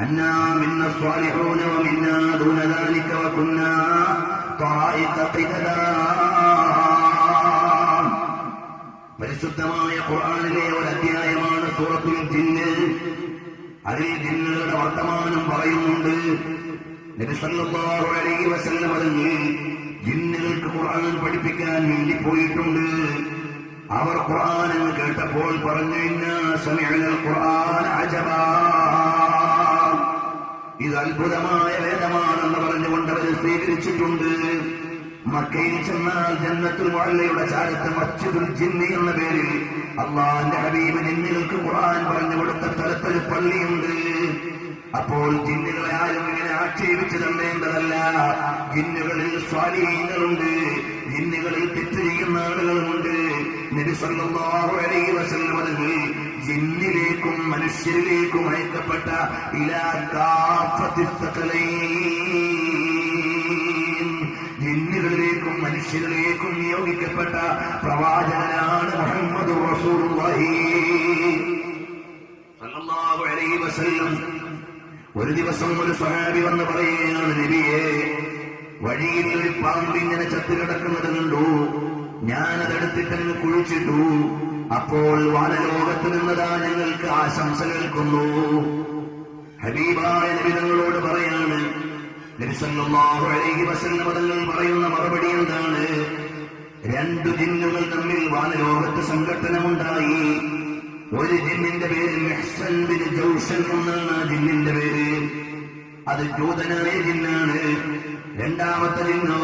അന്നാ മിന്ന സ്വാലിഹൂന വമിന്നാ ദൂന ദാലിക വകുന്നാ ത്വായിക ഖിദദാ. പരിശുദ്ധമായ ഖുർആനിലെ ഒരു അധ്യായമാണ് സൂറത്തുൽ ജിന്ന്. അതിൽ ജിന്നുകളുടെ വർത്തമാനം പറയുന്നുണ്ട്. നബി സല്ലല്ലാഹു അലൈഹി വസല്ലം പറഞ്ഞു ജിന്നുകൾക്ക് ഖുർആൻ പഠിപ്പിക്കാൻ വേണ്ടി പോയിട്ടുണ്ട്. അവർ ഖുർആൻ എന്ന് കേട്ടപ്പോൾ പറഞ്ഞു, ഇന്നാ സമിഅനൽ ഖുർആന അജബാ, ഇത് അത്ഭുതമായ വേദമാണെന്ന് പറഞ്ഞുകൊണ്ട് അവർ സ്വീകരിച്ചിട്ടുണ്ട്. മക്കയിൽ ചെന്നാൽ ജന്നത്തുൽ മുഅല്ലയുടെ ചാരത്ത് മസ്ജിദുൽ ജിന്നി എന്ന പേരിൽ അള്ളാഹുവിന്റെ ഹബീബ് ജിന്നുകൾക്ക് ഖുർആൻ പറഞ്ഞു കൊടുത്ത സ്ഥലത്തൊരു പള്ളിയുണ്ട്. അപ്പോൾ ജിന്നുകളെ ആരും ഇങ്ങനെ ആക്ഷേപിച്ചു തന്നേണ്ടതല്ല. ജിന്നുകളിൽ സ്വാലിഹീങ്ങളുണ്ട്, ജിന്നുകളിൽ തെറ്റ് ചെയ്യുന്ന ആളുകളുമുണ്ട്. നബി സല്ലല്ലാഹു അലൈഹി വസല്ലം തങ്ങൾ ജിന്നിലേക്കും മനുഷ്യരിലേക്കും അയക്കപ്പെട്ട ഇലാ കാഫത്തിസ് സഖലൈൻ, ജിന്നുകളിലേക്കും മനുഷ്യരിലേക്കും നിയോഗിക്കപ്പെട്ട പ്രവാചകനാണ് മുഹമ്മദ് റസൂലുള്ളാഹി സല്ലല്ലാഹു അലൈഹി വസല്ലം. ഒരു ദിവസം ഒരു സ്വഹാബി വന്ന് പറയുകയാണ്, നബിയെ, വഴിയിൽ ഒരു പാമ്പ് ഇങ്ങനെ ചത്തുകിടക്കുന്നത് കണ്ടു, ഞാനതെടുത്തിട്ടങ്ങ് കുഴിച്ചിട്ടു. അപ്പോൾ വാനലോകത്ത് നിന്നതാ ഞങ്ങൾക്ക് ആശംസ കേൾക്കുന്നു. ഹബീബായ നബി തങ്ങളോട് പറയാണ്, നബി സല്ലല്ലാഹു അലൈഹി വസല്ലം തങ്ങൾ പറയുന്ന മറുപടി എന്താണ്? രണ്ടു ജിന്നുകൾ തമ്മിൽ വാനലോകത്ത് സംഘട്ടനമുണ്ടായി. ഒരു ജിന്നിന്റെ പേര് മെഹ്സൻ ബിൻ ജൗഷൻ എന്നാണ് ആ ജിന്നിന്റെ പേര്. അത് ജൂതനായ ജിന്നാണ്. രണ്ടാമത്തെ ജിന്നോ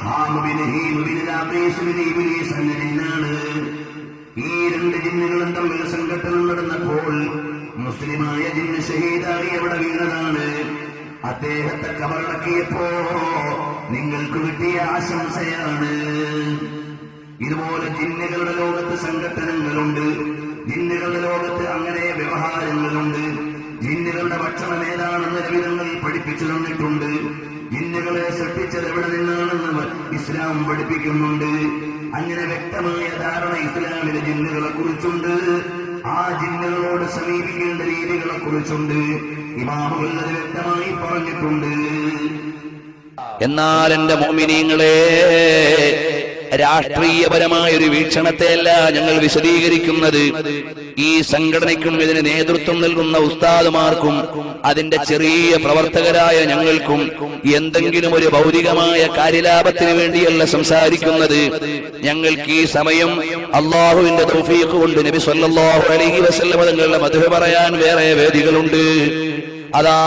ഹാം ബിൻ ഹീം ബിൻ ലാഖീസ് ബിൻ ഇബ്ലീസ് എന്ന ജിന്നാണ്. ഈ രണ്ട് ജിന്നുകളും തമ്മിൽ സംഘട്ടനം നടന്നപ്പോൾ മുസ്ലിമായ ജിന്ന് ഷഹീദായി അവിടെ വീണതാണ്. അദ്ദേഹത്തെ കബറടക്കിയപ്പോ നിങ്ങൾക്ക് കിട്ടിയ ആശംസയാണ്. ഇതുപോലെ ജിന്നുകളുടെ ലോകത്ത് സംഘട്ടനങ്ങളുണ്ട്, ജിന്നുകളുടെ ലോകത്ത് അങ്ങനെ വ്യവഹാരങ്ങളുണ്ട്. ജിന്നുകളുടെ ഭക്ഷണം ഏതാണെന്ന് നബിതങ്ങൾ പഠിപ്പിച്ചു തന്നിട്ടുണ്ട്. ജിന്നുകളെ സൃഷ്ടിച്ചത് എവിടെ നിന്നാണെന്ന് ഇസ്ലാം പഠിപ്പിക്കുന്നുണ്ട്. അങ്ങനെ വ്യക്തമായ ധാരണ ഇസ്ലാമിലെ ജിന്നുകളെ കുറിച്ചുണ്ട്. ആ ജിന്നുകളോട് സമീപിക്കേണ്ട രീതികളെ കുറിച്ചുണ്ട്. ഇമാമുകൾ അത് വ്യക്തമായി പറഞ്ഞിട്ടുണ്ട്. എന്നാൽ എന്റെ മുഅ്മിനീങ്ങളെ, രാഷ്ട്രീയപരമായ ഒരു വീക്ഷണത്തെയല്ല ഞങ്ങൾ വിശദീകരിക്കുന്നത്. ഈ സംഘടനയ്ക്കും ഇതിന് നേതൃത്വം നൽകുന്ന ഉസ്താദുമാർക്കും അതിന്റെ ചെറിയ പ്രവർത്തകരായ ഞങ്ങൾക്കും എന്തെങ്കിലും ഒരു ഭൗതികമായ കാര്യലാഭത്തിന് വേണ്ടിയല്ല സംസാരിക്കുന്നത്. ഞങ്ങൾക്ക് ഈ സമയം അള്ളാഹുവിന്റെ തൗഫീഖ് കൊണ്ട് നബി സല്ലല്ലാഹു അലൈഹി വസല്ലം തങ്ങളുടെ മദ്ഹ് പറയാൻ വേറെ വേദികളുണ്ട്. അതാ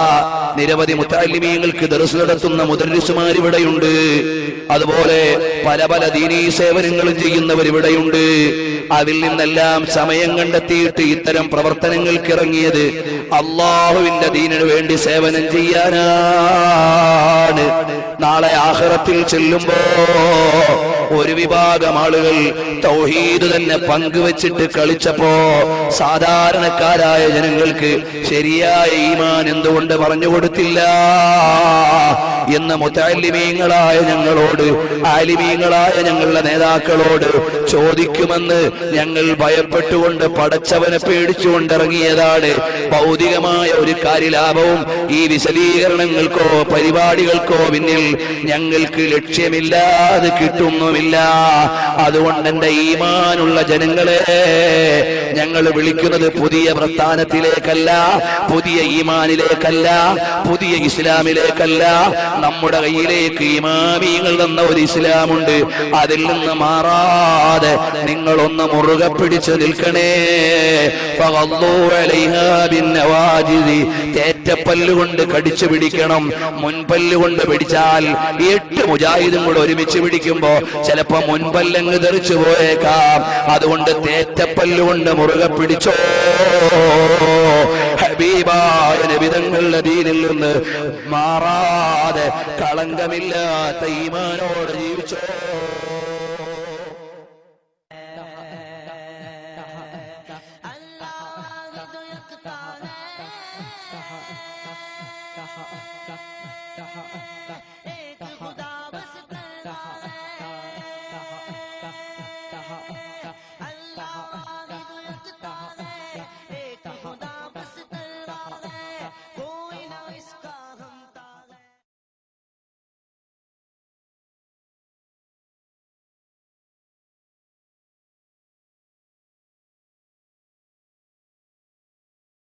നിരവധി മുത്തഅല്ലിമീങ്ങൾക്ക് ദർസ് നടത്തുന്ന മുദർരിസുമാർ ഇവിടെയുണ്ട്. അതുപോലെ പല പല ദീനീ സേവനങ്ങളും ചെയ്യുന്നവർ ഇവിടെയുണ്ട്. അതിൽ നിന്നെല്ലാം സമയം കണ്ടെത്തിയിട്ട് ഇത്തരം പ്രവർത്തനങ്ങൾക്ക് ഇറങ്ങിയത് അള്ളാഹുവിന്റെ ദീനിനു വേണ്ടി സേവനം ചെയ്യാനാണ്. നാളെ ആഖിറത്തിൽ ചെല്ലുമ്പോ ഒരു വിഭാഗം ആളുകൾ തൗഹീദ് തന്നെ പങ്കുവെച്ചിട്ട് കളിച്ചപ്പോ സാധാരണക്കാരായ ജനങ്ങൾക്ക് ശരിയായ ഈമാൻ എന്തുകൊണ്ട് പറഞ്ഞു കൊടുത്തില്ല എന്ന് മുതഅല്ലിമീങ്ങളായ ഞങ്ങളോട്, ആലിമീങ്ങളായ ഞങ്ങളുടെ നേതാക്കളോട് ചോദിക്കുമെന്ന് ഞങ്ങൾ ഭയപ്പെട്ടുകൊണ്ട് പടച്ചവനെ പേടിച്ചുകൊണ്ടിറങ്ങിയതാണ്. ഭൗതികമായ ഒരു കാര്യലാഭവും ഈ വിശദീകരണങ്ങൾക്കോ പരിപാടികൾക്കോ പിന്നിൽ ഞങ്ങൾക്ക് ലക്ഷ്യമില്ലാതെ കിട്ടുന്നുമില്ല. അതുകൊണ്ട് എന്റെ ഈമാനുള്ള ജനങ്ങളെ, ഞങ്ങൾ വിളിക്കുന്നത് പുതിയ പ്രസ്ഥാനത്തിലേക്കല്ല, പുതിയ ഈമാനിലേക്കല്ല, പുതിയ ഇസ്ലാമിലേക്കല്ല. നമ്മുടെ കയ്യിലേക്ക് ഇമാമിങ്ങൾ എന്ന ഒരു ഇസ്ലാമുണ്ട്. അതിൽ നിന്ന് മാറാതെ നിങ്ങളൊന്ന് മുറുകെ പിടിച്ചു നിൽക്കണേ. തേറ്റപ്പല്ലുകൊണ്ട് കടിച്ചു പിടിക്കണം. മുൻപല്ലുകൊണ്ട് പിടിച്ചാൽ 8 മുജാഹിദും കൂടെ ഒരുമിച്ച് പിടിക്കുമ്പോ ചിലപ്പോ മുൻപല്ലങ്ങ് തെറിച്ചു പോയേക്കാം. അതുകൊണ്ട് തേറ്റപ്പല്ലുകൊണ്ട് മുറുകെ പിടിച്ചോ. ഹബീബായ നബിതങ്ങളുടെ ദീനിൽ നിന്ന് മാറാതെ കളങ്കമില്ലാത്ത ഈമാനോട് ജീവിച്ചോ. एक खुदा बस